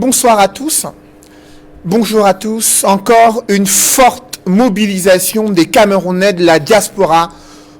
Bonsoir à tous. Bonjour à tous. Encore une forte mobilisation des Camerounais de la diaspora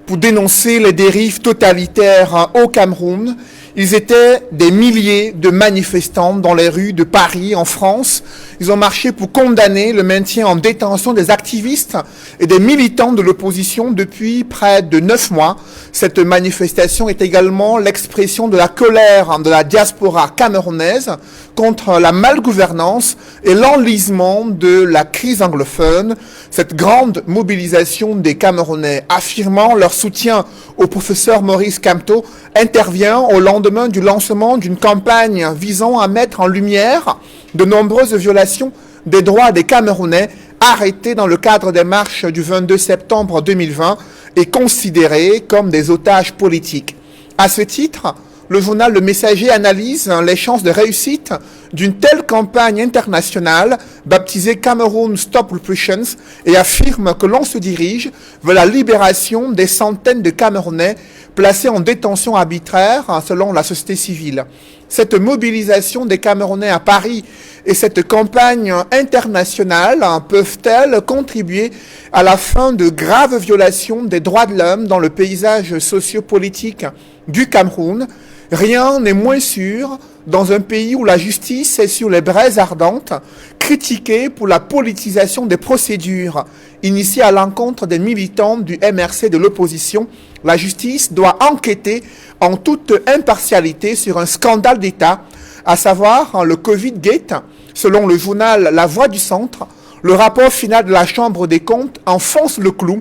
pour dénoncer les dérives totalitaires au Cameroun. Ils étaient des milliers de manifestants dans les rues de Paris, en France. Ils ont marché pour condamner le maintien en détention des activistes et des militants de l'opposition depuis près de 9 mois. Cette manifestation est également l'expression de la colère de la diaspora camerounaise contre la malgouvernance et l'enlisement de la crise anglophone. Cette grande mobilisation des Camerounais affirmant leur soutien au professeur Maurice Kamto intervient au lendemain du lancement d'une campagne visant à mettre en lumière de nombreuses violations des droits des Camerounais arrêtés dans le cadre des marches du 22 septembre 2020 et considérés comme des otages politiques. À ce titre, le journal Le Messager analyse les chances de réussite d'une telle campagne internationale baptisée Cameroon Stop Repressions et affirme que l'on se dirige vers la libération des centaines de Camerounais placés en détention arbitraire selon la société civile. Cette mobilisation des Camerounais à Paris et cette campagne internationale peuvent-elles contribuer à la fin de graves violations des droits de l'homme dans le paysage sociopolitique du Cameroun? Rien n'est moins sûr dans un pays où la justice est sur les braises ardentes, critiquée pour la politisation des procédures initiées à l'encontre des militants du MRC de l'opposition. La justice doit enquêter en toute impartialité sur un scandale d'État, à savoir le Covid-Gate. Selon le journal La Voix du Centre, le rapport final de la Chambre des comptes enfonce le clou.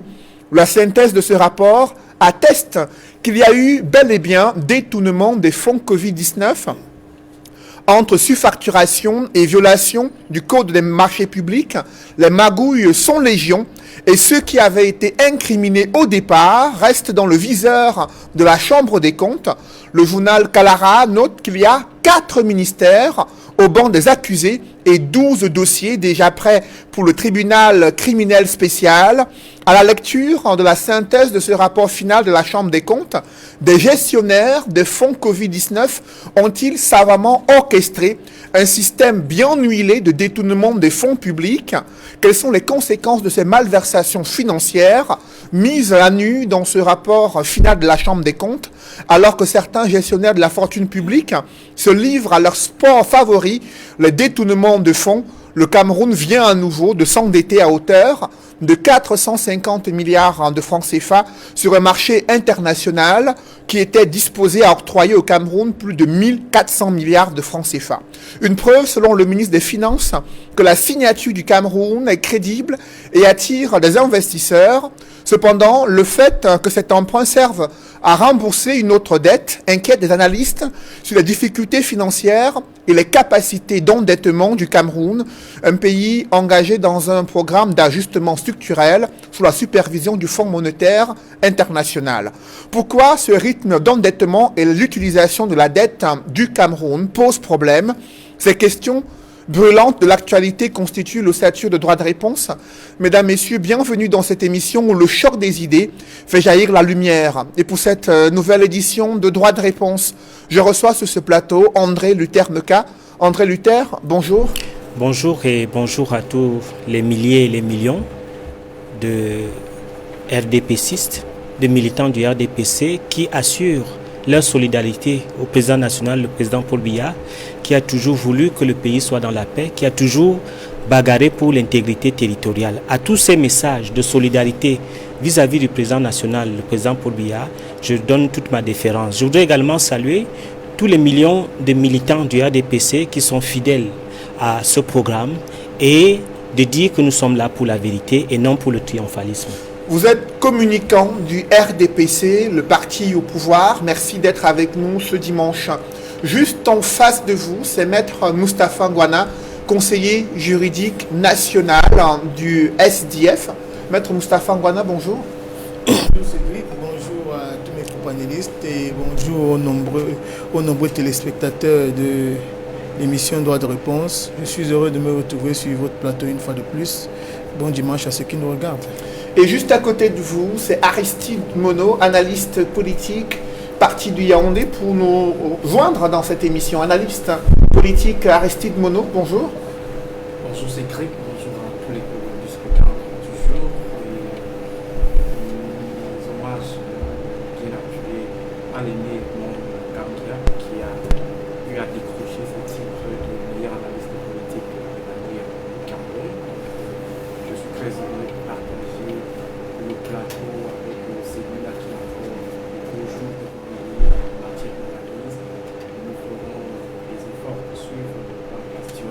La synthèse de ce rapport atteste qu'il y a eu bel et bien détournement des fonds Covid-19 entre surfacturation et violation du code des marchés publics. Les magouilles sont légion et ceux qui avaient été incriminés au départ restent dans le viseur de la Chambre des comptes. Le journal Kalara note qu'il y a 4 ministères au banc des accusés et 12 dossiers déjà prêts pour le tribunal criminel spécial. À la lecture de la synthèse de ce rapport final de la Chambre des comptes, des gestionnaires des fonds Covid-19 ont-ils savamment orchestré un système bien huilé de détournement des fonds publics? Quelles sont les conséquences de ces malversations financières mises à nu dans ce rapport final de la Chambre des comptes, alors que certains gestionnaires de la fortune publique se livrent à leur sport favori, les détournements de fonds? Le Cameroun vient à nouveau de s'endetter à hauteur de 450 milliards de francs CFA sur un marché international qui était disposé à octroyer au Cameroun plus de 1400 milliards de francs CFA. Une preuve, selon le ministre des Finances, que la signature du Cameroun est crédible et attire des investisseurs. Cependant, le fait que cet emprunt serve à rembourser une autre dette inquiète des analystes sur les difficultés financières et les capacités d'endettement du Cameroun, un pays engagé dans un programme d'ajustement structurel sous la supervision du Fonds monétaire international. Pourquoi ce rythme d'endettement et l'utilisation de la dette du Cameroun posent problème? Ces questions brûlante de l'actualité constitue l'ossature de droit de réponse. Mesdames, Messieurs, bienvenue dans cette émission où le choc des idées fait jaillir la lumière. Et pour cette nouvelle édition de droit de réponse, je reçois sur ce plateau André Luther Meka. André Luther, bonjour. Bonjour et bonjour à tous les milliers et les millions de RDPcistes, de militants du RDPC qui assurent leur solidarité au président national, le président Paul Biya, qui a toujours voulu que le pays soit dans la paix, qui a toujours bagarré pour l'intégrité territoriale. À tous ces messages de solidarité vis-à-vis du président national, le président Paul Biya, je donne toute ma déférence. Je voudrais également saluer tous les millions de militants du RDPC qui sont fidèles à ce programme et de dire que nous sommes là pour la vérité et non pour le triomphalisme. Vous êtes communicant du RDPC, le parti au pouvoir. Merci d'être avec nous ce dimanche. Juste en face de vous, c'est Maître Moustapha Ngwana, conseiller juridique national du SDF. Maître Moustapha Ngwana, bonjour. Bonjour Cédric, bonjour à tous mes co-panélistes et bonjour aux nombreux téléspectateurs de l'émission Droit de réponse. Je suis heureux de me retrouver sur votre plateau une fois de plus. Bon dimanche à ceux qui nous regardent. Et juste à côté de vous, c'est Aristide Mono, analyste politique, parti du Yaoundé, pour nous joindre dans cette émission. Analyste politique Aristide Monod, bonjour. Bonjour Cédric, bonjour à tous les discutants du jour. Et les hommages bien appuyés à l'aîné Edmond Kambia qui a eu à décrocher ce titre de meilleur analyste politique de l'année au Cameroun. Je suis très heureux de partager le plateau avec celui-là qui a fait beaucoup de jours en matière d'analyse. Nous ferons des efforts pour suivre la question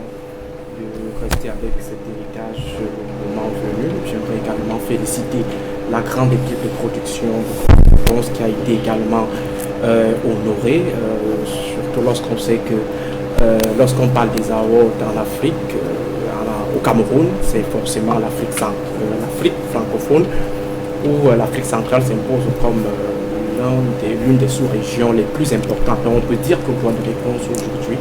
de rester avec cet héritage au moment venu. J'aimerais également féliciter la grande équipe de production de réponse qui a été également honorée, surtout lorsqu'on sait que lorsqu'on parle des awards dans l'Afrique, au Cameroun, c'est forcément l'Afrique francophone, où l'Afrique centrale s'impose comme l'une des sous-régions les plus importantes. Donc on peut dire que Voix de réponse aujourd'hui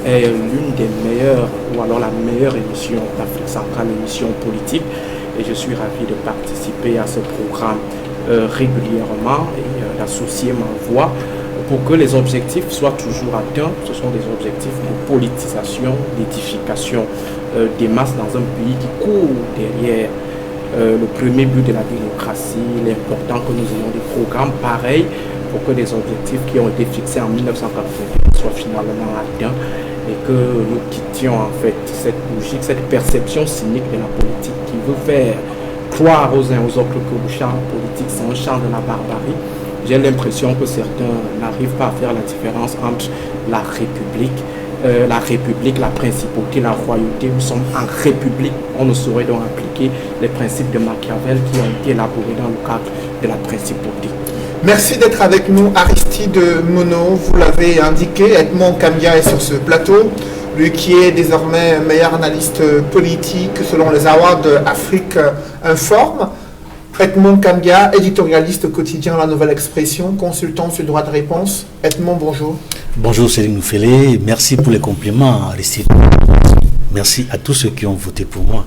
est l'une des meilleures, ou alors la meilleure émission d'Afrique centrale, émission politique. Et je suis ravi de participer à ce programme régulièrement et d'associer ma voix pour que les objectifs soient toujours atteints. Ce sont des objectifs de politisation, d'édification des masses dans un pays qui court derrière le premier but de la démocratie. Il est important que nous ayons des programmes pareils pour que les objectifs qui ont été fixés en 1980 soient finalement atteints et que nous quittions en fait cette logique, cette perception cynique de la politique qui veut faire croire aux uns aux autres que le champ politique c'est un champ de la barbarie. J'ai l'impression que certains n'arrivent pas à faire la différence entre la République, la principauté, la royauté. Nous sommes en République. On ne saurait donc appliquer les principes de Machiavel qui ont été élaborés dans le cadre de la principauté. Merci d'être avec nous, Aristide Monod. Vous l'avez indiqué, Edmond Kambia est sur ce plateau. Lui qui est désormais meilleur analyste politique selon les Awards Afrique Informe. Edmond Kambia, éditorialiste quotidien La Nouvelle Expression, consultant sur le droit de réponse. Edmond, bonjour. Bonjour Céline Noufélé, merci pour les compliments Aristide. Merci à tous ceux qui ont voté pour moi.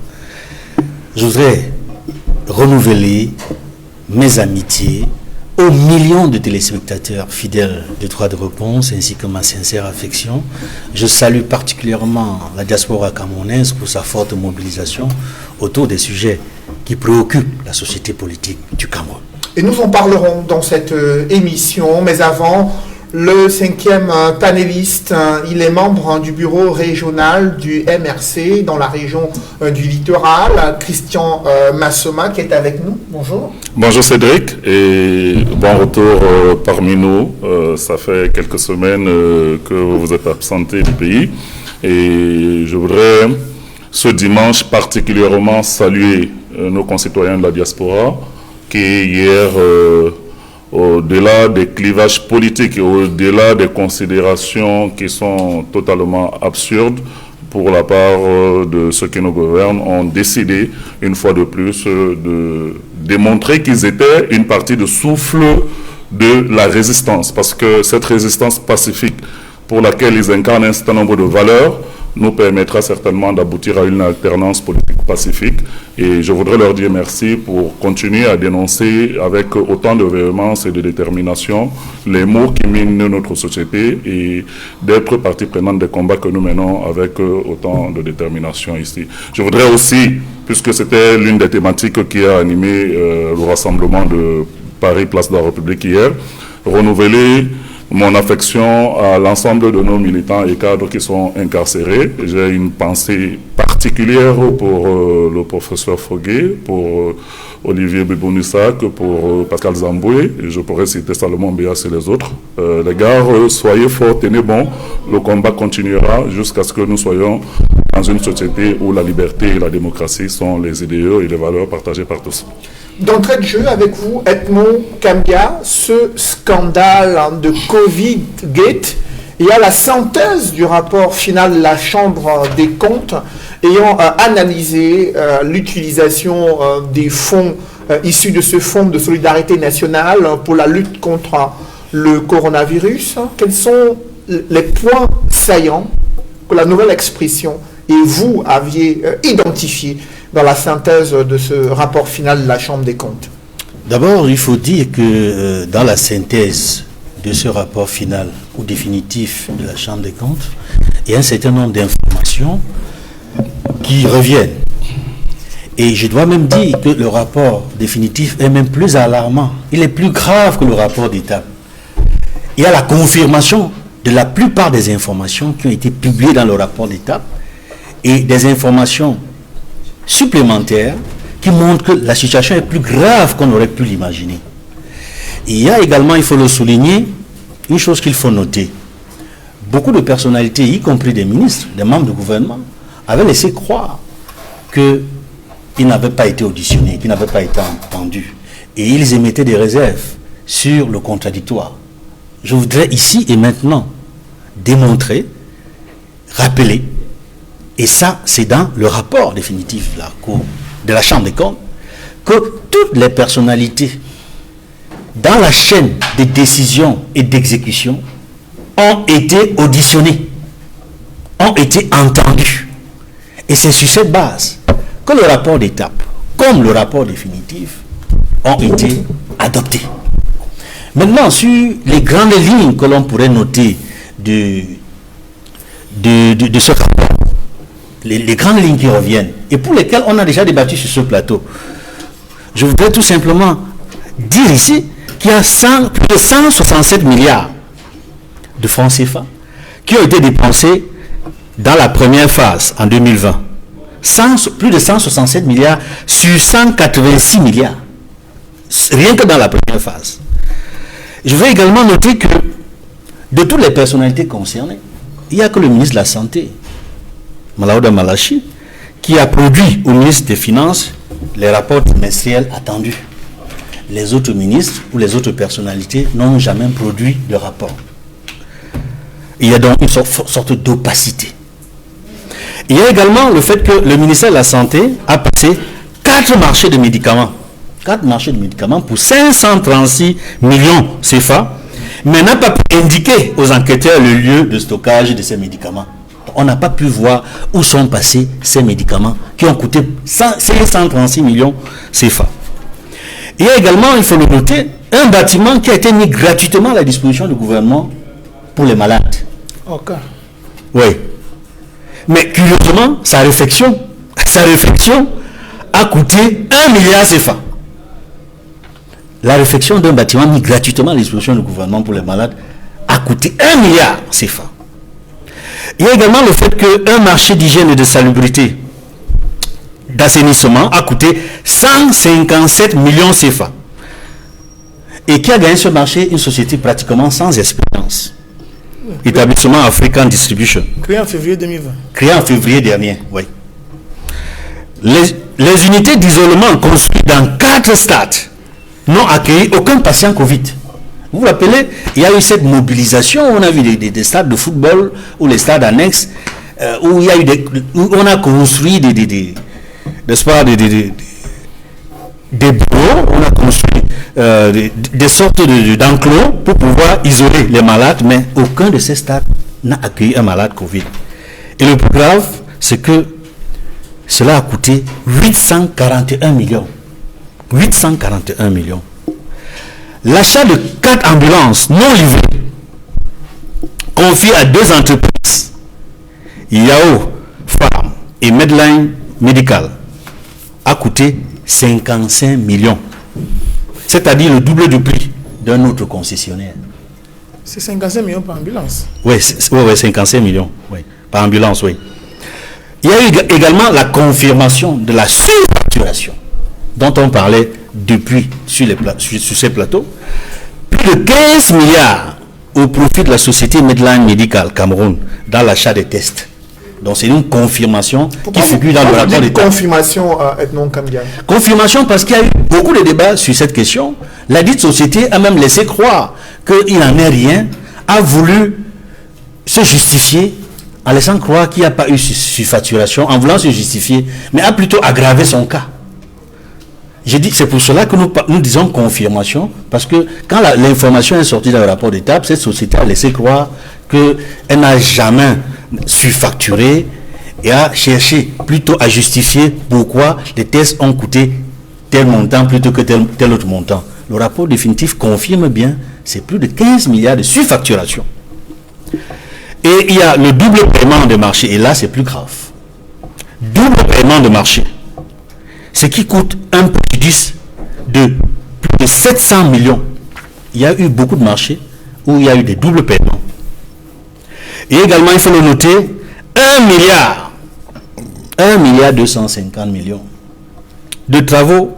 Je voudrais renouveler mes amitiés aux millions de téléspectateurs fidèles de droit de réponse ainsi que ma sincère affection. Je salue particulièrement la diaspora camerounaise pour sa forte mobilisation autour des sujets qui préoccupent la société politique du Cameroun. Et nous en parlerons dans cette émission, mais avant, le cinquième panéliste, il est membre du bureau régional du MRC dans la région du littoral, Christian Massoma, qui est avec nous. Bonjour. Bonjour Cédric et bon retour parmi nous. Ça fait quelques semaines que vous êtes absenté du pays et je voudrais ce dimanche particulièrement saluer nos concitoyens de la diaspora qui hier, au-delà des clivages politiques et au-delà des considérations qui sont totalement absurdes pour la part de ceux qui nous gouvernent, ont décidé une fois de plus de démontrer qu'ils étaient une partie de souffle de la résistance, parce que cette résistance pacifique pour laquelle ils incarnent un certain nombre de valeurs nous permettra certainement d'aboutir à une alternance politique pacifique. Et je voudrais leur dire merci pour continuer à dénoncer avec autant de véhémence et de détermination les maux qui minent notre société et d'être partie prenante des combats que nous menons avec autant de détermination ici. Je voudrais aussi, puisque c'était l'une des thématiques qui a animé le rassemblement de Paris, Place de la République hier, renouveler mon affection à l'ensemble de nos militants et cadres qui sont incarcérés. J'ai une pensée particulière pour le professeur Foguet, pour Olivier Bebounissa, pour Pascal Zamboué, et je pourrais citer Salomon Béas et les autres. Les gars, soyez forts, tenez bon, le combat continuera jusqu'à ce que nous soyons dans une société où la liberté et la démocratie sont les idéaux et les valeurs partagées par tous. D'entrée de jeu avec vous, Edmond Kambia, ce scandale de Covid-Gate, il y a la synthèse du rapport final de la Chambre des comptes ayant analysé l'utilisation des fonds issus de ce fonds de solidarité nationale pour la lutte contre le coronavirus. Quels sont les points saillants que la Nouvelle Expression et vous aviez identifiés dans la synthèse de ce rapport final de la Chambre des comptes? D'abord, il faut dire que dans la synthèse de ce rapport final ou définitif de la Chambre des comptes, il y a un certain nombre d'informations qui reviennent. Et je dois même dire que le rapport définitif est même plus alarmant. Il est plus grave que le rapport d'étape. Il y a la confirmation de la plupart des informations qui ont été publiées dans le rapport d'étape et des informations supplémentaires qui montrent que la situation est plus grave qu'on aurait pu l'imaginer. Il y a également, il faut le souligner, une chose qu'il faut noter. Beaucoup de personnalités, y compris des ministres, des membres du gouvernement, avaient laissé croire qu'ils n'avaient pas été auditionnés, qu'ils n'avaient pas été entendus. Et ils émettaient des réserves sur le contradictoire. Je voudrais ici et maintenant démontrer, rappeler, et ça c'est dans le rapport définitif de la Chambre des comptes, que toutes les personnalités dans la chaîne de décision et d'exécution ont été auditionnées, ont été entendues. Et c'est sur cette base que le rapport d'étape, comme le rapport définitif, ont été adoptés. Maintenant, sur les grandes lignes que l'on pourrait noter de ce rapport, les grandes lignes qui reviennent, et pour lesquelles on a déjà débattu sur ce plateau, je voudrais tout simplement dire ici qu'il y a plus de 167 milliards de francs CFA qui ont été dépensés dans la première phase en 2020. Plus de 167 milliards sur 186 milliards. Rien que dans la première phase. Je vais également noter que de toutes les personnalités concernées, il n'y a que le ministre de la Santé, Malaouda Malachi, qui a produit au ministre des Finances les rapports trimestriels attendus. Les autres ministres ou les autres personnalités n'ont jamais produit de rapport. Il y a donc une sorte d'opacité. Il y a également le fait que le ministère de la Santé a passé 4 marchés de médicaments. 4 marchés de médicaments pour 536 millions CFA, mais n'a pas pu indiquer aux enquêteurs le lieu de stockage de ces médicaments. On n'a pas pu voir où sont passés ces médicaments qui ont coûté 536 millions CFA. Il y a également, il faut le noter, un bâtiment qui a été mis gratuitement à la disposition du gouvernement pour les malades. Ok. Oui. Mais curieusement, sa réflexion a coûté 1 milliard CFA. La réfection d'un bâtiment mis gratuitement à la disposition du gouvernement pour les malades a coûté 1 milliard CFA. Il y a également le fait qu'un marché d'hygiène et de salubrité, d'assainissement, a coûté 157 millions CFA. Et qui a gagné ce marché? Une société pratiquement sans expérience. Établissement African Distribution. Créé en février 2020. Créé en février dernier, oui. Les unités d'isolement construites dans 4 stades n'ont accueilli aucun patient Covid. Vous vous rappelez, il y a eu cette mobilisation, on a vu des stades de football ou les stades annexes où il y a eu où on a construit des bureaux, on a construit des sortes d'enclos pour pouvoir isoler les malades, mais aucun de ces stades n'a accueilli un malade Covid. Et le plus grave, c'est que cela a coûté 841 millions. 841 millions. L'achat de 4 ambulances non livrées, confiées à 2 entreprises, Yao Farm et Medline Medical, a coûté 55 millions. C'est-à-dire le double du prix d'un autre concessionnaire. C'est 55 millions par ambulance. Oui, 55 millions par ambulance, oui. Il y a eu également la confirmation de la surfacturation dont on parlait depuis sur ces plateaux. Plus de 15 milliards au profit de la société Medline Medical Cameroun dans l'achat des tests. Donc c'est une confirmation qui figure dans le rapport d'État. Confirmation à Edmond Kambian. Confirmation parce qu'il y a eu beaucoup de débats sur cette question. La dite société a même laissé croire qu'il n'en est rien, a voulu se justifier en laissant croire qu'il n'y a pas eu surfacturation, en voulant se justifier, mais a plutôt aggravé son cas. J'ai dit, c'est pour cela que nous disons confirmation, parce que quand l'information est sortie dans le rapport d'étape, cette société a laissé croire qu'elle n'a jamais surfacturé et a cherché plutôt à justifier pourquoi les tests ont coûté tel montant plutôt que tel autre montant. Le rapport définitif confirme bien, c'est plus de 15 milliards de surfacturation. Et il y a le double paiement de marché. Et là, c'est plus grave. Double paiement de marché. Ce qui coûte un préjudice de plus de 700 millions. Il y a eu beaucoup de marchés où il y a eu des doubles paiements. Et également, il faut le noter, 1 milliard 250 millions de travaux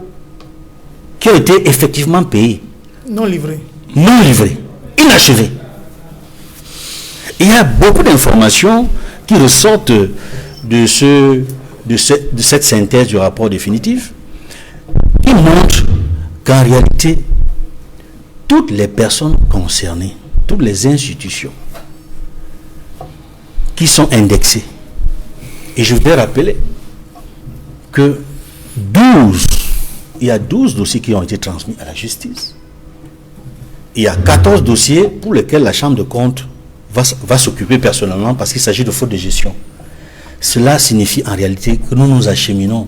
qui ont été effectivement payés. Non livrés. Non livrés, inachevés. Il y a beaucoup d'informations qui ressortent de cette synthèse du rapport définitif qui montrent qu'en réalité, toutes les personnes concernées, toutes les institutions qui sont indexées, et je voudrais rappeler que il y a 12 dossiers qui ont été transmis à la justice. Il y a 14 dossiers pour lesquels la Chambre de comptes va s'occuper personnellement parce qu'il s'agit de faute de gestion. Cela signifie en réalité que nous nous acheminons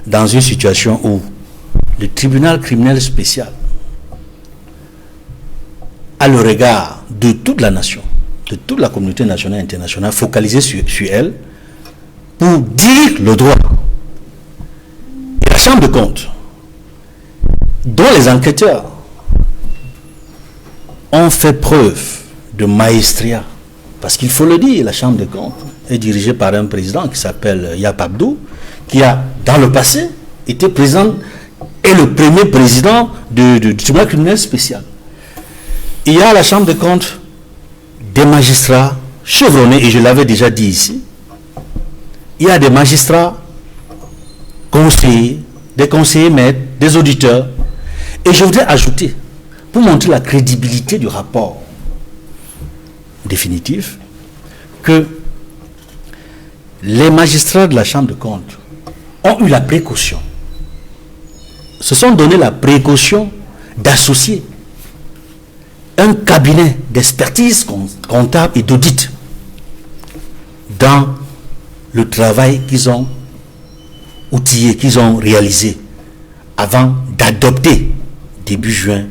dans une situation où le tribunal criminel spécial, à le regard de toute la nation, de toute la communauté nationale et internationale, focalisée sur elle, pour dire le droit. Et la Chambre de comptes, dont les enquêteurs ont fait preuve de maestria, parce qu'il faut le dire, la Chambre de comptes est dirigée par un président qui s'appelle Yap Abdou, qui a, dans le passé, été président et le premier président du tribunal criminel spécial. Il y a à la Chambre de comptes des magistrats chevronnés, et je l'avais déjà dit ici. Il y a des magistrats conseillers, des conseillers maîtres, des auditeurs. Et je voudrais ajouter, pour montrer la crédibilité du rapport définitif, que les magistrats de la Chambre de comptes ont eu la précaution, se sont donné la précaution d'associer un cabinet d'expertise comptable et d'audit dans le travail qu'ils ont outillé, qu'ils ont réalisé avant d'adopter début juin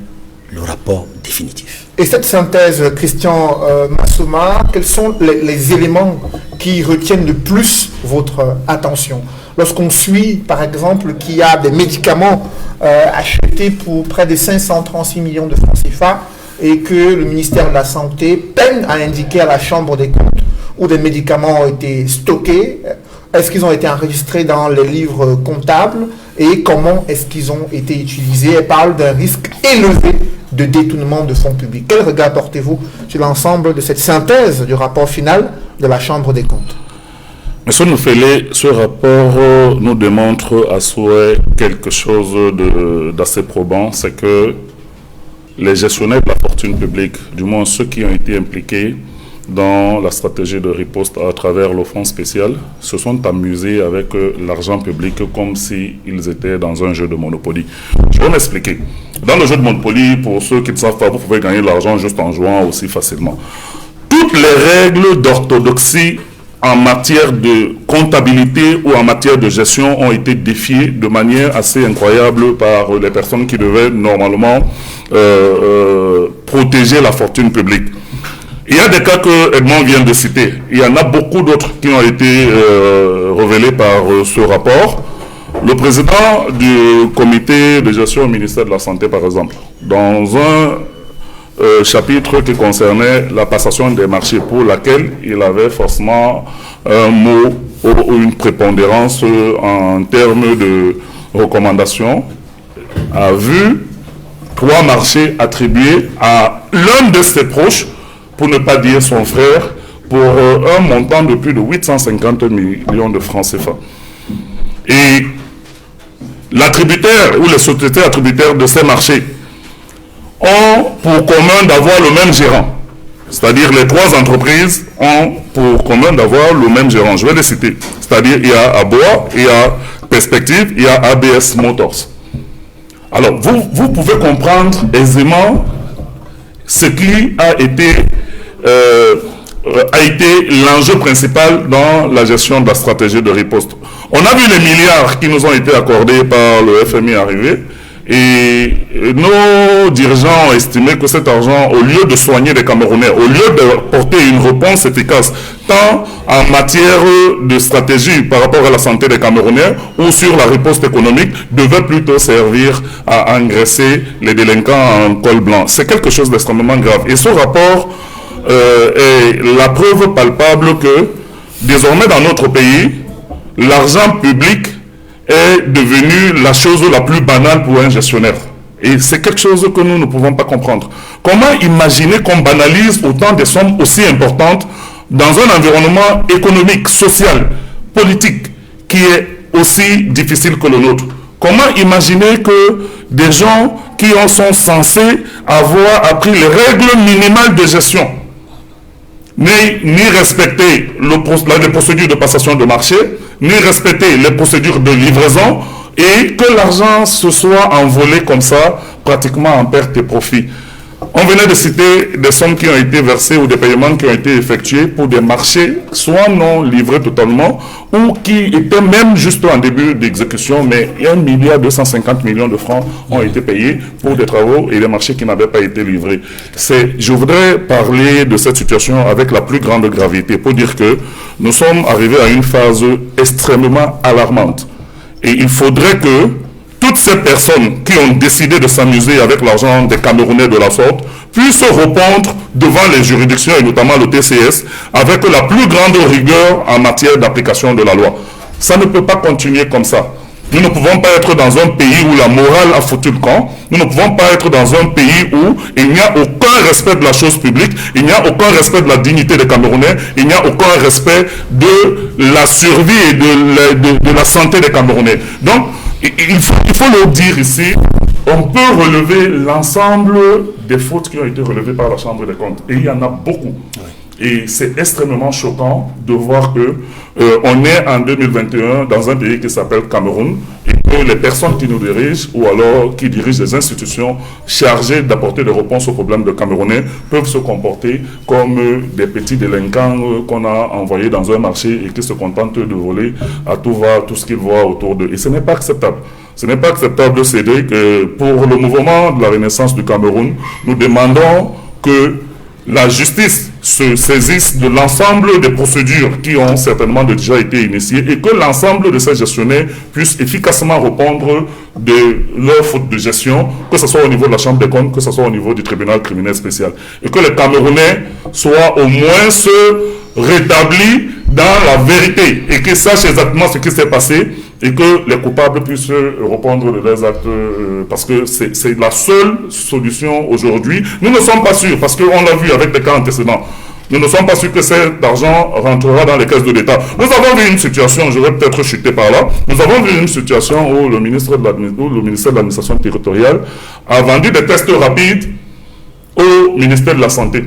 le rapport définitif. Et cette synthèse, Christian Massouma, quels sont les éléments qui retiennent le plus votre attention? Lorsqu'on suit, par exemple, qu'il y a des médicaments achetés pour près de 536 millions de francs CFA et que le ministère de la Santé peine à indiquer à la Chambre des comptes où des médicaments ont été stockés, est-ce qu'ils ont été enregistrés dans les livres comptables et comment est-ce qu'ils ont été utilisés? Elle parle d'un risque élevé de détournement de fonds publics. Quel regard portez-vous sur l'ensemble de cette synthèse du rapport final de la Chambre des comptes? Monsieur Noufélé, ce rapport nous démontre à souhait quelque chose d'assez probant, c'est que les gestionnaires de la fortune publique, du moins ceux qui ont été impliqués dans la stratégie de riposte à travers le fonds spécial, se sont amusés avec l'argent public comme s'ils étaient dans un jeu de Monopoly. Je vais m'expliquer. Dans le jeu de Monopoly, pour ceux qui ne savent pas, vous pouvez gagner de l'argent juste en jouant aussi facilement. Toutes les règles d'orthodoxie en matière de comptabilité ou en matière de gestion ont été défiées de manière assez incroyable par les personnes qui devaient normalement protéger la fortune publique. Il y a des cas que Edmond vient de citer. Il y en a beaucoup d'autres qui ont été révélés par ce rapport. Le président du comité de gestion au ministère de la Santé, par exemple, dans un chapitre qui concernait la passation des marchés pour laquelle il avait forcément un mot ou une prépondérance en termes de recommandations, a vu 3 marchés attribués à l'un de ses proches, pour ne pas dire son frère, pour un montant de plus de 850 millions de francs CFA. Et l'attributaire ou les sociétés attributaires de ces marchés ont pour commun d'avoir le même gérant. C'est-à-dire les 3 entreprises ont pour commun d'avoir le même gérant. Je vais les citer. C'est-à-dire il y a Aboa, il y a Perspective, il y a ABS Motors. Alors vous pouvez comprendre aisément ce qui a été l'enjeu principal dans la gestion de la stratégie de riposte. On a vu les milliards qui nous ont été accordés par le FMI arriver, Et nos dirigeants ont estimé que cet argent, au lieu de soigner les Camerounais, au lieu de porter une réponse efficace, tant en matière de stratégie par rapport à la santé des Camerounais ou sur la riposte économique, devait plutôt servir à engraisser les délinquants en col blanc. C'est quelque chose d'extrêmement grave. Et ce rapport est la preuve palpable que désormais dans notre pays, l'argent public est devenu la chose la plus banale pour un gestionnaire. Et c'est quelque chose que nous ne pouvons pas comprendre. Comment imaginer qu'on banalise autant de sommes aussi importantes dans un environnement économique, social, politique, qui est aussi difficile que le nôtre? Comment imaginer que des gens qui sont censés avoir appris les règles minimales de gestion, ni respecter les procédures de passation de marché, ni respecter les procédures de livraison, et que l'argent se soit envolé comme ça, pratiquement en perte et profit. On venait de citer des sommes qui ont été versées ou des paiements qui ont été effectués pour des marchés soit non livrés totalement ou qui étaient même juste en début d'exécution, mais 1,250 milliard de francs ont été payés pour des travaux et des marchés qui n'avaient pas été livrés. Je voudrais parler de cette situation avec la plus grande gravité pour dire que nous sommes arrivés à une phase extrêmement alarmante. Et il faudrait que toutes ces personnes qui ont décidé de s'amuser avec l'argent des Camerounais de la sorte puissent répondre devant les juridictions et notamment le TCS avec la plus grande rigueur en matière d'application de la loi. Ça ne peut pas continuer comme ça. Nous ne pouvons pas être dans un pays où la morale a foutu le camp. Nous ne pouvons pas être dans un pays où il n'y a aucun respect de la chose publique, il n'y a aucun respect de la dignité des Camerounais, il n'y a aucun respect de la survie et de la santé des Camerounais. Donc, il faut le dire ici, on peut relever l'ensemble des fautes qui ont été relevées par la Chambre des comptes. Et il y en a beaucoup. Et c'est extrêmement choquant de voir que on est en 2021 dans un pays qui s'appelle Cameroun et que les personnes qui nous dirigent ou alors qui dirigent les institutions chargées d'apporter des réponses aux problèmes des Camerounais peuvent se comporter comme des petits délinquants qu'on a envoyés dans un marché et qui se contentent de voler à tout va, tout ce qu'ils voient autour d'eux. Et ce n'est pas acceptable. Ce n'est pas acceptable, Cédric, que pour le mouvement de la Renaissance du Cameroun, nous demandons que la justice se saisisse de l'ensemble des procédures qui ont certainement déjà été initiées et que l'ensemble de ces gestionnaires puissent efficacement répondre de leurs fautes de gestion, que ce soit au niveau de la Chambre des comptes, que ce soit au niveau du tribunal criminel spécial. Et que les Camerounais soient au moins rétablis dans la vérité et qu'ils sachent exactement ce qui s'est passé et que les coupables puissent répondre de leurs actes parce que c'est la seule solution aujourd'hui. Nous ne sommes pas sûrs, parce qu'on l'a vu avec les cas antécédents, nous ne sommes pas sûrs que cet argent rentrera dans les caisses de l'État. Nous avons vu une situation, je vais peut-être chuter par là, nous avons vu une situation où le ministère de l'administration territoriale a vendu des tests rapides au ministère de la Santé.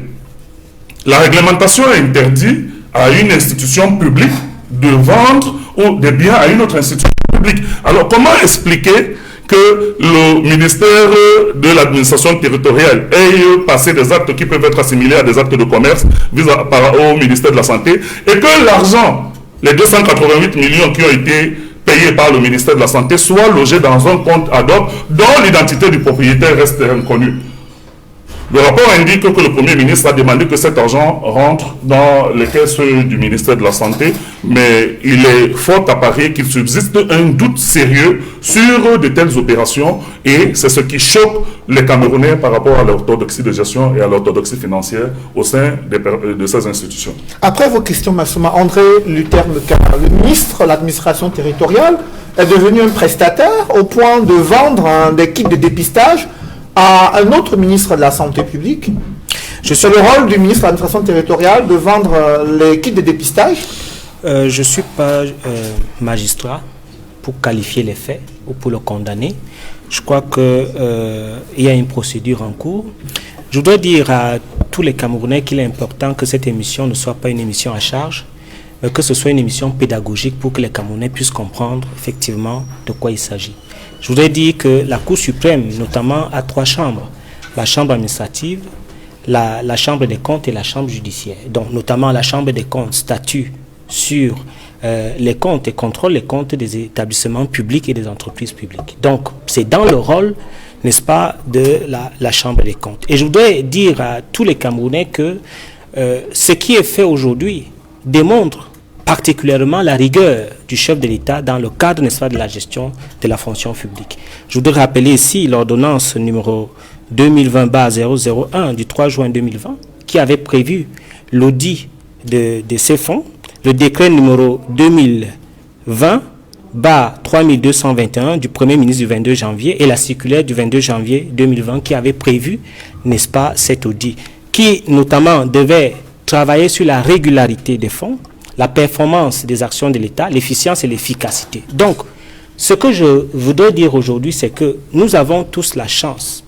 La réglementation interdit à une institution publique de vendre des biens à une autre institution publique. Alors, comment expliquer que le ministère de l'administration territoriale ait passé des actes qui peuvent être assimilés à des actes de commerce au ministère de la Santé et que l'argent, les 288 millions qui ont été payés par le ministère de la Santé, soient logés dans un compte ad hoc dont l'identité du propriétaire reste inconnue? Le rapport indique que le Premier ministre a demandé que cet argent rentre dans les caisses du ministère de la Santé, mais il est fort à parier qu'il subsiste un doute sérieux sur de telles opérations et c'est ce qui choque les Camerounais par rapport à l'orthodoxie de gestion et à l'orthodoxie financière au sein de ces institutions. Après vos questions, Massouma, André Luther Mekana, le ministre de l'administration territoriale, est devenu un prestataire au point de vendre des kits de dépistage à un autre ministre de la Santé publique. C'est le rôle du ministre de l'administration territoriale de vendre les kits de dépistage. Je ne suis pas magistrat pour qualifier les faits ou pour le condamner. Je crois qu'il y a une procédure en cours. Je voudrais dire à tous les Camerounais qu'il est important que cette émission ne soit pas une émission à charge, mais que ce soit une émission pédagogique pour que les Camerounais puissent comprendre effectivement de quoi il s'agit. Je voudrais dire que la Cour suprême, notamment, a 3 chambres. La chambre administrative, la chambre des comptes et la chambre judiciaire. Donc, notamment, la chambre des comptes statue sur les comptes et contrôle les comptes des établissements publics et des entreprises publiques. Donc, C'est dans le rôle, n'est-ce pas, de la Chambre des comptes. Et je voudrais dire à tous les Camerounais que ce qui est fait aujourd'hui démontre particulièrement la rigueur du chef de l'État dans le cadre, n'est-ce pas, de la gestion de la fonction publique. Je voudrais rappeler ici l'ordonnance numéro 2020-001 du 3 juin 2020 qui avait prévu l'audit de ces fonds, le décret numéro 2020-3221 du Premier ministre du 22 janvier et la circulaire du 22 janvier 2020 qui avait prévu, n'est-ce pas, cet audit, qui notamment devait travailler sur la régularité des fonds, la performance des actions de l'État, l'efficience et l'efficacité. Donc, ce que je voudrais dire aujourd'hui, c'est que nous avons tous la chance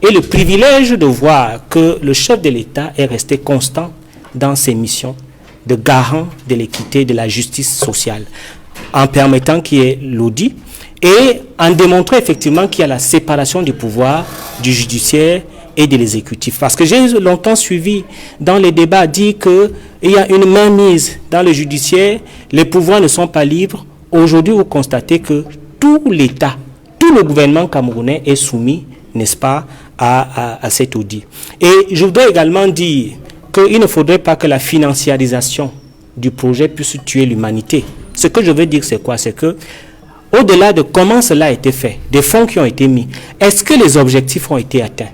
et le privilège de voir que le chef de l'État est resté constant dans ses missions de garant de l'équité et de la justice sociale, en permettant qu'il y ait l'audit et en démontrant effectivement qu'il y a la séparation du pouvoir, du judiciaire et de l'exécutif. Parce que j'ai longtemps suivi dans les débats dit qu'il y a une mainmise dans le judiciaire, les pouvoirs ne sont pas libres. Aujourd'hui, vous constatez que tout l'État, tout le gouvernement camerounais est soumis, n'est-ce pas, à cet audit. Et je voudrais également dire qu'il ne faudrait pas que la financiarisation du projet puisse tuer l'humanité. Ce que je veux dire, c'est quoi? C'est que, au-delà de comment cela a été fait, des fonds qui ont été mis, est-ce que les objectifs ont été atteints?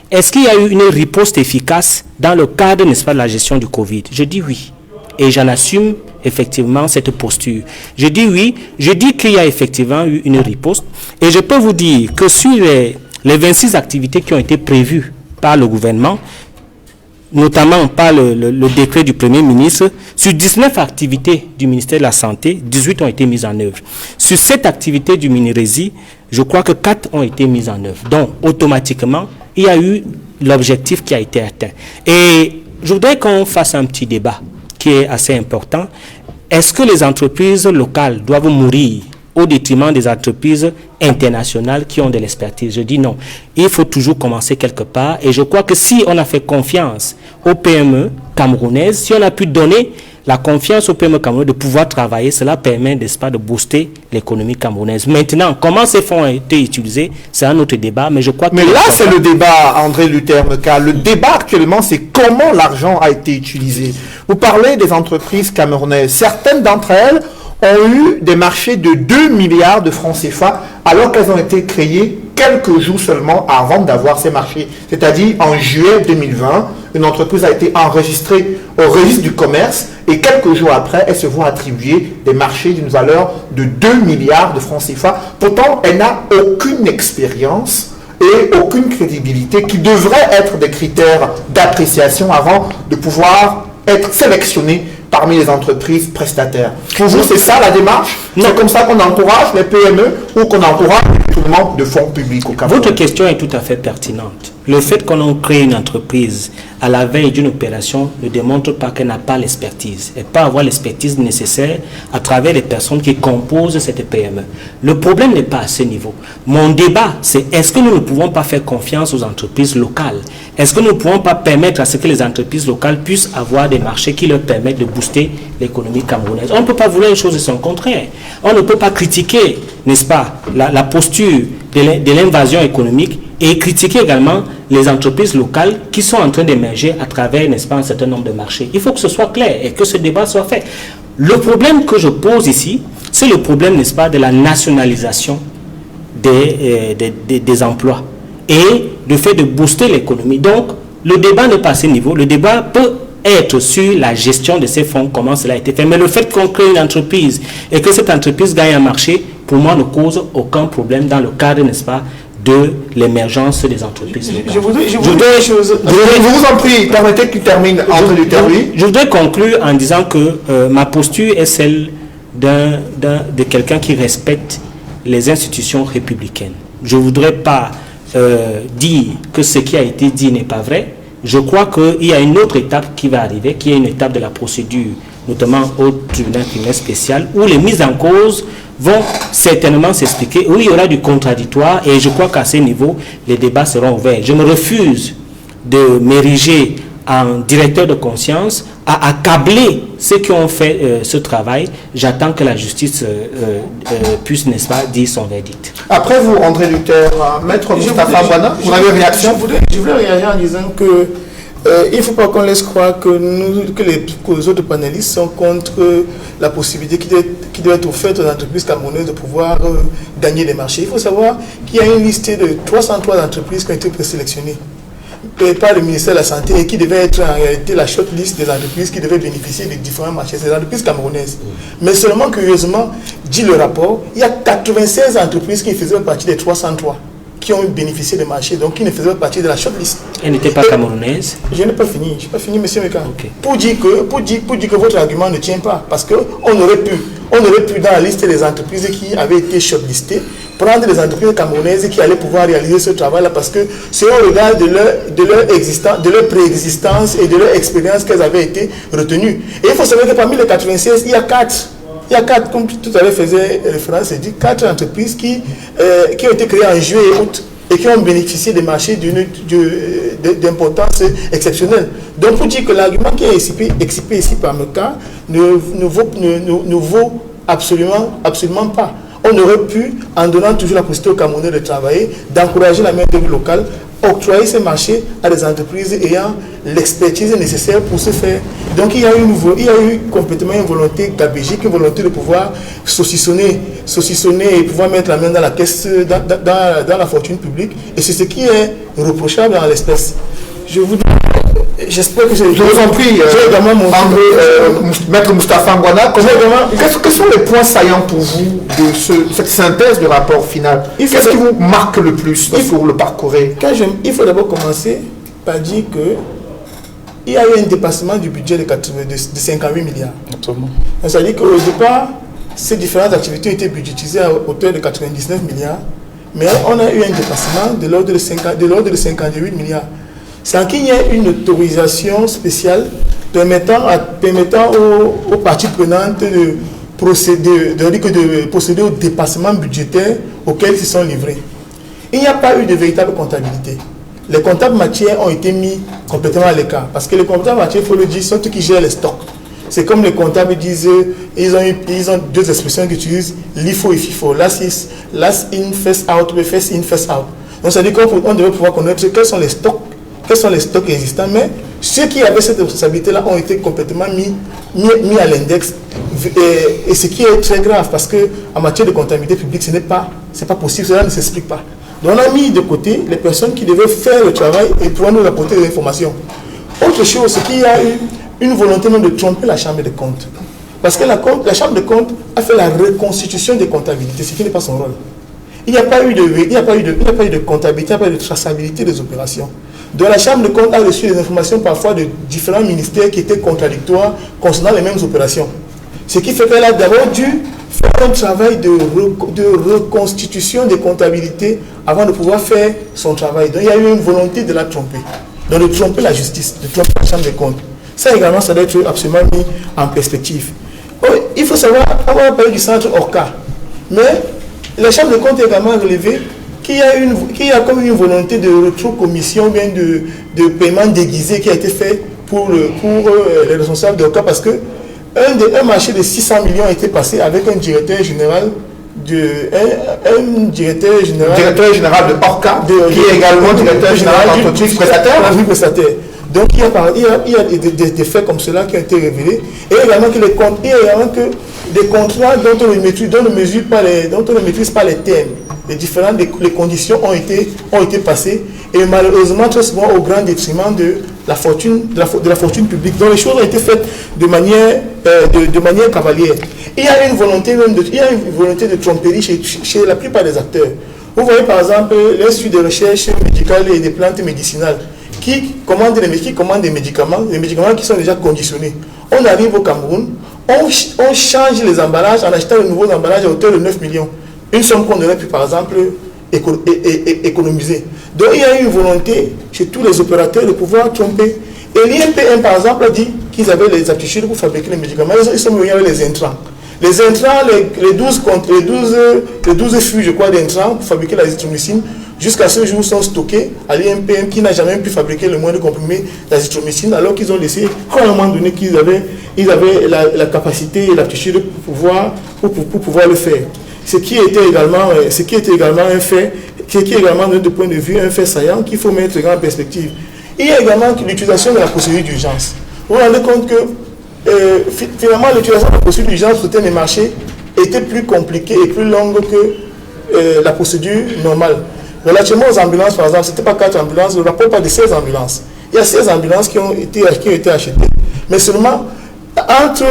Est-ce qu'il y a eu une riposte efficace dans le cadre, n'est-ce pas, de la gestion du Covid? Je dis oui. Et j'en assume effectivement cette posture. Je dis oui, je dis qu'il y a effectivement eu une riposte. Et je peux vous dire que sur les 26 activités qui ont été prévues par le gouvernement, notamment par le décret du Premier ministre, sur 19 activités du ministère de la Santé, 18 ont été mises en œuvre. Sur 7 activités du Minérésie, je crois que 4 ont été mises en œuvre. Donc, automatiquement, il y a eu l'objectif qui a été atteint. Et je voudrais qu'on fasse un petit débat qui est assez important. Est-ce que les entreprises locales doivent mourir au détriment des entreprises internationales qui ont de l'expertise? Je dis non. Il faut toujours commencer quelque part. Et je crois que si on a fait confiance aux PME camerounaises, si on a pu donner la confiance aux PME camerounaises de pouvoir travailler, cela permet, n'est-ce pas, de booster l'économie camerounaise. Maintenant, comment ces fonds ont été utilisés, c'est un autre débat, mais je crois que... Mais là, c'est le débat, André Luther Meka. Le débat actuellement, c'est comment l'argent a été utilisé. Vous parlez des entreprises camerounaises. Certaines d'entre elles ont eu des marchés de 2 milliards de francs CFA, alors qu'elles ont été créées quelques jours seulement avant d'avoir ces marchés. C'est-à-dire, en juillet 2020, une entreprise a été enregistrée au registre du commerce et quelques jours après, elle se voit attribuer des marchés d'une valeur de 2 milliards de francs CFA. Pourtant, elle n'a aucune expérience et aucune crédibilité qui devraient être des critères d'appréciation avant de pouvoir être sélectionnée parmi les entreprises prestataires. Pour vous, c'est ça la démarche? C'est comme ça qu'on encourage les PME ou qu'on encourage le détournement de fonds publics au Cameroun? Votre question est tout à fait pertinente. Le fait qu'on crée une entreprise à la veille d'une opération ne démontre pas qu'elle n'a pas l'expertise. Elle peut avoir l'expertise nécessaire à travers les personnes qui composent cette PME. Le problème n'est pas à ce niveau. Mon débat, c'est est-ce que nous ne pouvons pas faire confiance aux entreprises locales? Est-ce que nous ne pouvons pas permettre à ce que les entreprises locales puissent avoir des marchés qui leur permettent de booster l'économie camerounaise? On ne peut pas vouloir une chose et son contraire. On ne peut pas critiquer, n'est-ce pas, la posture de l'invasion économique et critiquer également les entreprises locales qui sont en train d'émerger à travers, n'est-ce pas, un certain nombre de marchés. Il faut que ce soit clair et que ce débat soit fait. Le problème que je pose ici, c'est le problème, n'est-ce pas, de la nationalisation des emplois et le fait de booster l'économie. Donc, le débat n'est pas à ce niveau. Le débat peut être sur la gestion de ces fonds, comment cela a été fait. Mais le fait qu'on crée une entreprise et que cette entreprise gagne un marché, pour moi, ne cause aucun problème dans le cadre, n'est-ce pas, de l'émergence des entreprises locales. Je vous en prie, permettez qu'il termine entre les termes. Je voudrais conclure en disant que ma posture est celle de quelqu'un qui respecte les institutions républicaines. Je ne voudrais pas dire que ce qui a été dit n'est pas vrai. Je crois qu'il y a une autre étape qui va arriver, qui est une étape de la procédure, notamment au tribunal criminel spécial, où les mises en cause vont certainement s'expliquer, où il y aura du contradictoire, et je crois qu'à ce niveau, les débats seront ouverts. Je me refuse de m'ériger en directeur de conscience, à accabler ceux qui ont fait ce travail. J'attends que la justice puisse, n'est-ce pas, dire son verdict. Après vous, André Luther, Maître Moustapha Mbouana, vous avez une réaction? Je voudrais réagir en disant que il ne faut pas qu'on laisse croire que les autres panélistes sont contre la possibilité qui doit être offerte aux entreprises camerounaises de pouvoir gagner les marchés. Il faut savoir qu'il y a une liste de 303 entreprises qui ont été présélectionnées par le ministère de la Santé et qui devait être en réalité la shortlist des entreprises qui devaient bénéficier des différents marchés, c'est les entreprises camerounaises. Mais seulement, curieusement, dit le rapport, il y a 96 entreprises qui faisaient partie des 303 qui ont bénéficié des marchés, donc qui ne faisaient pas partie de la shortlist. Elle n'était pas camerounaise. Je n'ai pas fini, monsieur Meka. Okay. Pour dire que votre argument ne tient pas, parce qu'on aurait pu, dans la liste des entreprises qui avaient été shortlistées, prendre les entreprises camerounaises qui allaient pouvoir réaliser ce travail-là, parce que c'est au regard de leur préexistence et de leur expérience qu'elles avaient été retenues. Et il faut savoir que parmi les 96, il y a 4, comme tout à l'heure faisait référence, c'est dit 4 entreprises qui ont été créées en juillet et août et qui ont bénéficié des marchés d'importance exceptionnelle. Donc, pour dire que l'argument qui est exprimé ici par Meka ne vaut absolument pas. On aurait pu, en donnant toujours la possibilité aux Camerounais de travailler, d'encourager la main-d'œuvre locale, octroyer ces marchés à des entreprises ayant l'expertise nécessaire pour se faire. Donc il y a eu complètement une volonté gabégique, une volonté de pouvoir saucissonner et pouvoir mettre la main dans la caisse, dans la fortune publique. Et c'est ce qui est reprochable en l'espèce. J'espère que je vous en prie, Maître Moustapha Mbouana, quels sont les points saillants pour vous de cette synthèse du rapport final? Qu'est-ce qui vous marque le plus pour le parcourir? Il faut d'abord commencer par dire qu'il y a eu un dépassement du budget de 58 milliards. Absolument. C'est-à-dire qu'au départ, ces différentes activités ont été budgétisées à hauteur de 99 milliards, mais on a eu un dépassement de l'ordre de 58 milliards. Sans qu'il y ait une autorisation spéciale permettant aux parties prenantes de procéder au dépassement budgétaire auquel ils se sont livrés. Il n'y a pas eu de véritable comptabilité. Les comptables matières ont été mis complètement à l'écart. Parce que les comptables matières, il faut le dire, sont ceux qui gèrent les stocks. C'est comme les comptables disent, ils ont deux expressions qu'ils utilisent, LIFO et FIFO. Last in, first out, first in, first out. Donc ça veut dire qu'on devait pouvoir connaître quels sont les stocks existants, mais ceux qui avaient cette responsabilité-là ont été complètement mis à l'index. Et ce qui est très grave, parce qu'en matière de comptabilité publique, ce n'est pas possible, cela ne s'explique pas. Donc on a mis de côté les personnes qui devaient faire le travail et pouvoir nous apporter des informations. Autre chose, c'est qu'il y a eu une volonté même de tromper la Chambre des comptes. Parce que la Chambre des comptes a fait la reconstitution des comptabilités, ce qui n'est pas son rôle. Il n'y a pas eu de comptabilité, il n'y a pas eu de traçabilité des opérations. Donc la Chambre de comptes a reçu des informations parfois de différents ministères qui étaient contradictoires concernant les mêmes opérations. Ce qui fait qu'elle a d'abord dû faire un travail de reconstitution des comptabilités avant de pouvoir faire son travail. Donc il y a eu une volonté de la tromper. Donc de tromper la justice, de tromper la Chambre des comptes. Ça également, ça doit être absolument mis en perspective. Il faut savoir, on va parler du centre Orca. Mais la Chambre des comptes a également relevé qu'il y a comme une volonté de rétrocommission, bien de paiement déguisé qui a été fait pour les responsables d'Orca, parce que un marché de 600 millions a été passé avec un directeur général directeur général de Orca, qui est également directeur général d'entreprise prestataire. Donc il y a des faits comme cela qui ont été révélés, et également que des contrats dont on ne maîtrise pas les termes. Les conditions ont été passées, et malheureusement très souvent au grand détriment de la fortune publique. Donc les choses ont été faites de manière cavalière. Il y a une volonté de tromperie chez la plupart des acteurs. Vous voyez par exemple l'Institut de recherche médicale et des plantes médicinales qui commande des médicaments qui sont déjà conditionnés. On arrive au Cameroun, on change les emballages en achetant de nouveaux emballages à hauteur de 9 millions. Une somme qu'on aurait pu, par exemple, économiser. Donc, il y a eu une volonté chez tous les opérateurs de pouvoir tromper. Et l'INPM, par exemple, a dit qu'ils avaient les aptitudes pour fabriquer les médicaments. Ils sont venus avec les intrants. Les intrants, les 12 fûts, je crois, d'intrants pour fabriquer l'azithromycine, jusqu'à ce jour sont stockés à l'INPM qui n'a jamais pu fabriquer le moindre comprimé d'azithromycine, alors qu'ils ont laissé, à un moment donné, qu'ils avaient la capacité et l'aptitude pour pouvoir le faire. Ce qui était également un fait, qui est également de notre point de vue un fait saillant qu'il faut mettre en perspective. Il y a également l'utilisation de la procédure d'urgence. Vous vous rendez compte que finalement l'utilisation de la procédure d'urgence sur certains marchés était plus compliquée et plus longue que la procédure normale. Relativement aux ambulances, par exemple, ce n'était pas 4 ambulances, le rapport parle de 16 ambulances. Il y a 16 ambulances qui ont été achetées. Mais seulement entre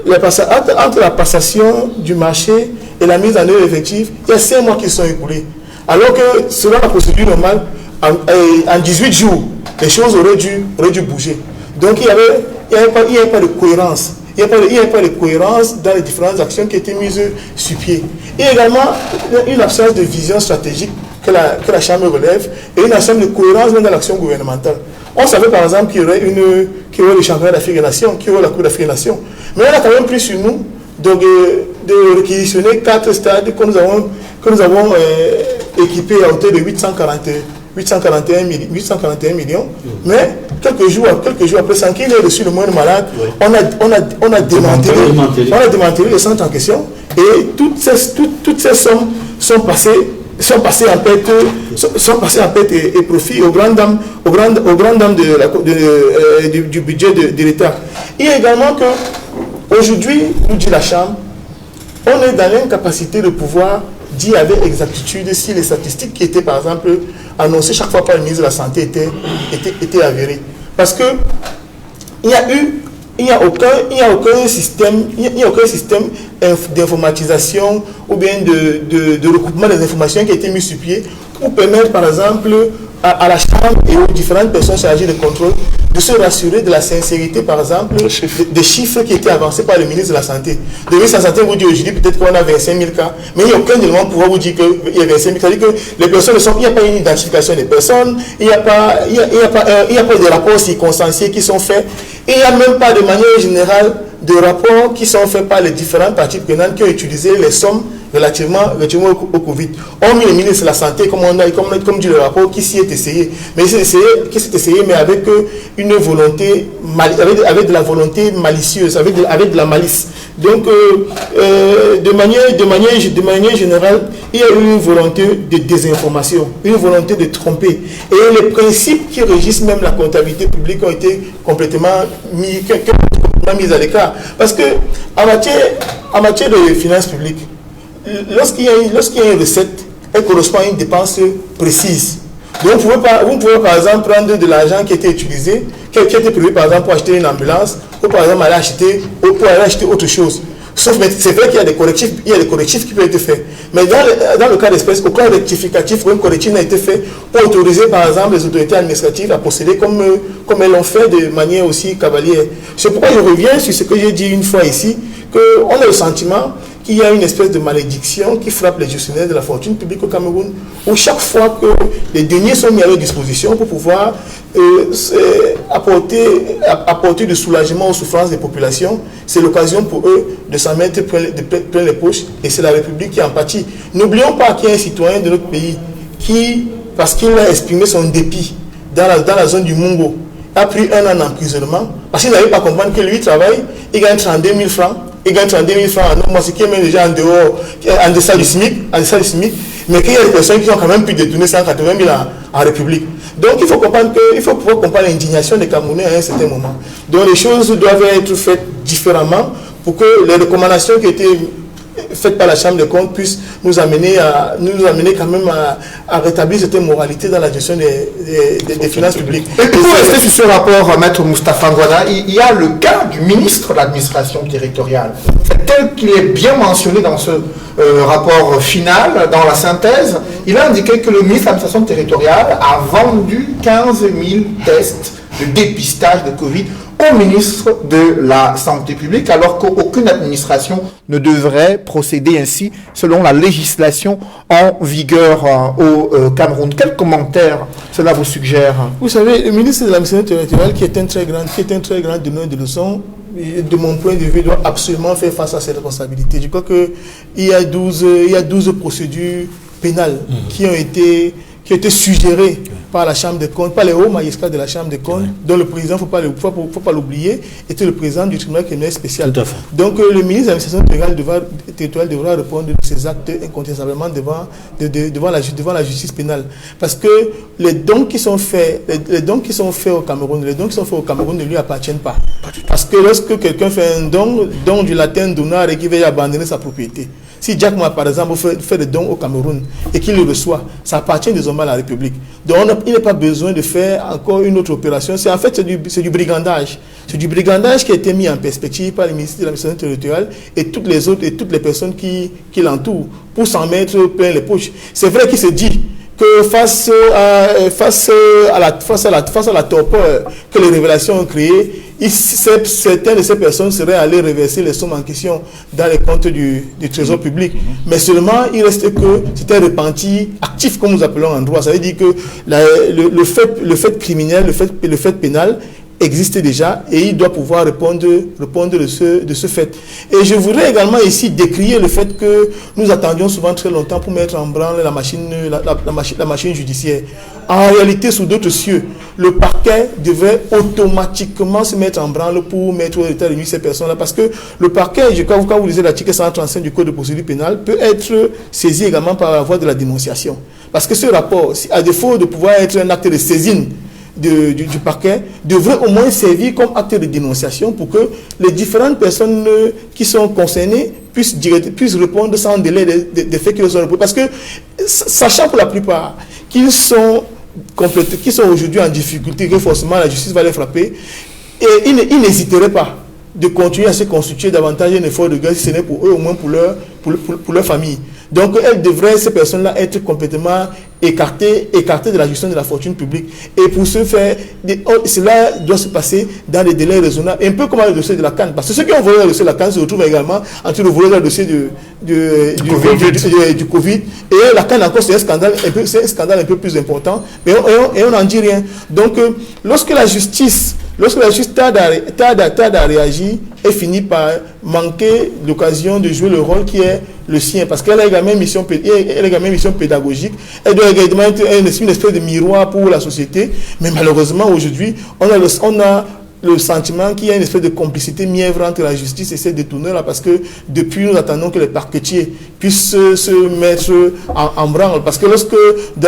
la passation du marché et la mise en œuvre effective, il y a 5 mois qui sont écoulés. Alors que selon la procédure normale, en 18 jours, les choses auraient dû bouger. Donc il n'y avait pas de cohérence. Il n'y avait pas de cohérence dans les différentes actions qui étaient mises sur pied. Il y a également une absence de vision stratégique que la Chambre relève et une absence de cohérence dans l'action gouvernementale. On savait par exemple qu'il y aurait le championnat d'Afrique des Nations, qu'il y aurait la Coupe d'Afrique des Nations. Mais on a quand même pris sur nous de réquisitionner 4 stades que nous avons équipés à hauteur de 841 millions. Mais quelques jours après, sans qu'il ait reçu le moindre malade, on a démantelé les centres en question et toutes ces sommes sont passées en perte et profit aux grandes dames du budget de l'État. Il y a également que aujourd'hui, nous dit la Chambre, on est dans l'incapacité de pouvoir dire avec exactitude si les statistiques qui étaient par exemple annoncées chaque fois par le ministre de la Santé étaient avérées. Parce que il n'y a aucun système d'informatisation ou bien de recoupement des informations qui a été mis sur pied pour permettre par exemple à la Chambre et aux différentes personnes chargées de contrôle de se rassurer de la sincérité, par exemple, des chiffres qui étaient avancés par le ministre de la Santé. Le ministre de la Santé vous dit aujourd'hui peut-être qu'on a 25 000 cas, mais il n'y a aucun élément pour vous dire qu'il y a 25 000 cas. C'est-à-dire que les personnes il n'y a pas une identification des personnes, il n'y a pas de rapports circonstanciés qui sont faits, et il n'y a même pas de manière générale de rapports qui sont faits par les différentes parties prenantes qui ont utilisé les sommes relativement au Covid. Hormis le ministre de la Santé, comme dit le rapport, qui s'y est essayé. Mais qui s'est essayé, mais avec une volonté, avec de la volonté malicieuse, avec de la malice. Donc, de manière générale, il y a eu une volonté de désinformation, une volonté de tromper. Et les principes qui régissent même la comptabilité publique ont été complètement mis à l'écart. Parce que en matière de finances publiques, lorsqu'il y a une recette, elle correspond à une dépense précise. Donc vous ne pouvez par exemple prendre de l'argent qui a été utilisé, qui a été prévu par exemple pour acheter une ambulance, ou par exemple aller acheter autre chose. Sauf que c'est vrai qu'il y a des correctifs qui peuvent être faits. Mais dans le cas d'espèce, aucun rectificatif ou un correctif n'a été fait pour autoriser par exemple les autorités administratives à procéder comme elles l'ont fait de manière aussi cavalière. C'est pourquoi je reviens sur ce que j'ai dit une fois ici, qu'on a le sentiment qu'il y a une espèce de malédiction qui frappe les gestionnaires de la fortune publique au Cameroun, où chaque fois que les deniers sont mis à leur disposition pour pouvoir apporter du soulagement aux souffrances des populations, c'est l'occasion pour eux de s'en mettre plein les poches, et c'est la République qui en pâtit. N'oublions pas qu'il y a un citoyen de notre pays qui, parce qu'il a exprimé son dépit dans la zone du Mungo, a pris 1 an d'emprisonnement, parce qu'il n'avait pas compris que lui travaille, il gagne 32 000 francs, il gagne 32 000 francs en un mois, ce qui est même déjà en deçà du SMIC, mais qu'il y a des personnes qui ont quand même pu détourner 180 000 en République. Donc il faut pouvoir comprendre l'indignation des Camerounais à un certain moment. Donc les choses doivent être faites différemment pour que les recommandations qui étaient faites par la Chambre des comptes puissent nous amener quand même à rétablir cette moralité dans la gestion des finances publiques. Et pour rester sur ce rapport, Maître Moustapha Ngouada, il y a le cas du ministre de l'administration territoriale. Tel qu'il est bien mentionné dans ce rapport final, dans la synthèse, il a indiqué que le ministre de l'administration territoriale a vendu 15 000 tests de dépistage de Covid au ministre de la Santé publique, alors qu'aucune administration ne devrait procéder ainsi selon la législation en vigueur au Cameroun. Quel commentaire cela vous suggère? Vous savez, le ministre de l'administration territoriale, qui est un très grand donneur de leçons, de mon point de vue, doit absolument faire face à cette responsabilité. Je crois qu'il y a 12 procédures pénales qui ont été suggérées par la Chambre des comptes, par les hauts magistrats de la Chambre des comptes, dont le président, il ne faut pas l'oublier, était le président du tribunal criminel spécial. Donc le ministre de l'administration territoriale devra répondre de ces actes incontestablement devant la justice pénale. Parce que les dons qui sont faits au Cameroun, ne lui appartiennent pas. Parce que lorsque quelqu'un fait un don du latin donar et qu'il veut abandonner sa propriété, si Jack Ma, par exemple, fait des dons au Cameroun et qu'il le reçoit, ça appartient désormais à la République. Donc il n'a pas besoin de faire encore une autre opération. C'est du brigandage. C'est du brigandage qui a été mis en perspective par le ministre de l'administration territoriale et toutes les personnes qui l'entourent pour s'en mettre plein les poches. C'est vrai qu'il se dit que face à la torpeur que les révélations ont créée, certaines de ces personnes seraient allées reverser les sommes en question dans les comptes du trésor public. Mais seulement, il reste que c'est un repenti actif, comme nous appelons en droit. Ça veut dire que le fait criminel, le fait pénal existe déjà et il doit pouvoir répondre de ce fait. Et je voudrais également ici décrier le fait que nous attendions souvent très longtemps pour mettre en branle la machine judiciaire. En réalité, sous d'autres cieux, le parquet devait automatiquement se mettre en branle pour mettre au état de nuit ces personnes-là. Parce que le parquet, quand vous lisez l'article 135 du Code de procédure pénale, peut être saisi également par la voie de la dénonciation. Parce que ce rapport, à défaut de pouvoir être un acte de saisine du parquet, devrait au moins servir comme acte de dénonciation pour que les différentes personnes qui sont concernées puissent répondre sans délai des faits qui leur sont reprochés. Parce que, sachant pour la plupart qu'ils sont aujourd'hui en difficulté, que forcément la justice va les frapper, et ils n'hésiteraient pas de continuer à se constituer davantage un effort de guerre, si ce n'est pour eux, au moins pour leur famille. Donc, ces personnes-là, être complètement écartées de la gestion de la fortune publique. Et pour ce faire, cela doit se passer dans des délais raisonnables, un peu comme le dossier de la CAN. Parce que ceux qui ont volé le dossier de la CAN se retrouvent également en train de voler le dossier du Covid. Et la CAN encore, c'est un scandale un peu plus important. Mais on n'en dit rien. Donc, lorsque la justice tarde à réagir et finit par manquer l'occasion de jouer le rôle qui est le sien, parce qu'elle a également une mission pédagogique, elle doit également être une espèce de miroir pour la société, mais malheureusement aujourd'hui, on a le sentiment qu'il y a une espèce de complicité mièvre entre la justice et ces détourneurs-là, parce que depuis, nous attendons que les parquetiers puissent se mettre en branle. Parce que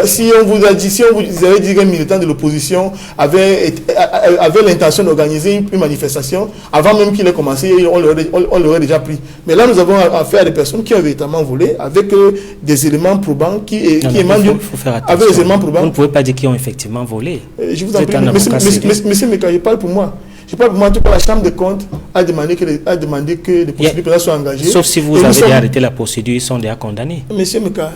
si on vous avait dit qu'un militant de l'opposition avait l'intention d'organiser une manifestation, avant même qu'il ait commencé, on l'aurait déjà pris. Mais là, nous avons affaire à des personnes qui ont véritablement volé avec des éléments probants qui émanent avec des éléments probants. Vous ne pouvez pas dire qu'ils ont effectivement volé. Je vous en prie, monsieur Meka, je parle pour moi. Je parle pour moi, en tout cas, la Chambre des comptes a demandé que les procédures pénales soient engagées. Sauf si vous avez déjà arrêté la procédure, ils sont déjà condamnés. Monsieur Meka,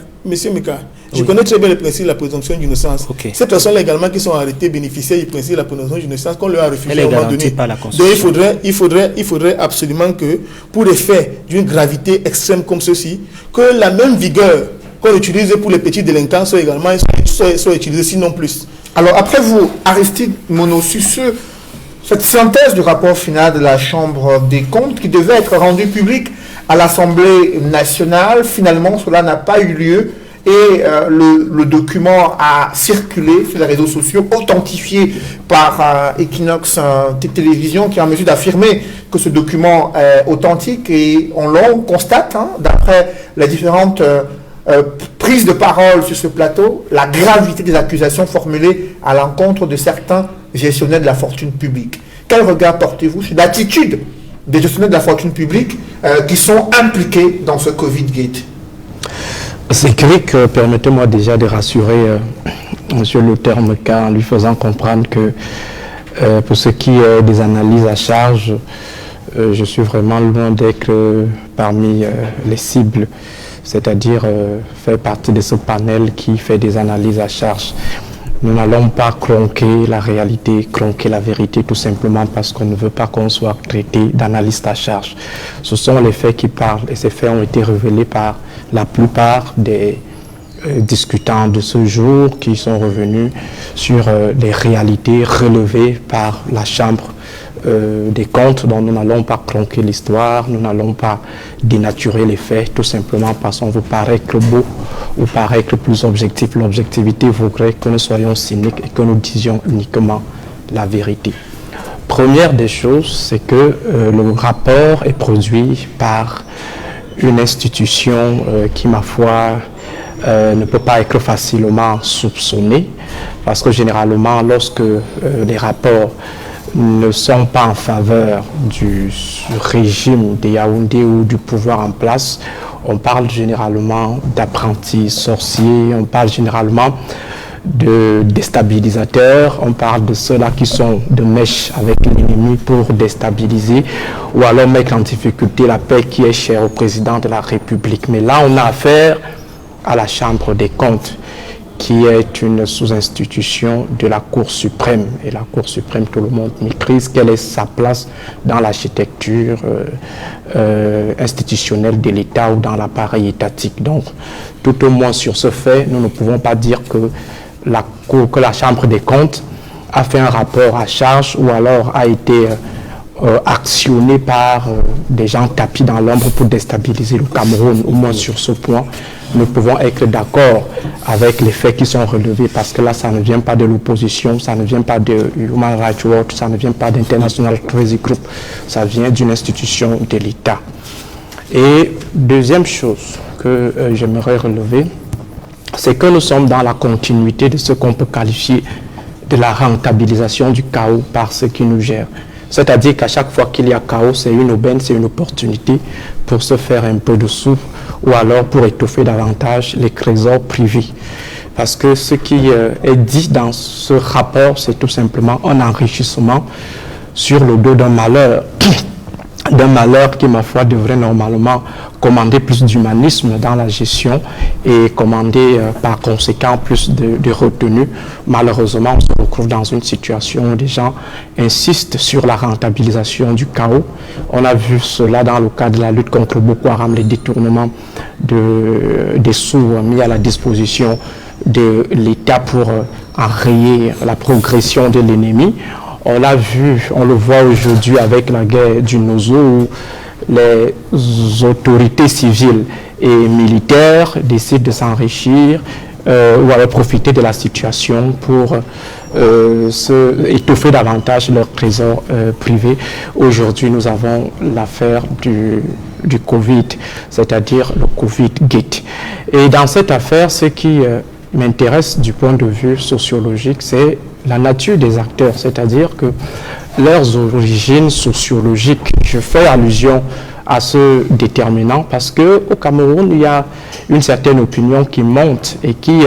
je connais très bien le principe de la présomption d'innocence. Okay. Ces personnes-là également qui sont arrêtées bénéficiaient du principe de la présomption d'innocence qu'on leur a refusé à un moment donné. Par la Constitution. Donc il faudrait absolument que, pour des faits d'une gravité extrême comme ceci, que la même vigueur qu'on utilise pour les petits délinquants soit également utilisée, sinon plus. Alors après vous, Aristide Monossus, cette synthèse du rapport final de la Chambre des comptes qui devait être rendue publique à l'Assemblée nationale, finalement cela n'a pas eu lieu et le document a circulé sur les réseaux sociaux, authentifié par Equinox Télévision qui est en mesure d'affirmer que ce document est authentique et on constate, d'après les différentes prise de parole sur ce plateau, la gravité des accusations formulées à l'encontre de certains gestionnaires de la fortune publique. Quel regard portez-vous sur l'attitude des gestionnaires de la fortune publique qui sont impliqués dans ce Covid-Gate? C'est que permettez-moi déjà de rassurer monsieur le terme en lui faisant comprendre que pour ce qui est des analyses à charge, je suis vraiment loin d'être parmi les cibles, c'est-à-dire faire partie de ce panel qui fait des analyses à charge. Nous n'allons pas clonquer la réalité, clonquer la vérité, tout simplement parce qu'on ne veut pas qu'on soit traité d'analyste à charge. Ce sont les faits qui parlent et ces faits ont été révélés par la plupart des discutants de ce jour qui sont revenus sur les réalités relevées par la Chambre des comptes, dont nous n'allons pas tronquer l'histoire, nous n'allons pas dénaturer les faits, tout simplement parce qu'on veut paraître beau ou paraître plus objectif. L'objectivité voudrait que nous soyons cyniques et que nous disions uniquement la vérité. Première des choses, c'est que le rapport est produit par une institution qui, ma foi, ne peut pas être facilement soupçonnée, parce que généralement, lorsque les rapports ne sont pas en faveur du régime de Yaoundé ou du pouvoir en place, on parle généralement d'apprentis sorciers, on parle généralement de déstabilisateurs, on parle de ceux-là qui sont de mèche avec l'ennemi pour déstabiliser ou alors mettre en difficulté la paix qui est chère au président de la République. Mais là, on a affaire à la Chambre des comptes, qui est une sous-institution de la Cour suprême. Et la Cour suprême, tout le monde maîtrise quelle est sa place dans l'architecture institutionnelle de l'État ou dans l'appareil étatique. Donc, tout au moins sur ce fait, nous ne pouvons pas dire que la Chambre des comptes a fait un rapport à charge ou alors a été actionné par des gens tapis dans l'ombre pour déstabiliser le Cameroun. Au moins sur ce point, nous pouvons être d'accord avec les faits qui sont relevés, parce que là, ça ne vient pas de l'opposition, ça ne vient pas de Human Rights Watch, ça ne vient pas d'International Crisis Group, ça vient d'une institution de l'État. Et deuxième chose que j'aimerais relever, c'est que nous sommes dans la continuité de ce qu'on peut qualifier de la rentabilisation du chaos par ceux qui nous gèrent. C'est-à-dire qu'à chaque fois qu'il y a chaos, c'est une aubaine, c'est une opportunité pour se faire un peu de sous ou alors pour étoffer davantage les trésors privés. Parce que ce qui est dit dans ce rapport, c'est tout simplement un enrichissement sur le dos d'un malheur. D'un malheur qui, ma foi, devrait normalement commander plus d'humanisme dans la gestion et commander par conséquent plus de retenue. Malheureusement, on se retrouve dans une situation où des gens insistent sur la rentabilisation du chaos. On a vu cela dans le cadre de la lutte contre Boko Haram, les détournements des sous mis à la disposition de l'État pour enrayer la progression de l'ennemi. On l'a vu, on le voit aujourd'hui avec la guerre du Nozo, où les autorités civiles et militaires décident de s'enrichir ou alors profiter de la situation pour étoffer davantage leurs trésors privés. Aujourd'hui, nous avons l'affaire du Covid, c'est-à-dire le Covid-Gate. Et dans cette affaire, ce qui m'intéresse du point de vue sociologique, c'est la nature des acteurs, c'est-à-dire que leurs origines sociologiques. Je fais allusion à ce déterminant parce qu'au Cameroun, il y a une certaine opinion qui monte et qui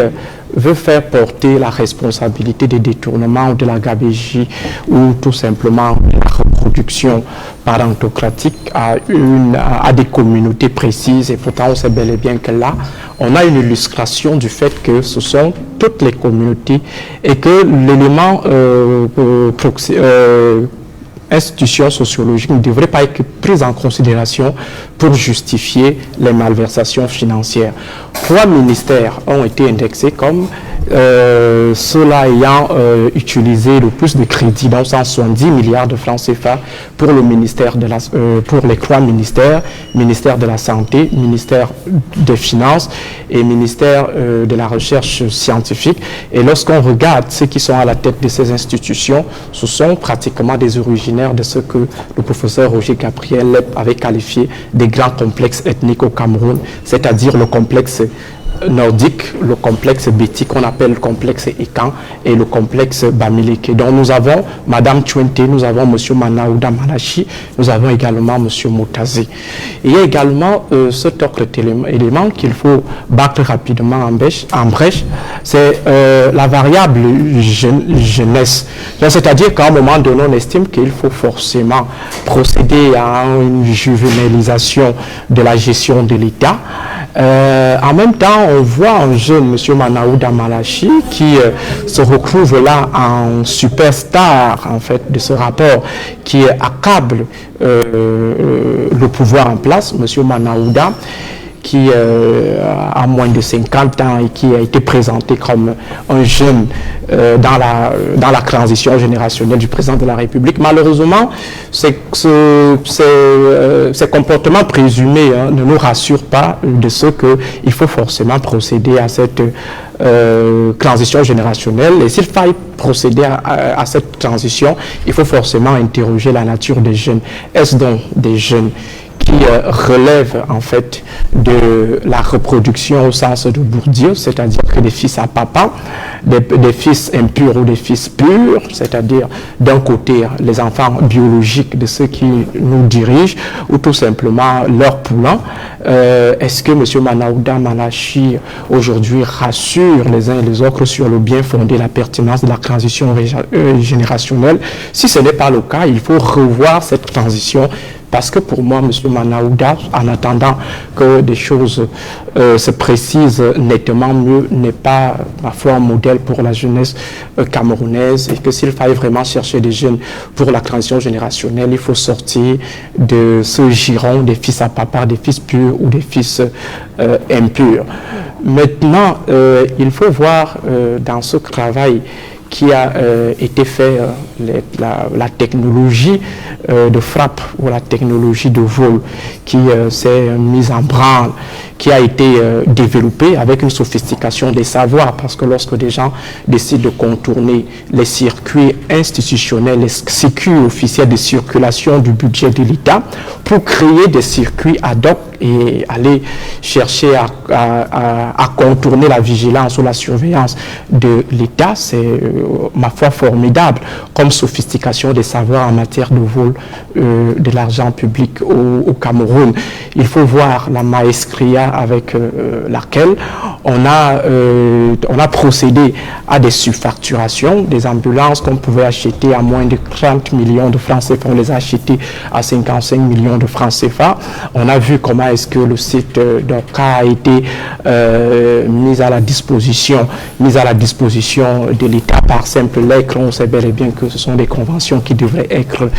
veut faire porter la responsabilité des détournements ou de la gabegie ou tout simplement de la reproduction parentocratique à des communautés précises. Et pourtant, on sait bel et bien que là, on a une illustration du fait que ce sont toutes les communautés et que l'élément institutions sociologiques ne devraient pas être prises en considération pour justifier les malversations financières. 3 ministères ont été indexés comme ceux-là ayant utilisé le plus de crédits, donc 170 milliards de francs CFA pour le ministère pour les 3 ministères, ministère de la Santé, ministère des Finances et ministère de la Recherche scientifique. Et lorsqu'on regarde ceux qui sont à la tête de ces institutions, ce sont pratiquement des originaires de ce que le professeur Roger Gabriel avait qualifié des grands complexes ethniques au Cameroun, c'est-à-dire le complexe nordique, le complexe Béti qu'on appelle le complexe Ekan et le complexe Bamileke. Donc nous avons Madame Tchouente, nous avons Monsieur Manaouda Malachi, nous avons également Monsieur Moutazi. Il y a également cet autre élément qu'il faut battre rapidement en brèche, c'est la variable jeunesse. C'est-à-dire qu'à un moment donné, on estime qu'il faut forcément procéder à une juvénalisation de la gestion de l'État. En même temps, on voit un jeune, M. Manaouda Malachi, qui se retrouve là en superstar, en fait, de ce rapport, qui accable le pouvoir en place, M. Manaouda, qui a moins de 50 ans et qui a été présenté comme un jeune dans la transition générationnelle du président de la République. Malheureusement, ces comportements présumés ne nous rassurent pas de ce qu'il faut forcément procéder à cette transition générationnelle. Et s'il faille procéder à cette transition, il faut forcément interroger la nature des jeunes. Est-ce donc des jeunes qui relèvent en fait de la reproduction au sens de Bourdieu, c'est-à-dire que des fils à papa, des fils impurs ou des fils purs, c'est-à-dire d'un côté les enfants biologiques de ceux qui nous dirigent ou tout simplement leurs poulains. Est-ce que M. Manaouda Malachi aujourd'hui rassure les uns et les autres sur le bien fondé, la pertinence de la transition générationnelle? Si ce n'est pas le cas, il faut revoir cette transition. Parce que pour moi, M. Manaouda, en attendant que des choses se précisent nettement mieux, n'est pas, ma foi, un modèle pour la jeunesse camerounaise, et que s'il fallait vraiment chercher des jeunes pour la transition générationnelle, il faut sortir de ce giron des fils à papa, des fils purs ou des fils impurs. Maintenant, il faut voir dans ce travail qui a été fait, la technologie de frappe ou la technologie de vol qui s'est mise en branle, qui a été développée avec une sophistication des savoirs, parce que lorsque des gens décident de contourner les circuits institutionnels, les circuits officiels de circulation du budget de l'État, pour créer des circuits ad hoc et aller chercher à contourner la vigilance ou la surveillance de l'État, c'est ma foi formidable comme sophistication des savoirs en matière de vol de l'argent public au Cameroun. Il faut voir la maestria avec laquelle on a procédé à des surfacturations, des ambulances qu'on pouvait acheter à moins de 30 millions de francs CFA, on les a achetées à 55 millions de francs CFA. On a vu comment est-ce que le site d'Oka a été mis à la disposition de l'État par simple lettre. On sait bel et bien que ce sont des conventions qui devraient être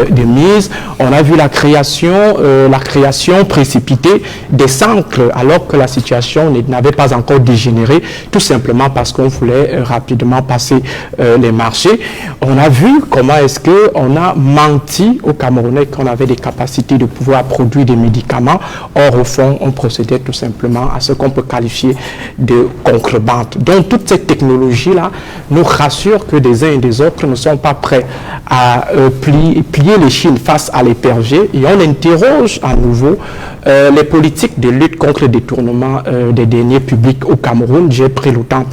démises. On a vu la création précipitée des centres alors que la situation n'avait pas encore dégénéré, tout simplement parce qu'on voulait rapidement passer les marchés. On a vu comment est-ce qu'on a menti aux Camerounais qu'on avait des capacités de pouvoir produire des médicaments. Or, au fond, on procédait tout simplement à ce qu'on peut qualifier de contrebande. Donc, toute cette technologie-là nous rassure que des uns et des autres ne sont pas prêts à plier les chines face à l'épervier, et on interroge à nouveau les politiques de lutte contre le détournement des deniers publics au Cameroun. J'ai pris le temps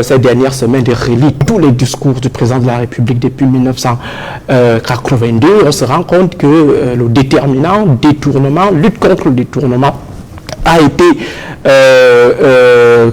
ces dernières semaines de relire tous les discours du président de la République depuis 1982. On se rend compte que le déterminant détournement, lutte contre le détournement, a été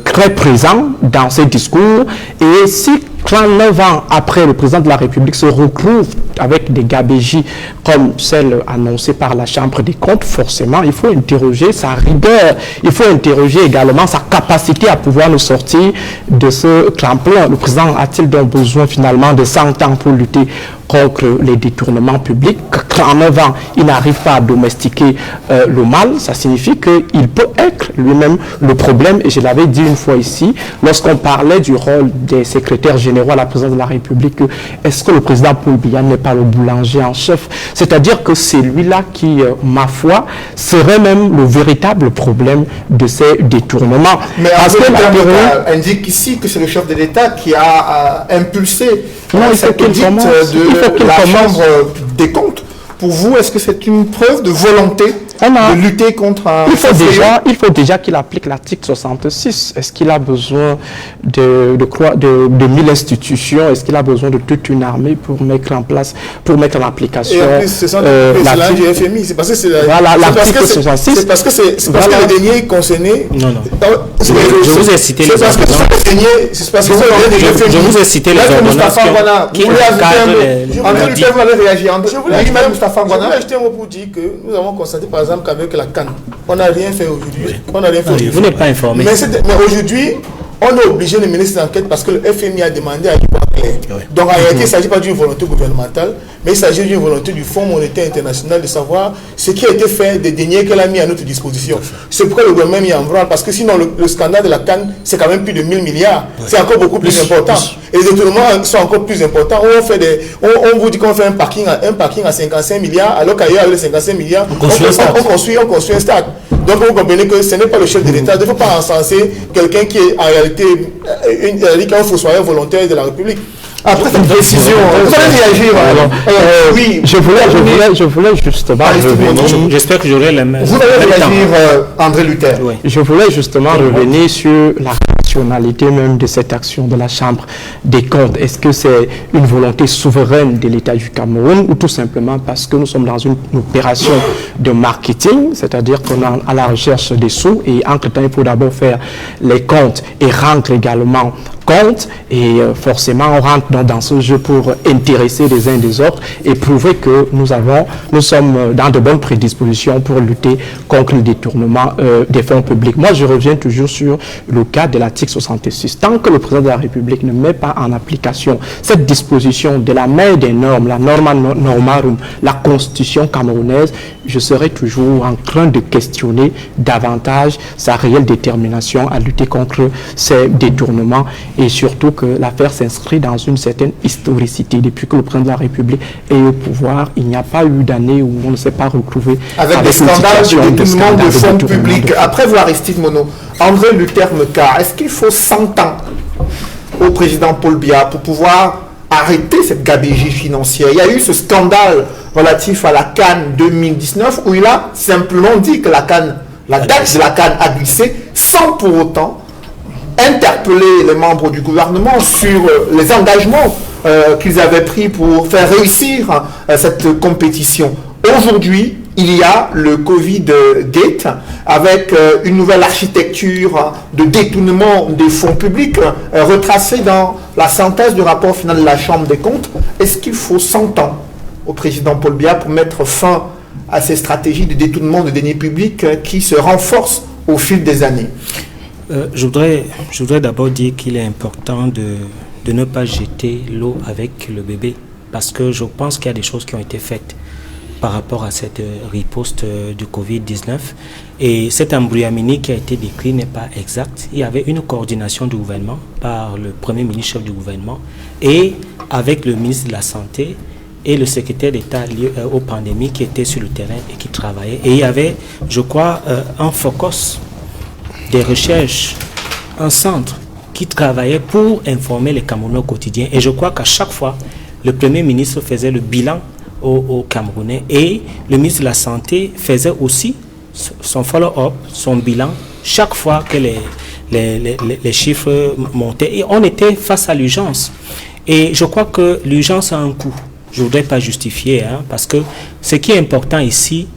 très présent dans ces discours. Et si 39 ans après, le président de la République se retrouve avec des gabégies comme celle annoncée par la Chambre des comptes, forcément, il faut interroger sa rigueur. Il faut interroger également sa capacité à pouvoir nous sortir de ce tremplin. Le président a-t-il donc besoin finalement de 100 ans pour lutter contre les détournements publics? 39 ans, il n'arrive pas à domestiquer le mal. Ça signifie qu'il peut être lui-même le problème. Et je l'avais dit une fois ici, lorsqu'on parlait du rôle des secrétaires généraux à la présidence de la République, est-ce que le président Paul Biya n'est pas le boulanger en chef? C'est-à-dire que c'est lui-là qui, ma foi, serait même le véritable problème de ces détournements. Mais parce que l'État indique ici que c'est le chef de l'État qui a impulsé cette audit de la Chambre des comptes. Pour vous, est-ce que c'est une preuve de volonté de lutter contre il faut déjà qu'il applique l'article 66. Est-ce qu'il a besoin de 1000 institutions? Est-ce qu'il a besoin de toute une armée pour mettre en place, pour mettre en application l'article du FMI? C'est parce que c'est l'article 66. C'est parce que les deniers concernés. Non. Je vous ai cité les ordonnances. Je vous ai cité les ordonnances qui encadrent Je voulais ajouter un mot pour dire que nous avons constaté par exemple qu'avec la CAN, on n'a rien fait aujourd'hui. Vous n'êtes pas informé. Mais aujourd'hui, on est obligé de mener cette enquête parce que le FMI a demandé à y voir clair. Oui. Donc en réalité, il ne s'agit pas d'une volonté gouvernementale, mais il s'agit d'une volonté du Fonds monétaire international de savoir ce qui a été fait des deniers qu'elle a mis à notre disposition. C'est pourquoi le gouvernement est en branle, parce que sinon le scandale de la CAN, c'est quand même plus de 1000 milliards. Oui. C'est encore beaucoup plus important. Et les détournements sont encore plus importants. On vous dit qu'on fait un parking à 55 milliards, alors qu'ailleurs, avec les 55 milliards, on construit un stade. Donc vous comprenez que ce n'est pas le chef de l'État. Il ne faut pas encenser quelqu'un qui est en réalité un fossoyeur volontaire de la République. Après cette décision, vous allez réagir. Oui, je voulais justement revenir. J'espère que j'aurai la même. Vous allez réagir, André Luther. Oui. Je voulais justement revenir sur la rationalité même de cette action de la Chambre des comptes. Est-ce que c'est une volonté souveraine de l'État du Cameroun ou tout simplement parce que nous sommes dans une opération de marketing, c'est-à-dire qu'on est à la recherche des sous et entre-temps il faut d'abord faire les comptes et rendre également compte et forcément on rentre dans ce jeu pour intéresser les uns des autres et prouver que nous sommes dans de bonnes prédispositions pour lutter contre le détournement des fonds publics. Moi je reviens toujours sur le cas de l'article 66. Tant que le président de la République ne met pas en application cette disposition de la main des normes, la norma normarum, la constitution camerounaise, je serai toujours en train de questionner davantage sa réelle détermination à lutter contre ces détournements et surtout que l'affaire s'inscrit dans une certaine historicité. Depuis que le président de la République est au pouvoir, il n'y a pas eu d'année où on ne s'est pas retrouvé avec des scandales de détournement de fonds publics. Après voir Aristide Monod, André Luther Mekar, est-ce qu'il faut 100 ans au président Paul Biya pour pouvoir arrêter cette gabegie financière? Il y a eu ce scandale relatif à la CAN 2019 où il a simplement dit que la date de la CAN a glissé sans pour autant interpeller les membres du gouvernement sur les engagements qu'ils avaient pris pour faire réussir cette compétition. Aujourd'hui, il y a le Covid Gate avec une nouvelle architecture de détournement des fonds publics retracée dans la synthèse du rapport final de la Chambre des comptes. Est-ce qu'il faut 100 ans au président Paul Biya pour mettre fin à ces stratégies de détournement de deniers publics qui se renforcent au fil des années? Je voudrais d'abord dire qu'il est important de ne pas jeter l'eau avec le bébé parce que je pense qu'il y a des choses qui ont été faites par rapport à cette riposte du Covid-19 et cet embryamini qui a été décrit n'est pas exact. Il y avait une coordination du gouvernement par le premier ministre chef du gouvernement et avec le ministre de la Santé et le secrétaire d'État lié aux pandémies qui était sur le terrain et qui travaillait. Et il y avait, je crois, un focus des recherches, un centre qui travaillait pour informer les Camerounais au quotidien. Et je crois qu'à chaque fois, le Premier ministre faisait le bilan aux Camerounais et le ministre de la Santé faisait aussi son follow-up, son bilan, chaque fois que les chiffres montaient. Et on était face à l'urgence. Et je crois que l'urgence a un coût. Je ne voudrais pas justifier, parce que ce qui est important ici,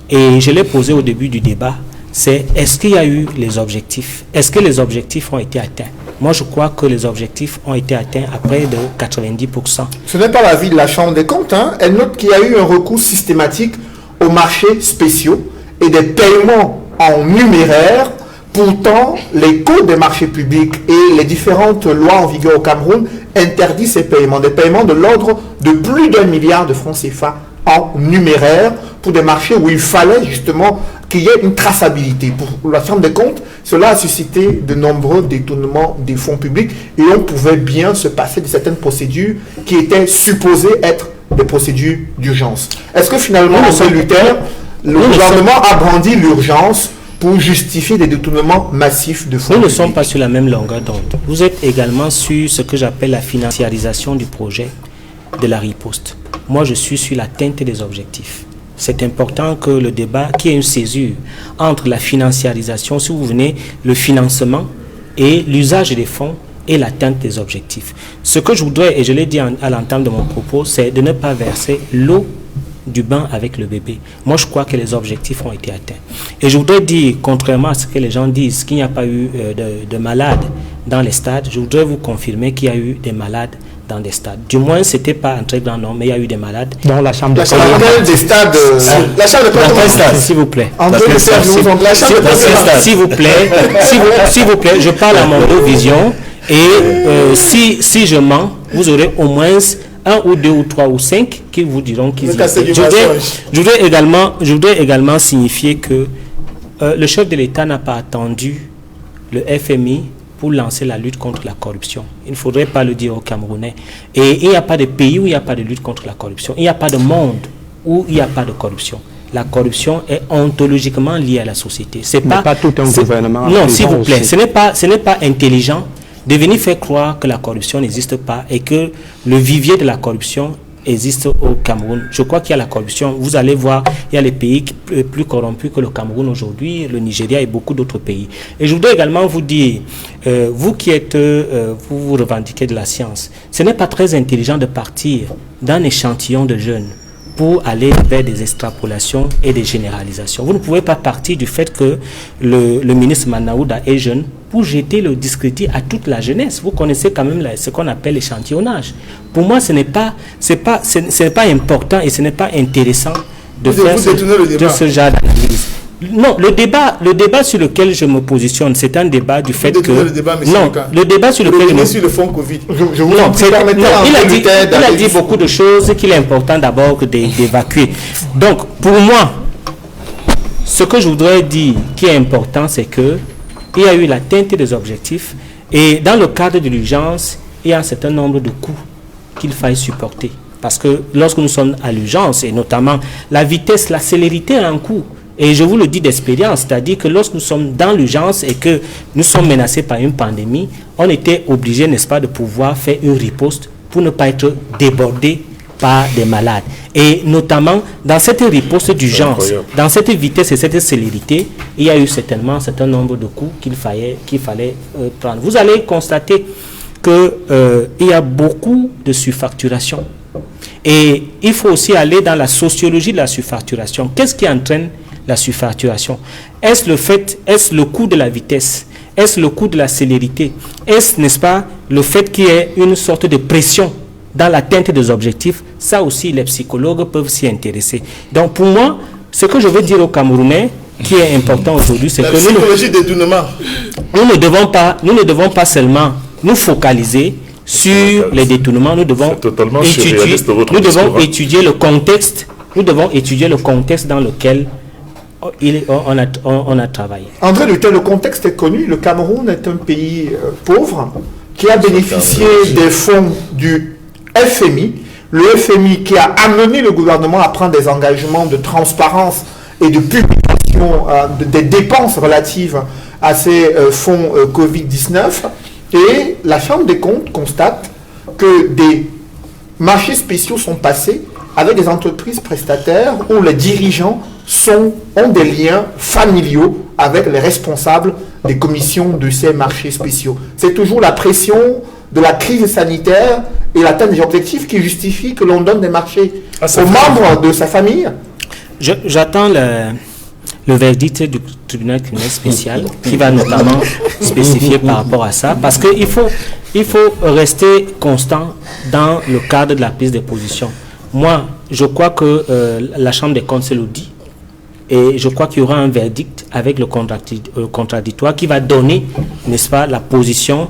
et je l'ai posé au début du débat, c'est est-ce qu'il y a eu les objectifs? Est-ce que les objectifs ont été atteints? Moi, je crois que les objectifs ont été atteints à près de 90%. Ce n'est pas l'avis de la Chambre des comptes. Elle note qu'il y a eu un recours systématique aux marchés spéciaux et des paiements en numéraire. Pourtant, les codes des marchés publics et les différentes lois en vigueur au Cameroun interdisent ces paiements. Des paiements de l'ordre de plus d'1 milliard de francs CFA en numéraire pour des marchés où il fallait justement qu'il y ait une traçabilité. Pour la Chambre des comptes, cela a suscité de nombreux détournements des fonds publics et on pouvait bien se passer de certaines procédures qui étaient supposées être des procédures d'urgence. Est-ce que finalement, M. Luther, le gouvernement a brandi l'urgence pour justifier des détournements massifs de fonds publics? Nous ne sommes pas sur la même longueur d'onde. Vous êtes également sur ce que j'appelle la financiarisation du projet de la riposte. Moi, je suis sur l'atteinte des objectifs. C'est important que le débat, qu'il y ait une césure entre la financiarisation, si vous venez, le financement et l'usage des fonds et l'atteinte des objectifs. Ce que je voudrais, et je l'ai dit à l'entame de mon propos, c'est de ne pas verser l'eau du bain avec le bébé. Moi, je crois que les objectifs ont été atteints. Et je voudrais dire, contrairement à ce que les gens disent, qu'il n'y a pas eu de malades dans les stades, je voudrais vous confirmer qu'il y a eu des malades dans des stades. Du moins, ce n'était pas un très grand nombre, mais il y a eu des malades. Dans la chambre de des stades. La chambre de Dans quel stade, s'il vous plaît? S'il vous plaît, je parle à mon vision et si je mens, vous aurez au moins 1 ou 2 ou 3 ou 5 qui vous diront qu'ils y étaient. Je voudrais également signifier que le chef de l'État n'a pas attendu le FMI pour lancer la lutte contre la corruption. Il ne faudrait pas le dire aux Camerounais. Et il n'y a pas de pays où il n'y a pas de lutte contre la corruption. Il n'y a pas de monde où il n'y a pas de corruption. La corruption est ontologiquement liée à la société. C'est pas tout un gouvernement. Non, s'il vous plaît, ce n'est pas intelligent de venir faire croire que la corruption n'existe pas et que le vivier de la corruption existe au Cameroun. Je crois qu'il y a la corruption. Vous allez voir, il y a les pays plus corrompus que le Cameroun aujourd'hui, le Nigeria et beaucoup d'autres pays. Et je voudrais également vous dire, vous qui êtes, vous revendiquez de la science, ce n'est pas très intelligent de partir d'un échantillon de jeunes pour aller vers des extrapolations et des généralisations. Vous ne pouvez pas partir du fait que le ministre Manaouda est jeune pour jeter le discrédit à toute la jeunesse. Vous connaissez quand même ce qu'on appelle l'échantillonnage. Pour moi, ce n'est pas important et ce n'est pas intéressant de faire ce genre d'analyse. Non, le débat sur lequel je me positionne, c'est un débat du fait que... le débat sur lequel... sur le fonds Covid. Il a dit beaucoup de choses qu'il est important d'abord d'évacuer. Donc, pour moi, ce que je voudrais dire qui est important, c'est que il y a eu l'atteinte des objectifs et dans le cadre de l'urgence, il y a un certain nombre de coûts qu'il faille supporter. Parce que lorsque nous sommes à l'urgence, et notamment la vitesse, la célérité a un coût. Et je vous le dis d'expérience, c'est-à-dire que lorsque nous sommes dans l'urgence et que nous sommes menacés par une pandémie, on était obligé, n'est-ce pas, de pouvoir faire une riposte pour ne pas être débordé par des malades. Et notamment, dans cette riposte d'urgence, dans cette vitesse et cette célérité, il y a eu certainement un certain nombre de coûts qu'il fallait prendre. Vous allez constater qu'il y a beaucoup de surfacturation. Et il faut aussi aller dans la sociologie de la surfacturation. Qu'est-ce qui entraîne la surfacturation? Est-ce le coût de la vitesse? Est-ce le coût de la célérité? Est-ce, n'est-ce pas, le fait qu'il y ait une sorte de pression dans l'atteinte des objectifs? Ça aussi, les psychologues peuvent s'y intéresser. Donc, pour moi, ce que je veux dire aux Camerounais, qui est important aujourd'hui, c'est que nous ne devons pas seulement nous focaliser sur les détournements. Nous devons étudier le contexte. Nous devons étudier le contexte dans lequel on a travaillé. André Luther, le contexte est connu. Le Cameroun est un pays pauvre qui a bénéficié des fonds du FMI. Le FMI qui a amené le gouvernement à prendre des engagements de transparence et de publication des dépenses relatives à ces fonds Covid-19. Et la Chambre des comptes constate que des marchés spéciaux sont passés avec des entreprises prestataires où les dirigeants ont des liens familiaux avec les responsables des commissions de ces marchés spéciaux. C'est toujours la pression de la crise sanitaire et l'atteinte des objectifs qui justifie que l'on donne des marchés aux membres de sa famille. J'attends le verdict du tribunal criminel spécial qui va notamment spécifier par rapport à ça, parce qu'il faut rester constant dans le cadre de la prise de position. Moi, je crois que la Chambre des comptes se le dit, et je crois qu'il y aura un verdict avec le contradictoire qui va donner, n'est-ce pas, la position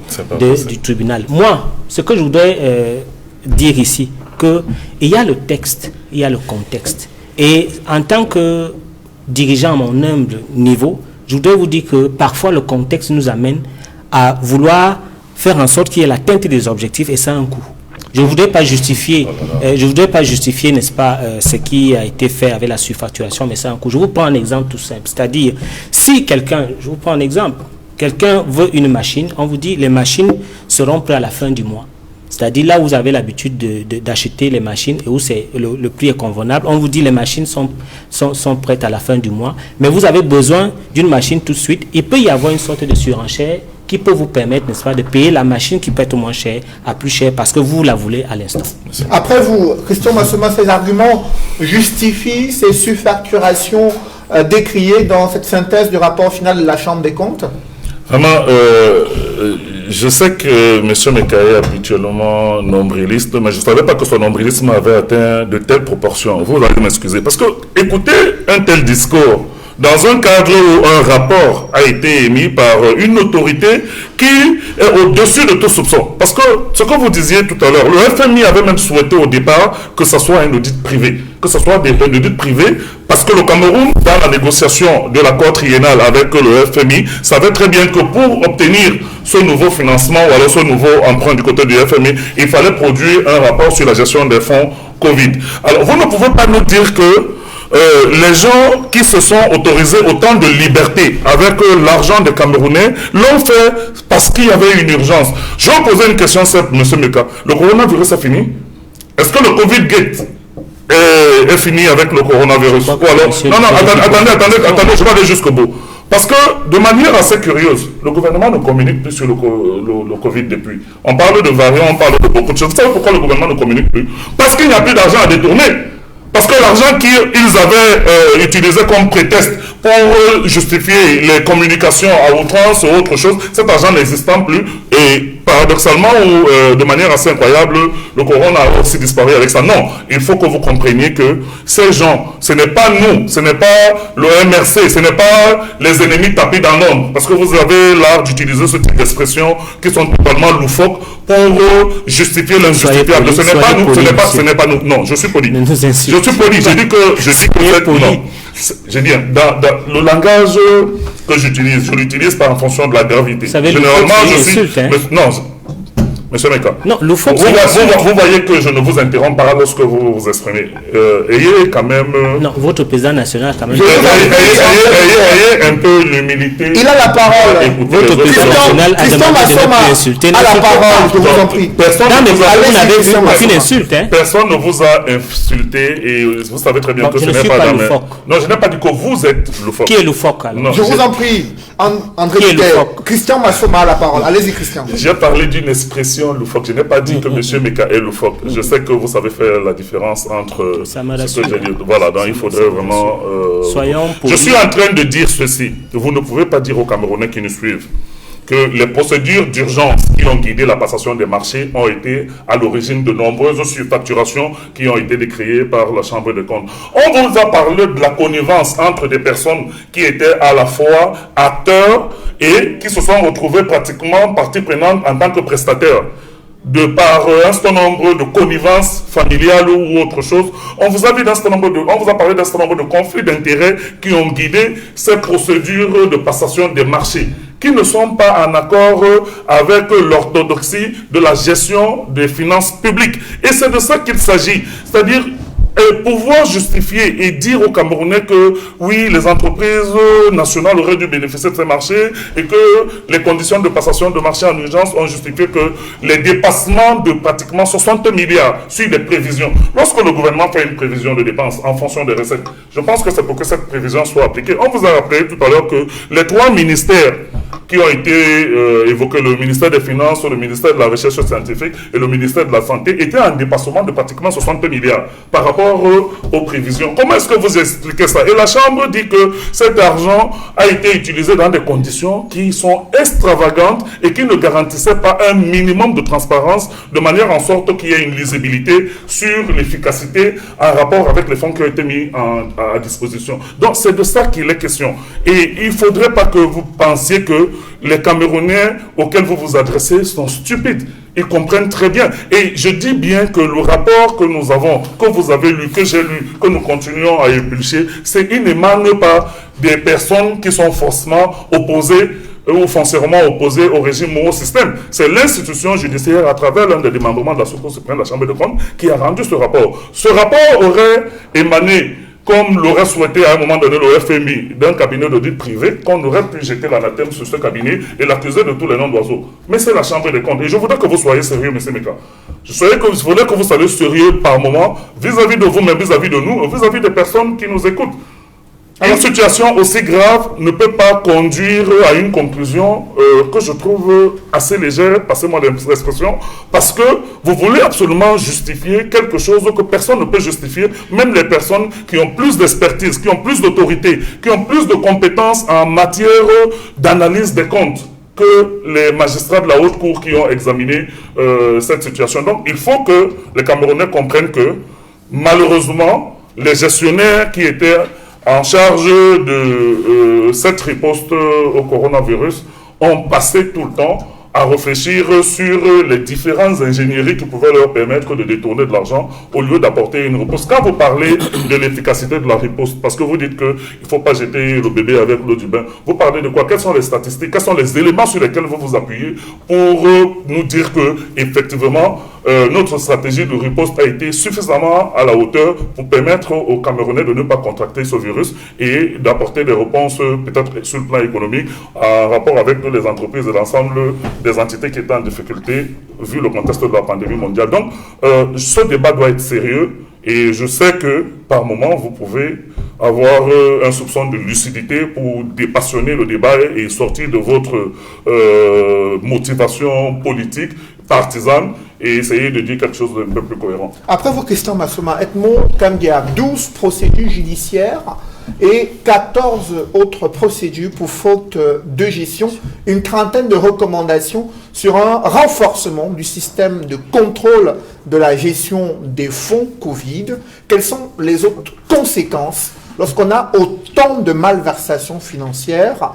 du tribunal. Moi, ce que je voudrais dire ici, qu'il y a le texte, il y a le contexte. Et en tant que dirigeant à mon humble niveau, je voudrais vous dire que parfois le contexte nous amène à vouloir faire en sorte qu'il y ait l'atteinte des objectifs et ça a un coût. Je ne voudrais pas justifier, n'est-ce pas, ce qui a été fait avec la surfacturation, mais ça a un coût. Je vous prends un exemple tout simple, c'est-à-dire si quelqu'un veut une machine, on vous dit les machines seront prêtes à la fin du mois. C'est-à-dire là où vous avez l'habitude d'acheter les machines et où le prix est convenable, on vous dit les machines sont prêtes à la fin du mois, mais vous avez besoin d'une machine tout de suite. Il peut y avoir une sorte de surenchère qui peut vous permettre, n'est-ce pas, de payer la machine qui peut être moins chère à plus cher parce que vous la voulez à l'instant. Après vous, Christian Massoma, ces arguments justifient ces surfacturations décriées dans cette synthèse du rapport final de la Chambre des comptes? Vraiment, Je sais que M. Mekaé est habituellement nombriliste, mais je ne savais pas que son nombrilisme avait atteint de telles proportions. Vous allez m'excuser. Parce que écoutez un tel discours dans un cadre où un rapport a été émis par une autorité qui est au-dessus de tout soupçon. Parce que ce que vous disiez tout à l'heure, le FMI avait même souhaité au départ que ce soit un audit privé. Que ce soit un audit privé, parce que le Cameroun, dans la négociation de l'accord triennal avec le FMI, savait très bien que pour obtenir ce nouveau financement ou alors ce nouveau emprunt du côté du FMI, il fallait produire un rapport sur la gestion des fonds Covid. Alors vous ne pouvez pas nous dire que les gens qui se sont autorisés autant de liberté avec l'argent des Camerounais l'ont fait parce qu'il y avait une urgence. Je vais vous poser une question simple, M. Meka. Le coronavirus a fini? Est-ce que le Covid-Gate est fini avec le coronavirus? Ou alors... Non, attendez, je vais aller jusqu'au bout. Parce que, de manière assez curieuse, le gouvernement ne communique plus sur le Covid depuis. On parle de variants, on parle de beaucoup de choses. Vous savez pourquoi le gouvernement ne communique plus? Parce qu'il n'y a plus d'argent à détourner. Parce que l'argent qu'ils avaient utilisé comme prétexte pour justifier les communications à outrance ou autre chose, cet argent n'existant plus. Et paradoxalement ou de manière assez incroyable, le corona a aussi disparu avec ça. Non, il faut que vous compreniez que ces gens, ce n'est pas nous, ce n'est pas le MRC, ce n'est pas les ennemis tapis dans l'ombre. Parce que vous avez l'art d'utiliser ce type d'expressions qui sont totalement loufoques pour justifier l'injustifiable. Ce n'est pas nous, ce n'est pas nous. Non, je suis poli. Je suis poli. Je dis que vous êtes non. J'ai dit, dans le langage que j'utilise, je l'utilise pas en fonction de la gravité. Généralement, je suis... Non, Monsieur Meka, non, vous voyez que je ne vous interromps pas lorsque vous vous exprimez. Ayez quand même... Non, votre président national quand même... Ayez un peu l'humilité. Il a la parole. Votre président national a demandé de ne plus insulter. À la parole, je vous en prie. Personne ne vous a insulté et vous savez très bien que ce n'est pas la même. Non, je n'ai pas dit que vous êtes loufoque. Qui est loufoque alors? Je vous en prie, André Christian Massoma a la parole. Allez-y, Christian. J'ai parlé d'une expression loufoque. Je n'ai pas dit que M. Meka est loufoque. Je sais que vous savez faire la différence entre ce que j'ai dit. Voilà, donc il faudrait vraiment... Je suis en train de dire ceci. Vous ne pouvez pas dire aux Camerounais qui nous suivent que les procédures d'urgence qui ont guidé la passation des marchés ont été à l'origine de nombreuses surfacturations qui ont été décriées par la Chambre des comptes. On vous a parlé de la connivence entre des personnes qui étaient à la fois acteurs et qui se sont retrouvées pratiquement partie prenante en tant que prestataires. De par un certain nombre de connivences familiales ou autre chose, on vous a parlé d'un certain nombre de conflits d'intérêts qui ont guidé ces procédures de passation des marchés, qui ne sont pas en accord avec l'orthodoxie de la gestion des finances publiques. Et c'est de ça qu'il s'agit, c'est-à-dire pouvoir justifier et dire aux Camerounais que oui, les entreprises nationales auraient dû bénéficier de ces marchés et que les conditions de passation de marché en urgence ont justifié que les dépassements de pratiquement 60 milliards sur les prévisions. Lorsque le gouvernement fait une prévision de dépenses en fonction des recettes, je pense que c'est pour que cette prévision soit appliquée. On vous a rappelé tout à l'heure que les trois ministères qui ont été évoqués, le ministère des Finances, le ministère de la Recherche scientifique et le ministère de la Santé, étaient en dépassement de pratiquement 60 milliards par rapport aux prévisions. Comment est-ce que vous expliquez ça? Et la Chambre dit que cet argent a été utilisé dans des conditions qui sont extravagantes et qui ne garantissaient pas un minimum de transparence, de manière en sorte qu'il y ait une lisibilité sur l'efficacité en rapport avec les fonds qui ont été mis à disposition. Donc c'est de ça qu'il est question. Et il ne faudrait pas que vous pensiez que les Camerounais auxquels vous vous adressez sont stupides. Ils comprennent très bien. Et je dis bien que le rapport que nous avons, que vous avez lu, que j'ai lu, que nous continuons à éplucher, il n'émane pas des personnes qui sont forcément opposées ou foncièrement opposées au régime ou au système. C'est l'institution judiciaire, à travers l'un des démembrements de la Cour suprême de la Chambre des comptes, qui a rendu ce rapport. Ce rapport aurait émané, comme l'aurait souhaité à un moment donné le FMI, d'un cabinet d'audit privé, qu'on aurait pu jeter l'anathème sur ce cabinet et l'accuser de tous les noms d'oiseaux. Mais c'est la Chambre des comptes. Et je voudrais que vous soyez sérieux, M. Meka. Je voudrais que vous soyez sérieux par moment, vis-à-vis de vous-même, vis-à-vis de nous, vis-à-vis des personnes qui nous écoutent. Une situation aussi grave ne peut pas conduire à une conclusion que je trouve assez légère, passez-moi l'expression, parce que vous voulez absolument justifier quelque chose que personne ne peut justifier, même les personnes qui ont plus d'expertise, qui ont plus d'autorité, qui ont plus de compétences en matière d'analyse des comptes que les magistrats de la haute cour qui ont examiné cette situation. Donc, il faut que les Camerounais comprennent que, malheureusement, les gestionnaires qui étaient en charge de cette riposte au coronavirus ont passé tout le temps à réfléchir sur les différentes ingénieries qui pouvaient leur permettre de détourner de l'argent au lieu d'apporter une riposte. Quand vous parlez de l'efficacité de la riposte, parce que vous dites qu'il ne faut pas jeter le bébé avec l'eau du bain, vous parlez de quoi? Quelles sont les statistiques? Quels sont les éléments sur lesquels vous vous appuyez pour nous dire que, effectivement, notre stratégie de riposte a été suffisamment à la hauteur pour permettre aux Camerounais de ne pas contracter ce virus et d'apporter des réponses peut-être sur le plan économique en rapport avec les entreprises et l'ensemble des entités qui étaient en difficulté vu le contexte de la pandémie mondiale. Donc, ce débat doit être sérieux et je sais que par moment, vous pouvez avoir un soupçon de lucidité pour dépassionner le débat et sortir de votre motivation politique, partisane, et essayer de dire quelque chose d'un peu plus cohérent. Après vos questions, Massouma, Edmond Kamdia, 12 procédures judiciaires et 14 autres procédures pour faute de gestion, une trentaine de recommandations sur un renforcement du système de contrôle de la gestion des fonds Covid. Quelles sont les autres conséquences lorsqu'on a autant de malversations financières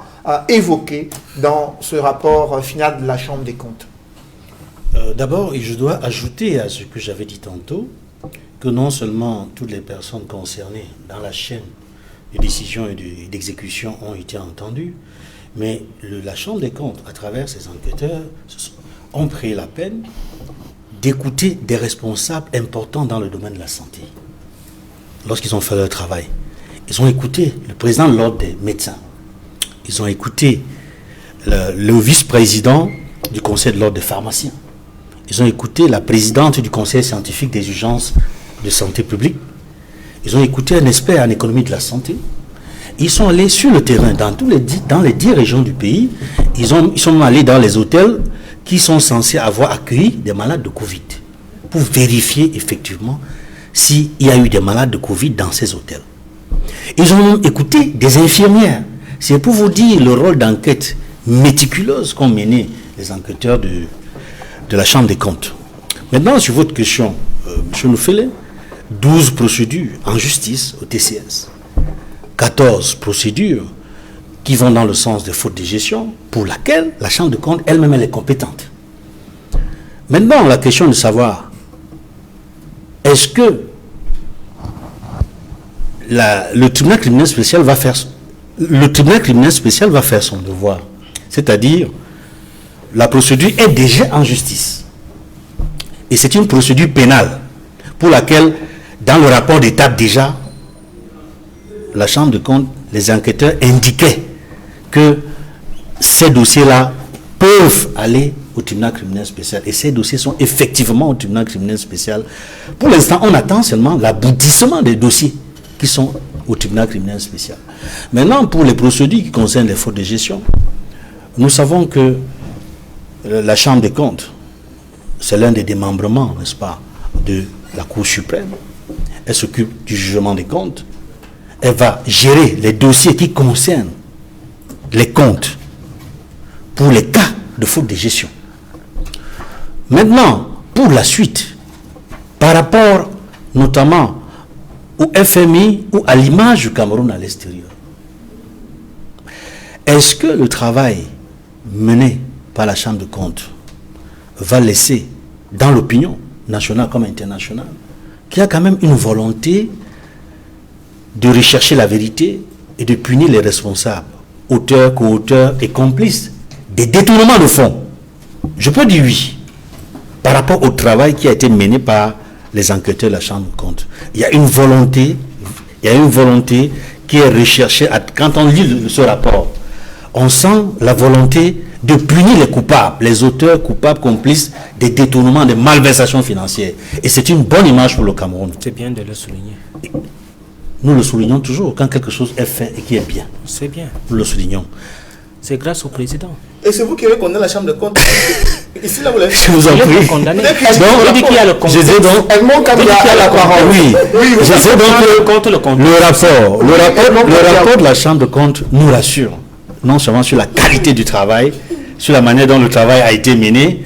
évoquées dans ce rapport final de la Chambre des comptes? D'abord, je dois ajouter à ce que j'avais dit tantôt, que non seulement toutes les personnes concernées dans la chaîne de décision et d'exécution ont été entendues, mais la Chambre des comptes, à travers ses enquêteurs, ont pris la peine d'écouter des responsables importants dans le domaine de la santé. Lorsqu'ils ont fait leur travail, ils ont écouté le président de l'ordre des médecins, ils ont écouté le vice-président du conseil de l'ordre des pharmaciens, ils ont écouté la présidente du conseil scientifique des urgences de santé publique. Ils ont écouté un expert en économie de la santé. Ils sont allés sur le terrain dans les 10 régions du pays. Ils sont allés dans les hôtels qui sont censés avoir accueilli des malades de Covid pour vérifier effectivement s'il y a eu des malades de Covid dans ces hôtels. Ils ont écouté des infirmières. C'est pour vous dire le rôle d'enquête méticuleuse qu'ont mené les enquêteurs de la Chambre des comptes. Maintenant, sur votre question, M. Noufele, 12 procédures en justice au TCS, 14 procédures qui vont dans le sens des fautes de gestion, pour laquelle la Chambre des comptes elle-même elle est compétente. Maintenant, la question de savoir, est-ce que le tribunal criminel spécial va faire son devoir, c'est-à-dire la procédure est déjà en justice. Et c'est une procédure pénale pour laquelle, dans le rapport d'étape déjà, la Chambre de compte, les enquêteurs indiquaient que ces dossiers-là peuvent aller au tribunal criminel spécial. Et ces dossiers sont effectivement au tribunal criminel spécial. Pour l'instant, on attend seulement l'aboutissement des dossiers qui sont au tribunal criminel spécial. Maintenant, pour les procédures qui concernent les fautes de gestion, nous savons que la Chambre des comptes, c'est l'un des démembrements, n'est-ce pas, de la Cour suprême. Elle s'occupe du jugement des comptes. Elle va gérer les dossiers qui concernent les comptes pour les cas de faute de gestion. Maintenant, pour la suite, par rapport notamment au FMI ou à l'image du Cameroun à l'extérieur, est-ce que le travail mené par la Chambre de comptes va laisser dans l'opinion nationale comme internationale qu'il y a quand même une volonté de rechercher la vérité et de punir les responsables, auteurs, co-auteurs et complices des détournements de fonds? Je peux dire oui, par rapport au travail qui a été mené par les enquêteurs de la Chambre de comptes. Il y a une volonté qui est recherchée. Quand on lit ce rapport, on sent la volonté de punir les coupables, les auteurs coupables, complices des détournements, des malversations financières. Et c'est une bonne image pour le Cameroun. C'est bien de le souligner. Nous le soulignons toujours quand quelque chose est fait et qui est bien. C'est bien. Nous le soulignons. C'est grâce au président. Et c'est vous qui avez condamné la Chambre de comptes. Ici, là, vous l'avez. Je vous en prie. Condamné. Donc, je dis qu'il y a le compte. Je sais donc. Edmond Kamdia a la parole. Oui. Je sais donc le rapport de la Chambre de compte nous rassure. Non seulement sur la qualité du travail, sur la manière dont le travail a été mené,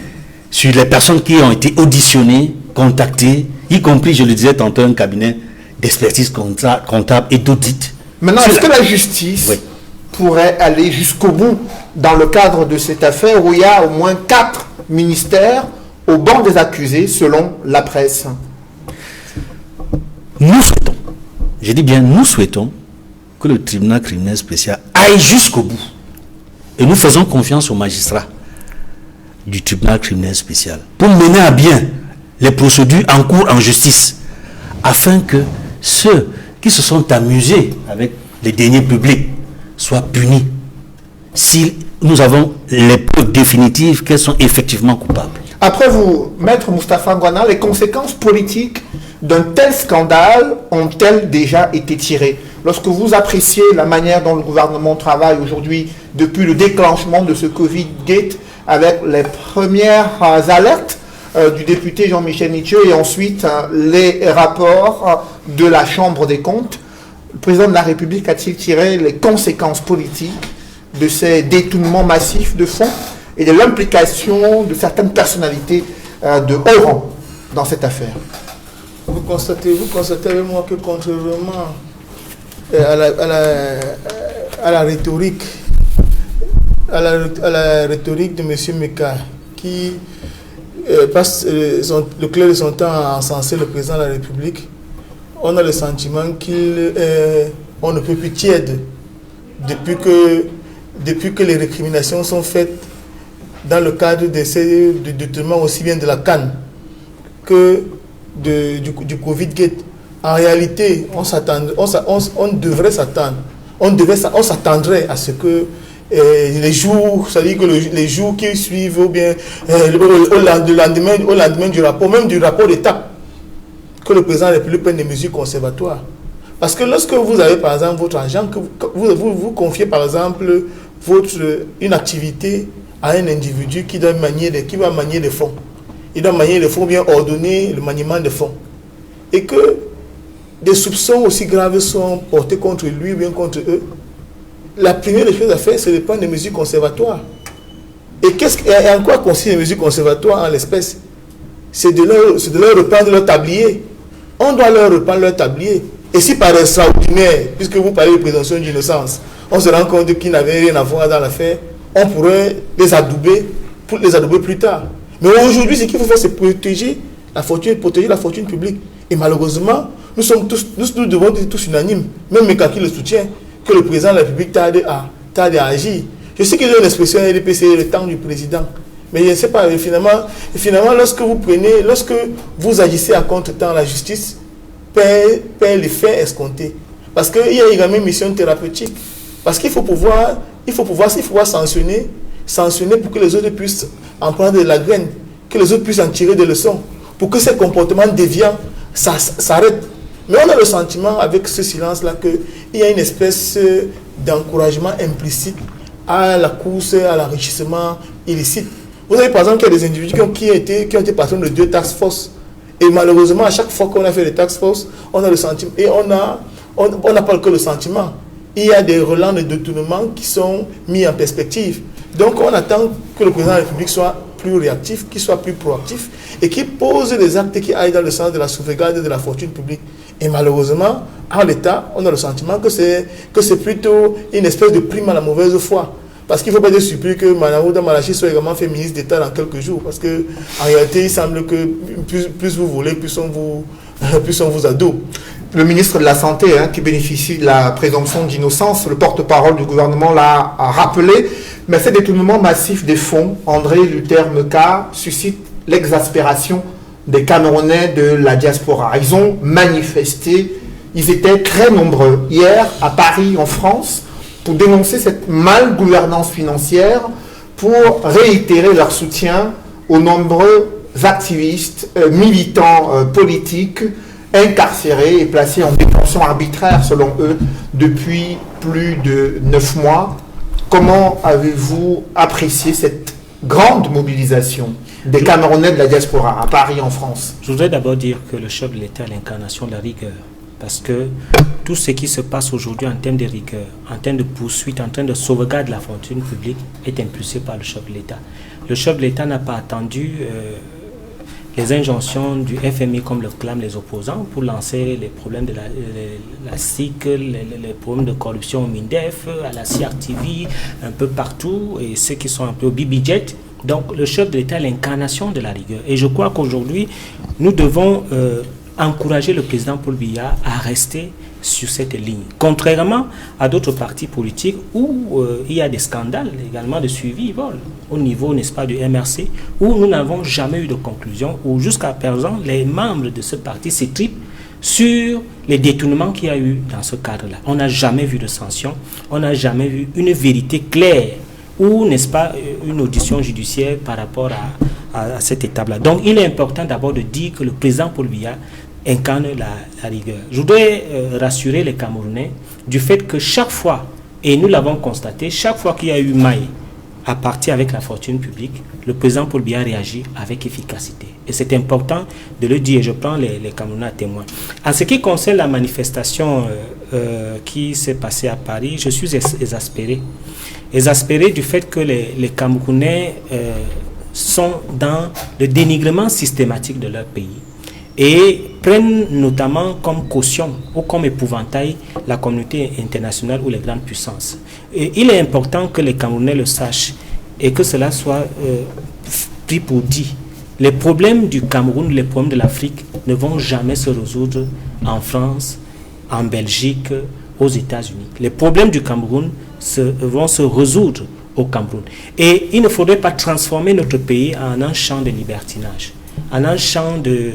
sur les personnes qui ont été auditionnées, contactées, y compris, je le disais tantôt, un cabinet d'expertise comptable et d'audit. Maintenant, est-ce que la justice pourrait aller jusqu'au bout dans le cadre de cette affaire où il y a au moins 4 ministères au banc des accusés, selon la presse? Nous souhaitons, je dis bien nous souhaitons, que le tribunal criminel spécial aille jusqu'au bout. Et nous faisons confiance aux magistrats du tribunal criminel spécial pour mener à bien les procédures en cours en justice, afin que ceux qui se sont amusés avec les deniers publics soient punis si nous avons les preuves définitives qu'elles sont effectivement coupables. Après vous, Maître Moustapha Ngouana, les conséquences politiques d'un tel scandale ont-elles déjà été tirées? Lorsque vous appréciez la manière dont le gouvernement travaille aujourd'hui depuis le déclenchement de ce Covid-Gate, avec les premières alertes du député Jean-Michel Nithieu et ensuite les rapports de la Chambre des comptes, le président de la République a-t-il tiré les conséquences politiques de ces détournements massifs de fonds et de l'implication de certaines personnalités de haut rang dans cette affaire? Vous constatez avec moi que contrairement à la rhétorique de M. Meka, qui passe le clair de son temps à encenser le président de la République, on a le sentiment qu'on ne peut plus tiède depuis que les récriminations sont faites dans le cadre de ces détournements aussi bien de la CAN que du Covid-Gate. En réalité, on s'attendrait à ce que les jours, c'est-à-dire que les jours qui suivent, ou bien au lendemain du rapport, même du rapport d'étape, que le président de la République prenne des mesures conservatoires. Parce que lorsque vous avez par exemple votre agent, que vous confiez par exemple une activité à un individu qui va manier des fonds, il doit manier les fonds, bien ordonner le maniement des fonds, et que des soupçons aussi graves sont portés contre lui ou bien contre eux, la première des choses à faire, c'est de prendre des mesures conservatoires. Et en quoi consistent les mesures conservatoires en l'espèce? C'est de leur reprendre leur tablier. On doit leur reprendre leur tablier. Et si par extraordinaire, puisque vous parlez de présomption d'innocence, on se rend compte qu'ils n'avaient rien à voir dans l'affaire, on pourrait les adouber plus tard. Mais aujourd'hui, ce qu'il faut faire, c'est protéger la fortune publique. Et malheureusement, nous devons être tous unanimes, même Meka qui le soutient, que le président de la République tarde à agir. Je sais qu'il y a une expression RDP, c'est le temps du président. Mais je ne sais pas, finalement, lorsque vous agissez à contre-temps, la justice perd les faits escomptés. Parce qu'il y a également une mission thérapeutique. Parce qu'il faut pouvoir sanctionner pour que les autres puissent en prendre de la graine, que les autres puissent en tirer des leçons, pour que ces comportements déviants s'arrêtent. Mais on a le sentiment, avec ce silence-là, qu'il y a une espèce d'encouragement implicite à la course, à l'enrichissement illicite. Vous savez, par exemple, qu'il y a des individus qui ont été patrons de 2 task force. Et malheureusement, à chaque fois qu'on a fait des task force, on a le sentiment, et on n'a pas que le sentiment. Il y a des relents de détournement qui sont mis en perspective. Donc, on attend que le président de la République soit plus réactif, qu'il soit plus proactif et qu'il pose des actes qui aillent dans le sens de la sauvegarde de la fortune publique. Et malheureusement, en l'état, on a le sentiment que c'est plutôt une espèce de prime à la mauvaise foi. Parce qu'il ne faut pas être surpris que Mme Ouda Malachi soit également fait ministre d'État dans quelques jours. Parce qu'en réalité, il semble que plus vous voulez, plus on vous adoube. Le ministre de la Santé, qui bénéficie de la présomption d'innocence, le porte-parole du gouvernement l'a rappelé, mais ces détournements massifs des fonds, André Luther Meka, suscitent l'exaspération des Camerounais de la diaspora. Ils ont manifesté, ils étaient très nombreux hier à Paris, en France, pour dénoncer cette malgouvernance financière, pour réitérer leur soutien aux nombreux activistes, militants politiques, incarcérés et placés en détention arbitraire, selon eux, depuis plus de 9 mois. Comment avez-vous apprécié cette grande mobilisation des Camerounais de la diaspora à Paris, en France? Je voudrais d'abord dire que le chef de l'État est l'incarnation de la rigueur. Parce que tout ce qui se passe aujourd'hui en termes de rigueur, en termes de poursuite, en termes de sauvegarde de la fortune publique est impulsé par le chef de l'État. Le chef de l'État n'a pas attendu les injonctions du FMI comme le clament les opposants pour lancer les problèmes de la SIC, les problèmes de corruption au MINDEF, à la CRTV, un peu partout, et ceux qui sont un peu au BBJet. Donc le chef de l'État est l'incarnation de la rigueur. Et je crois qu'aujourd'hui, nous devons encourager le président Paul Biya à rester sur cette ligne. Contrairement à d'autres partis politiques où il y a des scandales également de suivi au niveau, n'est-ce pas, du MRC, où nous n'avons jamais eu de conclusion, où jusqu'à présent, les membres de ce parti s'étripent sur les détournements qu'il y a eu dans ce cadre-là. On n'a jamais vu de sanction, on n'a jamais vu une vérité claire ou, n'est-ce pas, une audition judiciaire par rapport à cette étape-là. Donc, il est important d'abord de dire que le président Paul Biya incarne la rigueur. Je voudrais rassurer les Camerounais du fait que chaque fois, et nous l'avons constaté, chaque fois qu'il y a eu maille à partir avec la fortune publique, le président Paul Biya réagit avec efficacité. Et c'est important de le dire, je prends les Camerounais à témoin. En ce qui concerne la manifestation qui s'est passée à Paris, je suis exaspéré. Exaspéré du fait que les Camerounais sont dans le dénigrement systématique de leur pays et prennent notamment comme caution ou comme épouvantail la communauté internationale ou les grandes puissances. Et il est important que les Camerounais le sachent et que cela soit pris pour dit. Les problèmes du Cameroun, les problèmes de l'Afrique ne vont jamais se résoudre en France, en Belgique, aux États-Unis. Les problèmes du Cameroun vont se résoudre au Cameroun. Et il ne faudrait pas transformer notre pays en un champ de libertinage, en un champ de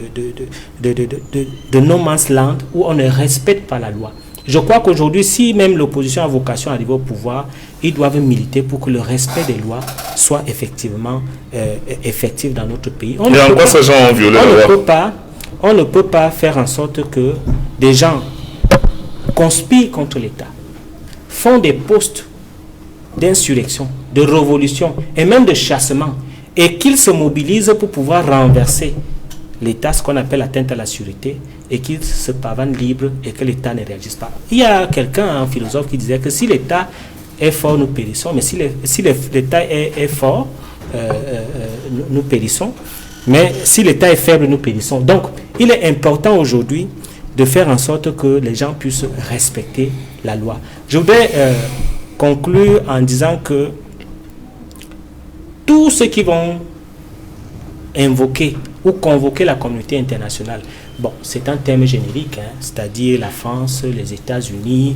no man's land où on ne respecte pas la loi. Je crois qu'aujourd'hui, si même l'opposition a vocation à arriver au pouvoir, ils doivent militer pour que le respect des lois soit effectivement effectif dans notre pays. Et en quoi ces gens ont violé la loi? On ne peut pas faire en sorte que des gens conspirent contre l'État, font des postes d'insurrection, de révolution et même de chassement, et qu'ils se mobilisent pour pouvoir renverser l'État, ce qu'on appelle l'atteinte à la sûreté, et qu'ils se pavanent libres et que l'État ne réagisse pas. Il y a quelqu'un, un philosophe, qui disait que si l'État est fort, nous périssons, mais si l'État est fort, nous périssons, mais si l'État est faible, nous périssons. Donc, il est important aujourd'hui de faire en sorte que les gens puissent respecter la loi. Je voudrais conclure en disant que tous ceux qui vont invoquer ou convoquer la communauté internationale, bon, c'est un terme générique, c'est-à-dire la France, les États-Unis,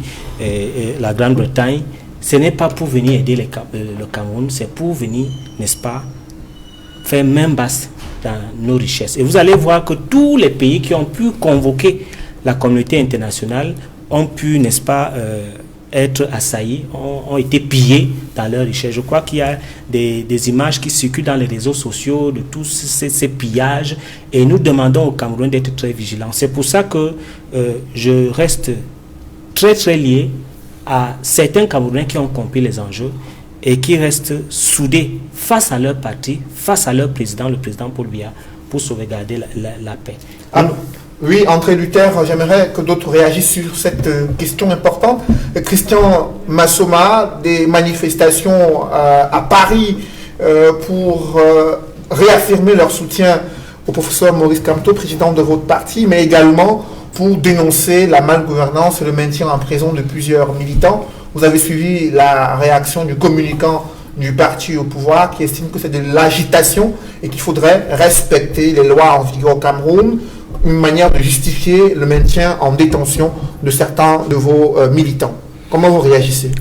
la Grande-Bretagne, ce n'est pas pour venir aider le Cameroun, c'est pour venir, n'est-ce pas, faire main basse dans nos richesses. Et vous allez voir que tous les pays qui ont pu convoquer la communauté internationale ont pu, n'est-ce pas, être assaillis, ont été pillés dans leurs richesses. Je crois qu'il y a des images qui circulent dans les réseaux sociaux de tous ces pillages, et nous demandons aux Camerounais d'être très vigilants. C'est pour ça que je reste très très lié à certains Camerounais qui ont compris les enjeux et qui restent soudés face à leur parti, face à leur président, le président Paul Biya, pour sauvegarder la paix. Oui, André Luther, j'aimerais que d'autres réagissent sur cette question importante. Christian Massoma, des manifestations à Paris pour réaffirmer leur soutien au professeur Maurice Kamto, président de votre parti, mais également pour dénoncer la malgouvernance et le maintien en prison de plusieurs militants. Vous avez suivi la réaction du communicant du parti au pouvoir qui estime que c'est de l'agitation et qu'il faudrait respecter les lois en vigueur au Cameroun, une manière de justifier le maintien en détention de certains de vos militants. Comment vous réagissez?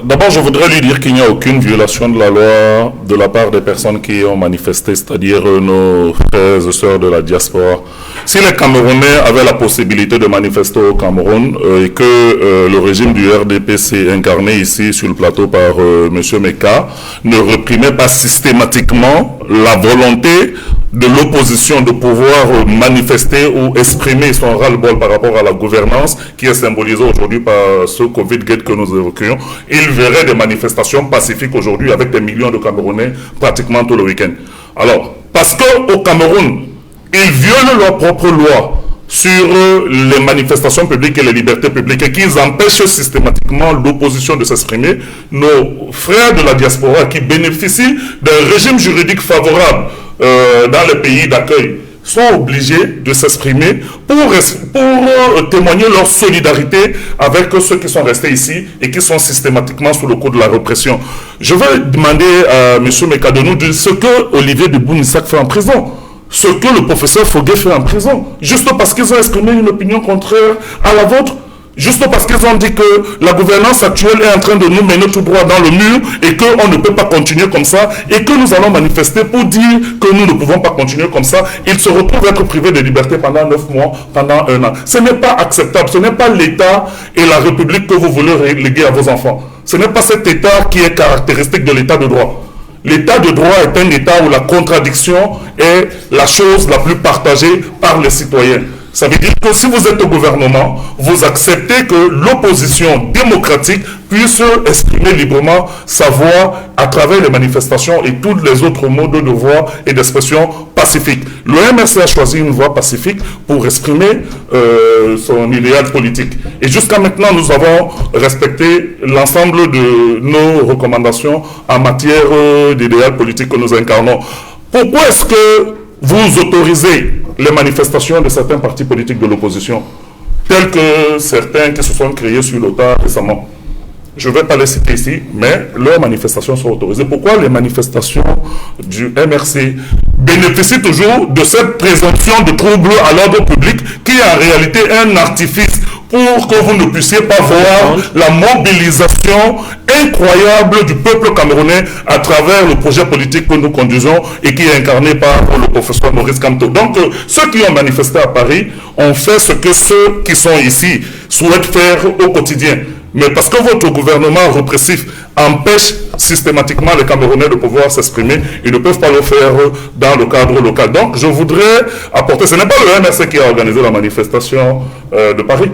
D'abord, je voudrais lui dire qu'il n'y a aucune violation de la loi de la part des personnes qui ont manifesté, c'est-à-dire nos frères et sœurs de la diaspora. Si les Camerounais avaient la possibilité de manifester au Cameroun et que le régime du RDPC incarné ici sur le plateau par M. Meka ne réprimait pas systématiquement la volonté de l'opposition de pouvoir manifester ou exprimer son ras-le-bol par rapport à la gouvernance qui est symbolisée aujourd'hui par ce Covid-Gate que nous évoquions, il verrait des manifestations pacifiques aujourd'hui avec des millions de Camerounais pratiquement tout le week-end. Alors, parce qu'au Cameroun, ils violent leurs propres lois sur les manifestations publiques et les libertés publiques et qu'ils empêchent systématiquement l'opposition de s'exprimer, nos frères de la diaspora qui bénéficient d'un régime juridique favorable dans les pays d'accueil sont obligés de s'exprimer pour témoigner leur solidarité avec ceux qui sont restés ici et qui sont systématiquement sous le coup de la répression. Je vais demander à M. Meka de nous dire ce que Olivier de Bounissac fait en prison, ce que le professeur Foguet fait en prison, juste parce qu'ils ont exprimé une opinion contraire à la vôtre, juste parce qu'ils ont dit que la gouvernance actuelle est en train de nous mener tout droit dans le mur et qu'on ne peut pas continuer comme ça et que nous allons manifester pour dire que nous ne pouvons pas continuer comme ça. Ils se retrouvent être privés de liberté pendant 9 mois, pendant 1 an. Ce n'est pas acceptable. Ce n'est pas l'État et la République que vous voulez léguer à vos enfants. Ce n'est pas cet État qui est caractéristique de l'État de droit. L'état de droit est un état où la contradiction est la chose la plus partagée par les citoyens. Ça veut dire que si vous êtes au gouvernement, vous acceptez que l'opposition démocratique puisse exprimer librement sa voix à travers les manifestations et tous les autres modes de voix et d'expression pacifique. Le MRC a choisi une voie pacifique pour exprimer son idéal politique. Et jusqu'à maintenant, nous avons respecté l'ensemble de nos recommandations en matière d'idéal politique que nous incarnons. Pourquoi est-ce que vous autorisez les manifestations de certains partis politiques de l'opposition, tels que certains qui se sont créés sur l'OTAN récemment? Je ne vais pas les citer ici, mais leurs manifestations sont autorisées. Pourquoi les manifestations du MRC bénéficient toujours de cette présomption de trouble à l'ordre public qui est en réalité un artifice pour que vous ne puissiez pas voir la mobilisation incroyable du peuple camerounais à travers le projet politique que nous conduisons et qui est incarné par le professeur Maurice Kamto. Donc, ceux qui ont manifesté à Paris ont fait ce que ceux qui sont ici souhaitent faire au quotidien. Mais parce que votre gouvernement répressif empêche systématiquement les Camerounais de pouvoir s'exprimer, ils ne peuvent pas le faire dans le cadre local. Donc, je voudrais apporter, ce n'est pas le MRC qui a organisé la manifestation de Paris,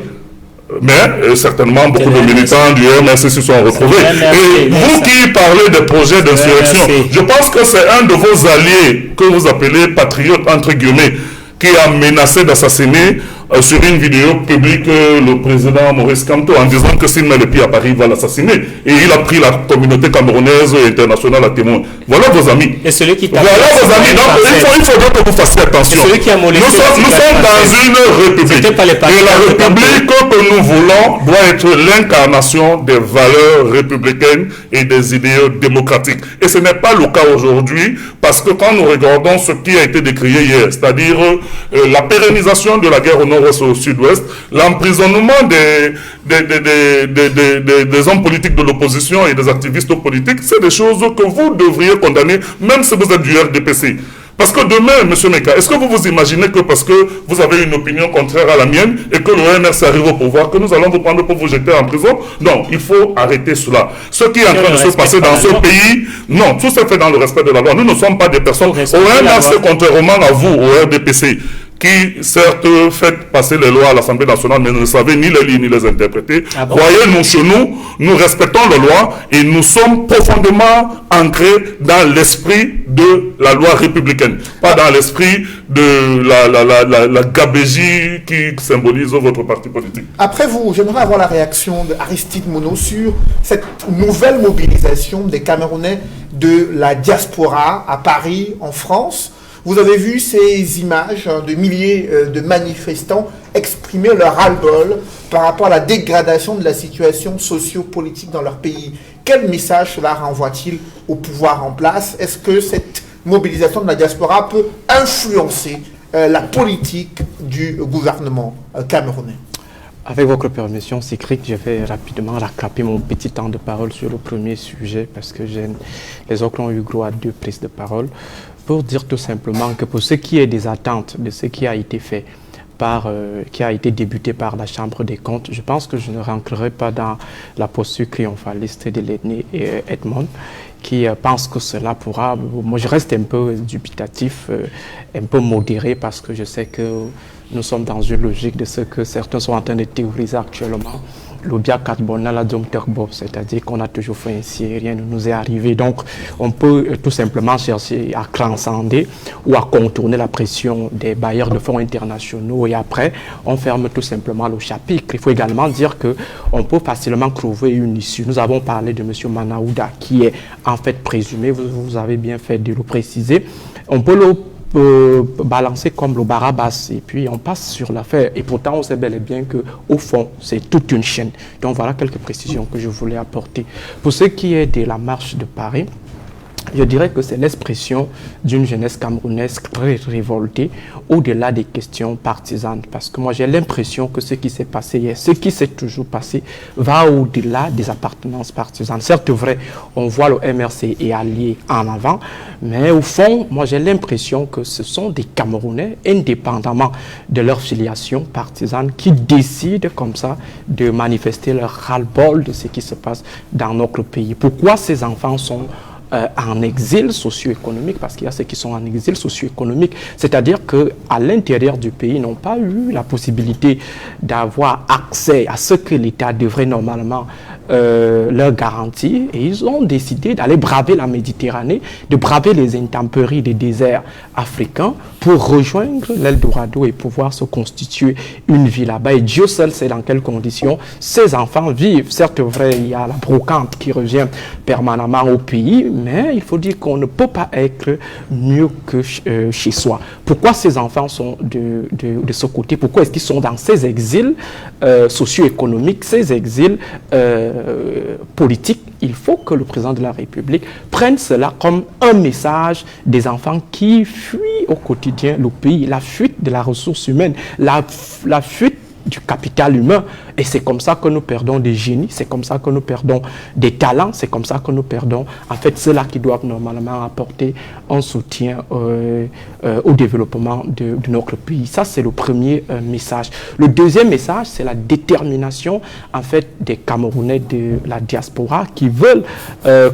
mais certainement beaucoup de militants du MRC se sont retrouvés. Et vous qui parlez des projets d'insurrection, je pense que c'est un de vos alliés que vous appelez patriote entre guillemets, qui a menacé d'assassiner sur une vidéo publique le président Maurice Kamto en disant que s'il met le pied à Paris, il va l'assassiner. Et il a pris la communauté camerounaise et internationale à témoin. Voilà vos amis. Et celui qui voilà vos amis. Donc il faudrait que vous fassiez attention. Celui qui a nous sommes dans une république. Et la république que nous voulons doit être l'incarnation des valeurs républicaines et des idéaux démocratiques. Et ce n'est pas le cas aujourd'hui parce que quand nous regardons ce qui a été décrié hier, c'est-à-dire la pérennisation de la guerre au nord-ouest au sud-ouest, l'emprisonnement des hommes politiques de l'opposition et des activistes politiques, c'est des choses que vous devriez condamner, même si vous êtes du RDPC. Parce que demain, M. Meka, est-ce que vous vous imaginez que parce que vous avez une opinion contraire à la mienne et que le MRC arrive au pouvoir, que nous allons vous prendre pour vous jeter en prison? Non, il faut arrêter cela. Ce qui est en train de se passer dans ce pays, non, tout se fait dans le respect de la loi. Nous ne sommes pas des personnes au MRC, contrairement à vous, au RDPC, qui certes fait passer les lois à l'Assemblée nationale, mais ne savez ni les lire ni les interpréter. Croyez-nous, chez nous, nous respectons les lois et nous sommes profondément ancrés dans l'esprit de la loi républicaine, pas dans l'esprit de la gabégie qui symbolise votre parti politique. Après vous, j'aimerais avoir la réaction d'Aristide Monod sur cette nouvelle mobilisation des Camerounais de la diaspora à Paris, en France. Vous avez vu ces images de milliers de manifestants exprimer leur ras-le-bol par rapport à la dégradation de la situation socio-politique dans leur pays. Quel message cela renvoie-t-il au pouvoir en place? Est-ce que cette mobilisation de la diaspora peut influencer la politique du gouvernement camerounais? Avec votre permission, Sikrik, je vais rapidement rattraper mon petit temps de parole sur le premier sujet parce que les autres ont eu droit à 2 prises de parole. Pour dire tout simplement que pour ce qui est des attentes de ce qui a été fait qui a été débuté par la Chambre des comptes, je pense que je ne rentrerai pas dans la posture triomphaliste de l'aîné Edmond qui pense que cela pourra... Moi, je reste un peu dubitatif, un peu modéré parce que je sais que nous sommes dans une logique de ce que certains sont en train de théoriser actuellement l'obia carbonal à Bob, c'est-à-dire qu'on a toujours fait ainsi et rien ne nous est arrivé. Donc, on peut tout simplement chercher à transcender ou à contourner la pression des bailleurs de fonds internationaux et après, on ferme tout simplement le chapitre. Il faut également dire qu'on peut facilement trouver une issue. Nous avons parlé de M. Manaouda qui est en fait présumé, vous avez bien fait de le préciser. On peut le balancer comme le Barabas et puis on passe sur l'affaire et pourtant on sait bel et bien que au fond c'est toute une chaîne. Donc voilà quelques précisions que je voulais apporter. Pour ce qui est de la marche de Paris, je dirais que c'est l'expression d'une jeunesse camerounaise très révoltée au-delà des questions partisanes. Parce que moi, j'ai l'impression que ce qui s'est passé hier, ce qui s'est toujours passé, va au-delà des appartenances partisanes. Certes, vrai, on voit le MRC et allié en avant, mais au fond, moi, j'ai l'impression que ce sont des Camerounais, indépendamment de leur filiation partisane, qui décident comme ça de manifester leur ras-le-bol de ce qui se passe dans notre pays. Pourquoi ces enfants sont en exil socio-économique, parce qu'il y a ceux qui sont en exil socio-économique, c'est-à-dire qu'à l'intérieur du pays, ils n'ont pas eu la possibilité d'avoir accès à ce que l'État devrait normalement leur garantir, et ils ont décidé d'aller braver la Méditerranée, de braver les intempéries des déserts africains pour rejoindre l'Eldorado et pouvoir se constituer une vie là-bas. Et Dieu seul sait dans quelles conditions ces enfants vivent. Certes, vrai, il y a la brocante qui revient permanemment au pays, mais il faut dire qu'on ne peut pas être mieux que chez soi. Pourquoi ces enfants sont de ce côté? Pourquoi est-ce qu'ils sont dans ces exils socio-économiques, ces exils politiques? Il faut que le président de la République prenne cela comme un message des enfants qui fuient au quotidien le pays, la fuite de la ressource humaine, la fuite du capital humain. Et c'est comme ça que nous perdons des génies, c'est comme ça que nous perdons des talents, c'est comme ça que nous perdons en fait ceux-là qui doivent normalement apporter un soutien au développement de notre pays. Ça, c'est le premier message. Le deuxième message, c'est la détermination en fait des Camerounais de la diaspora qui veulent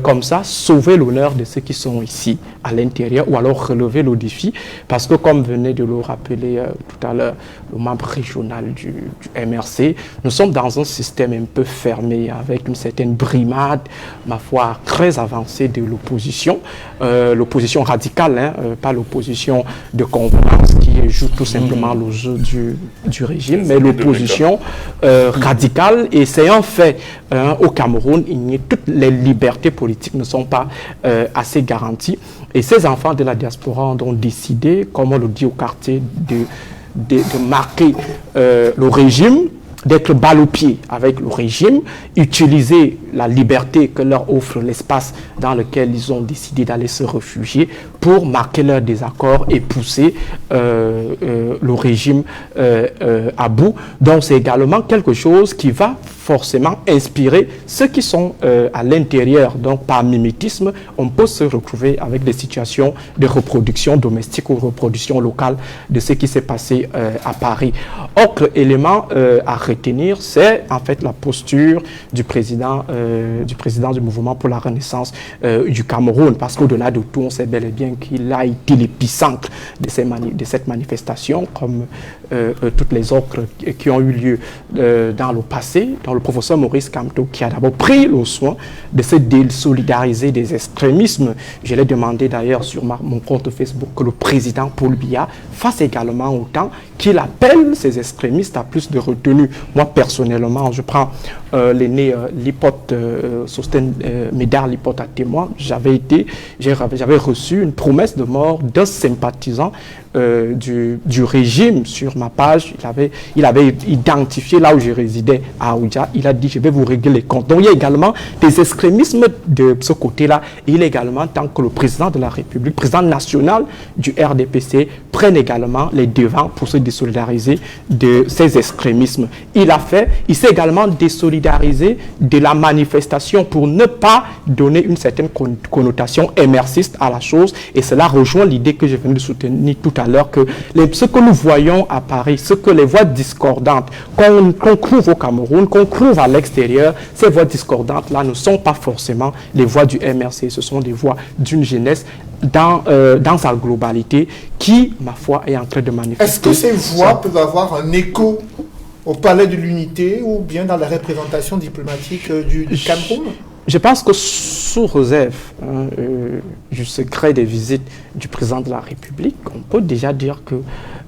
comme ça sauver l'honneur de ceux qui sont ici à l'intérieur ou alors relever le défi parce que comme venait de le rappeler tout à l'heure le membre régional du MRC, nous sommes dans un système un peu fermé avec une certaine brimade, ma foi, très avancée de l'opposition. L'opposition radicale, hein, pas l'opposition de convenance qui joue tout simplement le jeu du régime, mais l'opposition radicale. Et c'est un fait, au Cameroun, toutes les libertés politiques ne sont pas assez garanties. Et ces enfants de la diaspora ont donc décidé, comme on le dit au quartier, de marquer le régime, d'être balle au pied avec le régime, utiliser la liberté que leur offre l'espace dans lequel ils ont décidé d'aller se réfugier pour marquer leur désaccord et pousser le régime à bout. Donc c'est également quelque chose qui va forcément inspirer ceux qui sont à l'intérieur. Donc par mimétisme, on peut se retrouver avec des situations de reproduction domestique ou reproduction locale de ce qui s'est passé à Paris. Autre élément à retenir, c'est en fait la posture du président du mouvement pour la renaissance du Cameroun, parce qu'au-delà de tout, on sait bel et bien qu'il a été l'épicentre de cette manifestation, comme toutes les autres qui ont eu lieu dans le passé, dont le professeur Maurice Kamto, qui a d'abord pris le soin de se désolidariser des extrémismes. Je l'ai demandé d'ailleurs sur mon compte Facebook que le président Paul Biya fasse également autant, qu'il appelle ces extrémistes à plus de retenue. Moi, personnellement, je prends l'aîné Lipote, Sosten Médard Lipote à témoin. J'avais reçu une promesse de mort d'un sympathisant du régime sur ma page. Il avait identifié là où je résidais à Aoudia. Il a dit, je vais vous régler les comptes. Donc, il y a également des extrémismes de ce côté-là. Il est également temps que le président de la République, président national du RDPC, prenne également les devants pour se désolidariser de ces extrémismes. Il s'est également désolidariser de la manifestation pour ne pas donner une certaine connotation émergiste à la chose. Et cela rejoint l'idée que je venais de soutenir tout à l'heure, que ce que nous voyons à Paris, ce que les voix discordantes qu'on trouve au Cameroun, qu'on trouve à l'extérieur, ces voix discordantes-là ne sont pas forcément les voix du MRC, ce sont des voix d'une jeunesse dans sa globalité qui, ma foi, est en train de manifester. Est-ce que ces voix peuvent avoir un écho au Palais de l'Unité ou bien dans la représentation diplomatique du Cameroun? Je pense que sous réserve du secret des visites du président de la République, on peut déjà dire que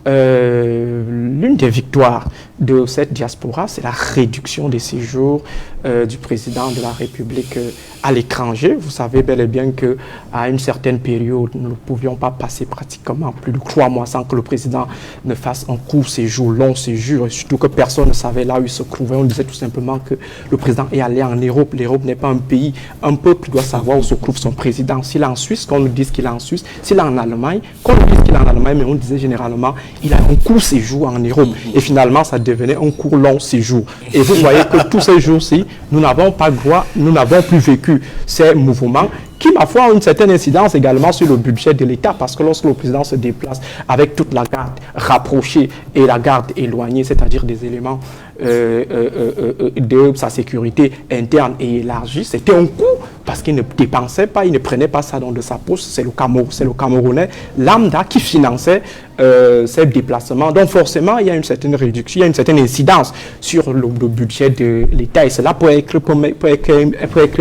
l'une des victoires de cette diaspora, c'est la réduction des séjours du président de la République à l'étranger. Vous savez bel et bien qu'à une certaine période, nous ne pouvions pas passer pratiquement plus de 3 mois sans que le président ne fasse un court séjour, long séjour, et surtout que personne ne savait là où il se trouvait. On disait tout simplement que le président est allé en Europe. L'Europe n'est pas un pays, un peuple doit savoir où se trouve son président. S'il est en Suisse, qu'on nous dise qu'il est en Suisse. S'il est en Allemagne, qu'on nous dise qu'il est en Allemagne, mais on disait généralement il a un court séjour en Europe. Et finalement, ça devenait un court long séjour. Et vous voyez que tous ces jours-ci, nous n'avons pas droit, nous n'avons plus vécu ces mouvements qui, ma foi, ont une certaine incidence également sur le budget de l'État, parce que lorsque le président se déplace avec toute la garde rapprochée et la garde éloignée, c'est-à-dire des éléments de sa sécurité interne et élargie, c'était un coût, parce qu'il ne dépensait pas, il ne prenait pas ça dans de sa poche. C'est le Camerounais lambda qui finançait ces déplacements. Donc forcément, il y a une certaine réduction, il y a une certaine incidence sur le budget de l'État, et cela peut être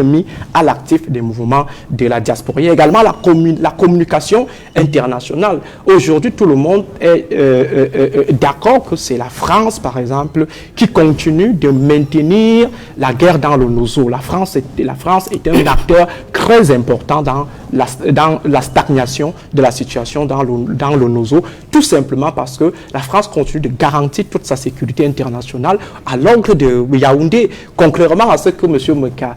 mis à l'actif des mouvements de la diaspora. Il y a également la communication internationale. Aujourd'hui, tout le monde est d'accord que c'est la France, par exemple, qui continue de maintenir la guerre dans le Nozo. La France est un acteur très important dans la stagnation de la situation dans le Nozo, tout simplement parce que la France continue de garantir toute sa sécurité internationale à l'angle de Yaoundé, contrairement à ce que M. Meka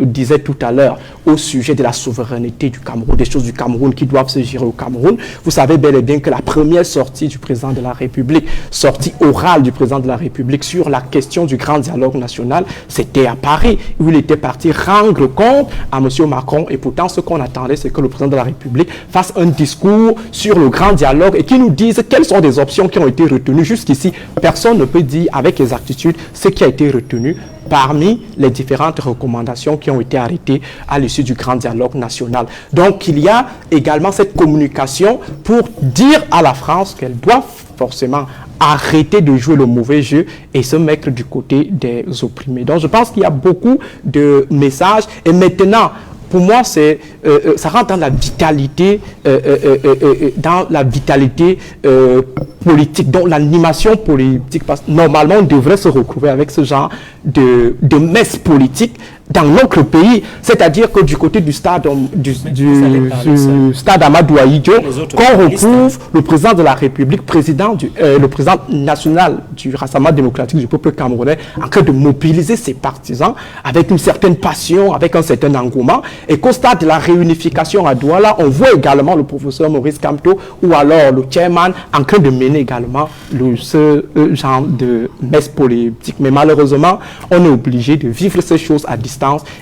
disait tout à l'heure au sujet de la souveraineté du Cameroun, des choses du Cameroun qui doivent se gérer au Cameroun. Vous savez bel et bien que la première sortie du président de la République, sortie orale du président de la République sur la question du grand dialogue national, c'était à Paris, où il était parti rendre compte à M. Macron, et pourtant ce qu'on attendait, c'est que le président de la République fasse un discours sur le grand dialogue et qu'il nous dise quelles sont les options qui ont été retenues. Jusqu'ici, personne ne peut dire avec exactitude ce qui a été retenu parmi les différentes recommandations qui ont été arrêtées à l'issue du grand dialogue national. Donc, il y a également cette communication pour dire à la France qu'elle doit forcément arrêter de jouer le mauvais jeu et se mettre du côté des opprimés. Donc, je pense qu'il y a beaucoup de messages. Et maintenant, pour moi, ça rentre dans la vitalité, politique, donc l'animation politique. Parce que normalement, on devrait se retrouver avec ce genre de messe politique dans notre pays, c'est-à-dire que du côté du stade stade Amadou Ahidjo, qu'on retrouve le président de la République, le président national du Rassemblement démocratique du peuple camerounais, en train de mobiliser ses partisans avec une certaine passion, avec un certain engouement, et qu'au stade de la réunification à Douala, on voit également le professeur Maurice Kamto ou alors le chairman en train de mener également ce genre de messe politique. Mais malheureusement, on est obligé de vivre ces choses à distance.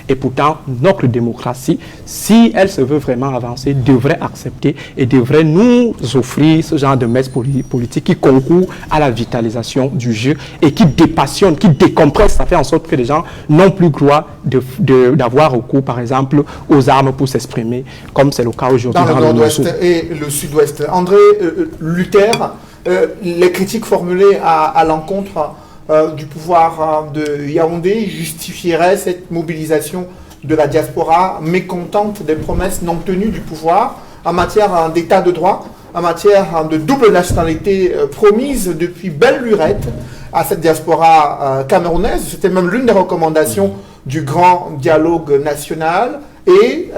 Et pourtant, notre démocratie, si elle se veut vraiment avancer, devrait accepter et devrait nous offrir ce genre de messe politique qui concourt à la vitalisation du jeu et qui dépassionne, qui décompresse. Ça fait en sorte que les gens n'ont plus droit d'avoir recours, par exemple, aux armes pour s'exprimer, comme c'est le cas aujourd'hui dans le nord-ouest et le sud-ouest. André Luther, les critiques formulées à l'encontre du pouvoir de Yaoundé justifieraient cette mobilisation de la diaspora mécontente des promesses non tenues du pouvoir en matière d'état de droit, en matière de double nationalité promise depuis belle lurette à cette diaspora camerounaise. C'était même l'une des recommandations du grand dialogue national. Et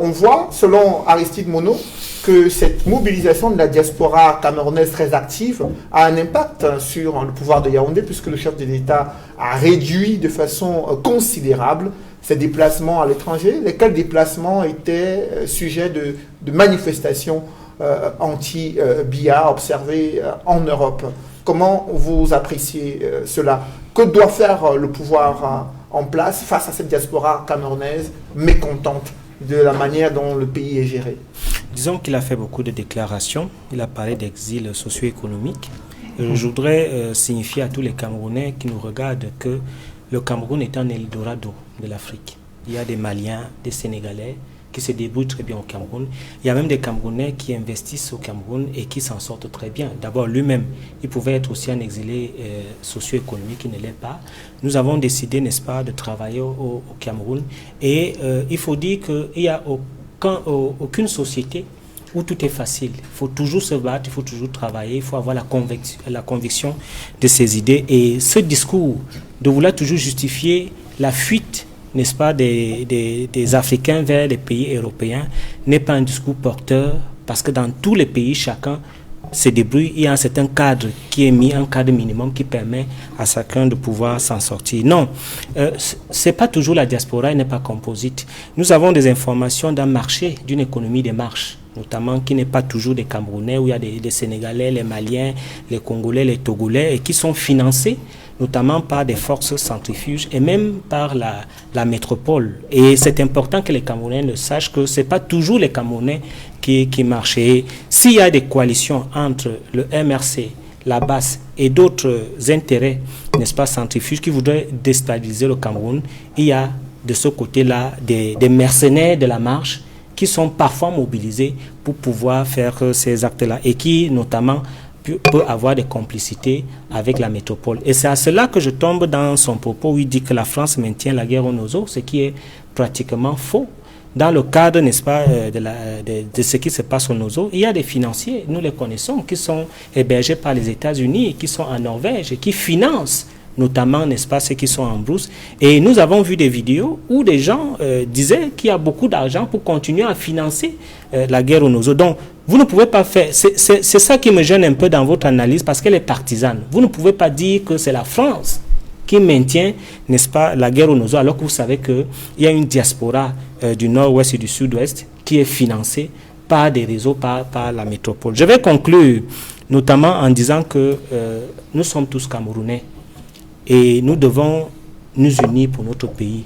on voit, selon Aristide Monod, que cette mobilisation de la diaspora camerounaise très active a un impact sur le pouvoir de Yaoundé, puisque le chef de l'État a réduit de façon considérable ses déplacements à l'étranger, lesquels déplacements étaient sujets de manifestations anti-BIA observées en Europe. Comment vous appréciez cela? Que doit faire le pouvoir en place face à cette diaspora camerounaise mécontente de la manière dont le pays est géré? Disons qu'il a fait beaucoup de déclarations. Il a parlé d'exil socio-économique. Je voudrais signifier à tous les Camerounais qui nous regardent que le Cameroun est un Eldorado de l'Afrique. Il y a des Maliens, des Sénégalais, qui se débrouillent très bien au Cameroun. Il y a même des Camerounais qui investissent au Cameroun et qui s'en sortent très bien. D'abord, lui-même, il pouvait être aussi un exilé socio-économique, qui ne l'est pas. Nous avons décidé, n'est-ce pas, de travailler au Cameroun. Et il faut dire qu'il n'y a aucune société où tout est facile. Il faut toujours se battre, il faut toujours travailler, il faut avoir la conviction de ses idées. Et ce discours de vouloir toujours justifier la fuite, n'est-ce pas, des Africains vers les pays européens, n'est pas un discours porteur, parce que dans tous les pays, chacun se débrouille. Il y a un certain cadre qui est mis, un cadre minimum qui permet à chacun de pouvoir s'en sortir. Non, c'est pas toujours la diaspora, elle n'est pas composite. Nous avons des informations d'un marché, d'une économie des marches, notamment qui n'est pas toujours des Camerounais, où il y a des Sénégalais, les Maliens, les Congolais, les Togolais, et qui sont financés notamment par des forces centrifuges et même par la métropole. Et c'est important que les Camerounais le sachent, que ce n'est pas toujours les Camerounais qui marchent. Et s'il y a des coalitions entre le MRC, la BAS et d'autres intérêts, n'est-ce pas, centrifuges, qui voudraient déstabiliser le Cameroun, il y a de ce côté-là des mercenaires de la marche qui sont parfois mobilisés pour pouvoir faire ces actes-là et qui, notamment, peut avoir des complicités avec la métropole. Et c'est à cela que je tombe dans son propos où il dit que la France maintient la guerre aux nos, ce qui est pratiquement faux. Dans le cadre, n'est-ce pas, de ce qui se passe au Nozo, il y a des financiers, nous les connaissons, qui sont hébergés par les États-Unis, qui sont en Norvège, et qui financent notamment, n'est-ce pas, ceux qui sont en brousse. Et nous avons vu des vidéos où des gens disaient qu'il y a beaucoup d'argent pour continuer à financer la guerre au Nozo. Donc, vous ne pouvez pas faire... C'est ça qui me gêne un peu dans votre analyse, parce qu'elle est partisane. Vous ne pouvez pas dire que c'est la France qui maintient, n'est-ce pas, la guerre au Nozo, alors que vous savez qu'il y a une diaspora du nord-ouest et du sud-ouest qui est financée par des réseaux, par la métropole. Je vais conclure notamment en disant que nous sommes tous Camerounais et nous devons nous unir pour notre pays.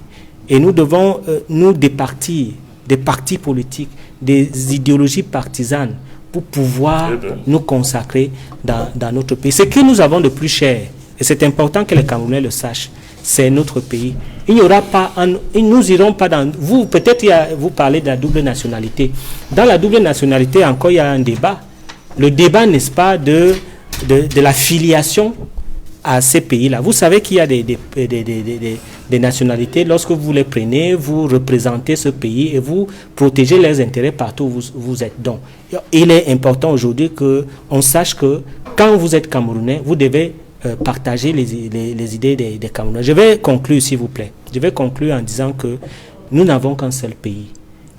Et nous devons nous départir des partis politiques, des idéologies partisanes pour pouvoir nous consacrer dans notre pays. Ce que nous avons de plus cher, et c'est important que les Camerounais le sachent, c'est notre pays. Il n'y aura pas, nous irons pas dans... Vous, peut-être, vous parlez de la double nationalité. Dans la double nationalité, encore, il y a un débat. Le débat, n'est-ce pas, de la filiation à ces pays-là. Vous savez qu'il y a des nationalités, lorsque vous les prenez, vous représentez ce pays et vous protégez leurs intérêts partout où vous êtes. Donc, il est important aujourd'hui qu'on sache que quand vous êtes Camerounais, vous devez partager les idées des Camerounais. Je vais conclure, s'il vous plaît. Je vais conclure en disant que nous n'avons qu'un seul pays.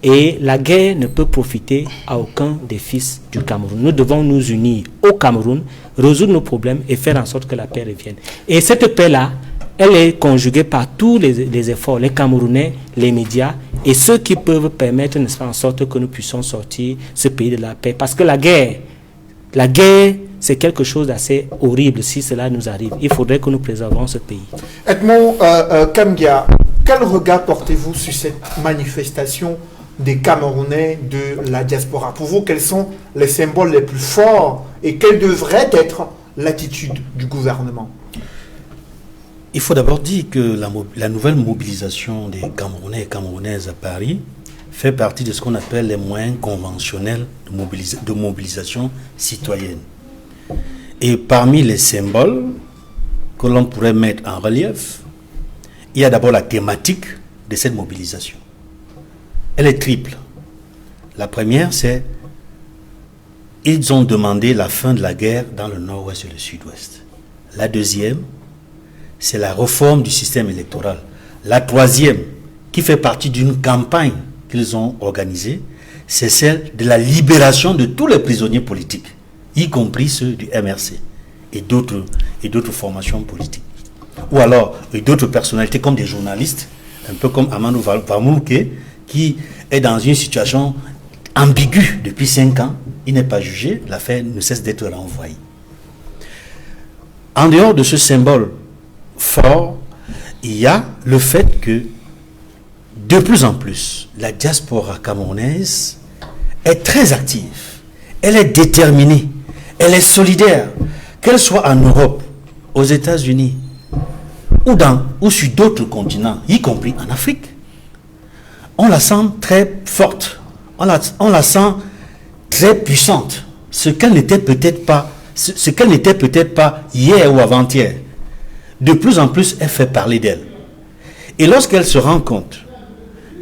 Et la guerre ne peut profiter à aucun des fils du Cameroun. Nous devons nous unir au Cameroun, résoudre nos problèmes et faire en sorte que la paix revienne. Et cette paix-là, elle est conjuguée par tous les efforts, les Camerounais, les médias et ceux qui peuvent permettre, n'est-ce pas, en sorte que nous puissions sortir ce pays de la paix. Parce que la guerre, c'est quelque chose d'assez horrible si cela nous arrive. Il faudrait que nous préservions ce pays. Edmond Kamgia, quel regard portez-vous sur cette manifestation des Camerounais de la diaspora? Pour vous, quels sont les symboles les plus forts et quelle devrait être l'attitude du gouvernement? Il faut d'abord dire que la nouvelle mobilisation des Camerounais et Camerounaises à Paris fait partie de ce qu'on appelle les moyens conventionnels de mobilisation citoyenne. Et parmi les symboles que l'on pourrait mettre en relief, il y a d'abord la thématique de cette mobilisation. Elle est triple. La première, c'est ils ont demandé la fin de la guerre dans le nord-ouest et le sud-ouest. La deuxième, c'est la réforme du système électoral. La troisième, qui fait partie d'une campagne qu'ils ont organisée, c'est celle de la libération de tous les prisonniers politiques, y compris ceux du MRC et d'autres formations politiques. Ou alors d'autres personnalités comme des journalistes, un peu comme Amadou Vamouké, qui est dans une situation ambiguë depuis 5 ans. Il n'est pas jugé, l'affaire ne cesse d'être renvoyée. En dehors de ce symbole fort, il y a le fait que de plus en plus, la diaspora camerounaise est très active. Elle est déterminée. Elle est solidaire. Qu'elle soit en Europe, aux États-Unis ou sur d'autres continents, y compris en Afrique. on la sent très forte, on la sent très puissante, ce qu'elle n'était peut-être pas hier ou avant-hier. De plus en plus, elle fait parler d'elle. Et lorsqu'elle se rend compte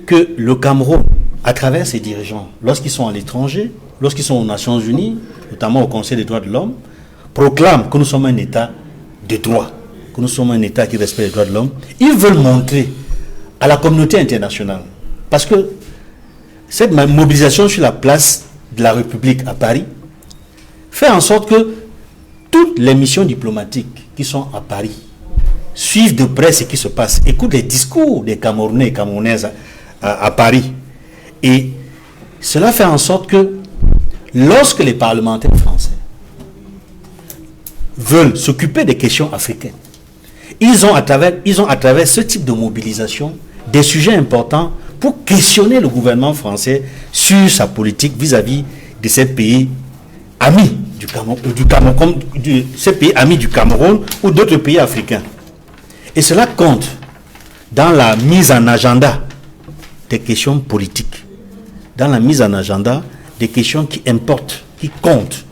que le Cameroun, à travers ses dirigeants, lorsqu'ils sont à l'étranger, lorsqu'ils sont aux Nations Unies, notamment au Conseil des droits de l'homme, proclament que nous sommes un État de droit, que nous sommes un État qui respecte les droits de l'homme, ils veulent montrer à la communauté internationale, parce que cette mobilisation sur la place de la République à Paris fait en sorte que toutes les missions diplomatiques qui sont à Paris suivent de près ce qui se passe, écoutent les discours des Camerounais et Camerounaises à Paris. Et cela fait en sorte que lorsque les parlementaires français veulent s'occuper des questions africaines, ils ont à travers ce type de mobilisation des sujets importants pour questionner le gouvernement français sur sa politique vis-à-vis de ces pays amis du Cameroun ou d'autres pays africains. Et cela compte dans la mise en agenda des questions politiques, dans la mise en agenda des questions qui importent, qui comptent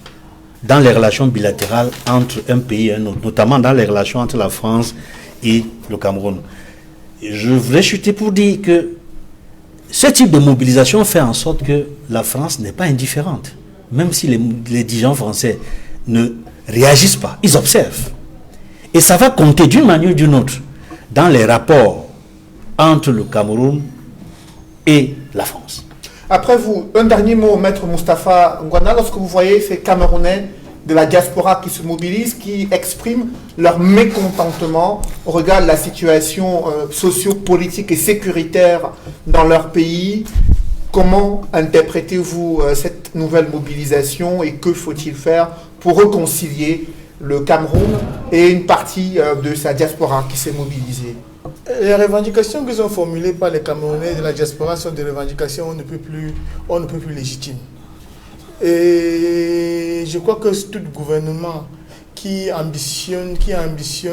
dans les relations bilatérales entre un pays et un autre, notamment dans les relations entre la France et le Cameroun. Je voudrais chuter pour dire que ce type de mobilisation fait en sorte que la France n'est pas indifférente. Même si les dirigeants français ne réagissent pas, ils observent. Et ça va compter d'une manière ou d'une autre dans les rapports entre le Cameroun et la France. Après vous, un dernier mot, Maître Moustapha Ngwana, lorsque vous voyez ces Camerounais de la diaspora qui se mobilisent, qui expriment leur mécontentement au regard de la situation socio-politique et sécuritaire dans leur pays, comment interprétez-vous cette nouvelle mobilisation et que faut-il faire pour réconcilier le Cameroun et une partie de sa diaspora qui s'est mobilisée? Les revendications qui sont formulées par les Camerounais de la diaspora sont des revendications on ne peut plus légitimes. Et je crois que tout gouvernement qui ambitionne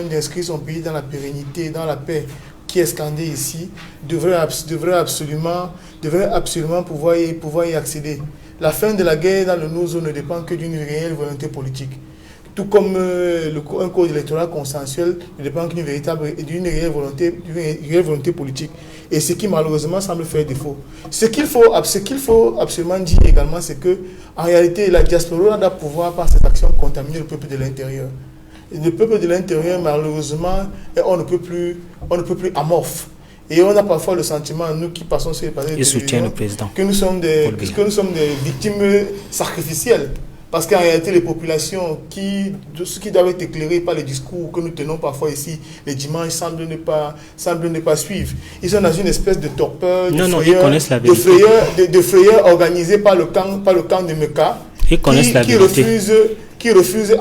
d'inscrire son pays dans la pérennité, dans la paix qui est scandée ici, devrait absolument pouvoir y accéder. La fin de la guerre dans le Nozo ne dépend que d'une réelle volonté politique. Tout comme un code électoral consensuel ne dépend d'une réelle volonté politique. Et ce qui malheureusement semble faire défaut. Ce qu'il faut absolument dire également, c'est que en réalité, la diaspora doit pouvoir, par cette action, contaminer le peuple de l'intérieur. Le peuple de l'intérieur, malheureusement, on ne peut plus amorphe. Et on a parfois le sentiment, nous qui passons sur les panneaux de télévision, que nous sommes des victimes sacrificielles. Parce qu'en réalité, les populations qui doivent être éclairées par les discours que nous tenons parfois ici, les dimanches, semblent ne pas suivre. Ils sont dans une espèce de torpeur, de frayeur organisée par le camp de Meka, qui refuse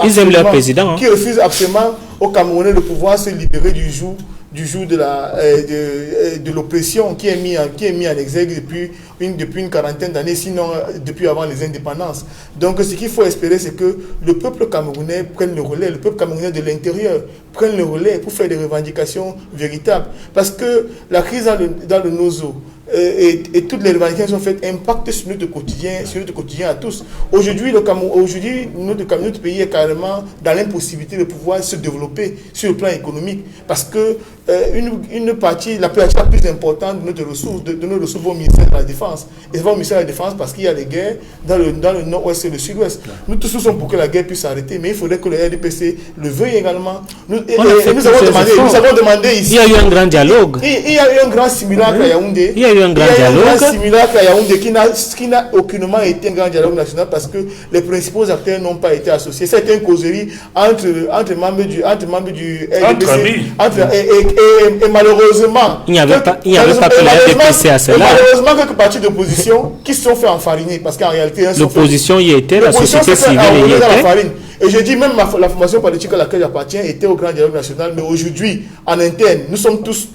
absolument aux Camerounais de pouvoir se libérer du joug de l'oppression qui est mis en exergue depuis une quarantaine d'années, sinon depuis avant les indépendances. Donc ce qu'il faut espérer, c'est que le peuple camerounais prenne le relais, le peuple camerounais de l'intérieur prenne le relais pour faire des revendications véritables. Parce que la crise dans le Nozo et toutes les revendications sont faites impactent sur notre quotidien à tous. Aujourd'hui, notre pays est carrément dans l'impossibilité de pouvoir se développer sur le plan économique parce que la partie la plus importante de nos ressources va au ministère de la Défense. Et ça va au ministère de la Défense parce qu'il y a des guerres dans le nord-ouest et le sud-ouest. Nous tous sommes pour que la guerre puisse s'arrêter, mais il faudrait que le RDPC le veuille également. Nous avons demandé ici. Il y a eu un grand dialogue. Il y a eu un grand simulacre à Yaoundé. Il y a eu un grand simulacre à Yaoundé qui n'a aucunement été un grand dialogue national parce que les principaux acteurs n'ont pas été associés. C'était une causerie entre membres du RDPC. Et malheureusement, il n'y avait pas que le RDPC à cela. Malheureusement, quelques partis d'opposition qui se sont fait enfariner parce qu'en réalité, l'opposition y était, la société civile y était. Et je dis même la formation politique à laquelle j'appartiens était au grand dialogue national, mais aujourd'hui, en interne, nous sommes tous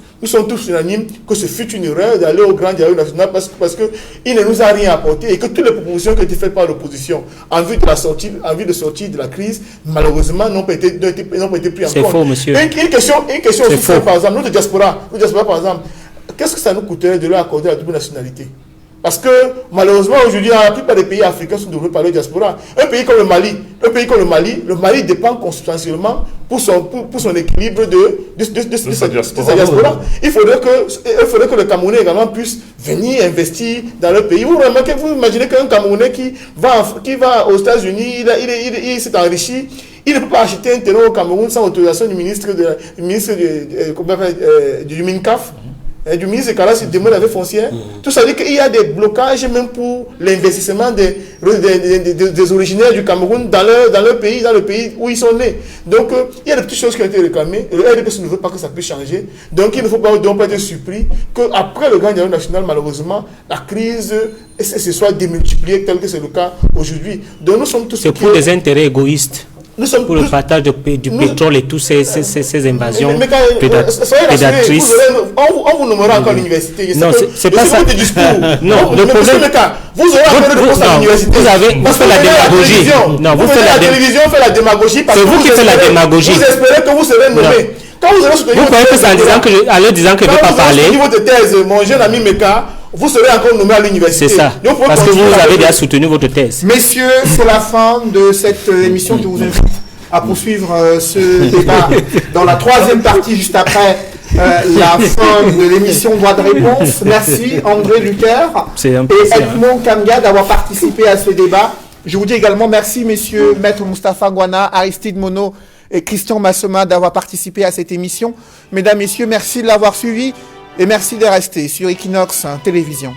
unanimes que ce fut une erreur d'aller au grand dialogue national parce qu'il ne nous a rien apporté et que toutes les propositions qui ont été faites par l'opposition en vue de sortir de la crise, malheureusement, n'ont pas été pris en compte. C'est faux, monsieur. Une question aussi, par exemple, notre diaspora, par exemple, qu'est-ce que ça nous coûterait de leur accorder la double nationalité? Parce que malheureusement aujourd'hui, la plupart des pays africains sont développés par la diaspora. Un pays comme le Mali dépend constitutionnellement pour son équilibre de sa diaspora. Il faudrait que le Camerounais également puisse venir investir dans le pays. Vous imaginez qu'un Camerounais qui va aux États-Unis, il s'est enrichi, il ne peut pas acheter un terrain au Cameroun sans autorisation du ministre du MINCAF. Du ministre de Calas, il demande la foncière. Tout ça dit qu'il y a des blocages même pour l'investissement des originaires du Cameroun dans le pays où ils sont nés. Donc, il y a des petites choses qui ont été réclamées. Le RDPC ne veut pas que ça puisse changer. Donc, il ne faut pas être surpris qu'après le grand dialogue national, malheureusement, la crise se soit démultipliée tel que c'est le cas aujourd'hui. Donc, nous sommes tous... C'est pour des intérêts égoïstes. Pour le partage du pétrole et toutes ces invasions prédatrices. On vous nommera encore à l'université. Non, c'est pas ça. Non, le problème est que vous aurez encore de poste à l'université. Vous faites la démagogie. Non, vous faites la télévision, fait la démagogie. C'est vous qui faites la démagogie. Vous espérez que vous serez nommé. Quand vous aurez soutenu votre thèse, en leur disant que je ne vais pas parler. Votre thèse, mon jeune ami Meka, vous serez encore nommé à l'université. C'est ça. Parce que vous avez déjà soutenu votre thèse. Messieurs, c'est la fin de cette émission que vous invite à poursuivre ce débat dans la troisième partie, juste après la fin de l'émission Droit de réponse. Merci André Luther et Edmond Kamga d'avoir participé à ce débat. Je vous dis également merci messieurs Maître Moustapha Gouana, Aristide Mono et Christian Massoma d'avoir participé à cette émission. Mesdames, messieurs, merci de l'avoir suivi et merci de rester sur Equinox Télévision.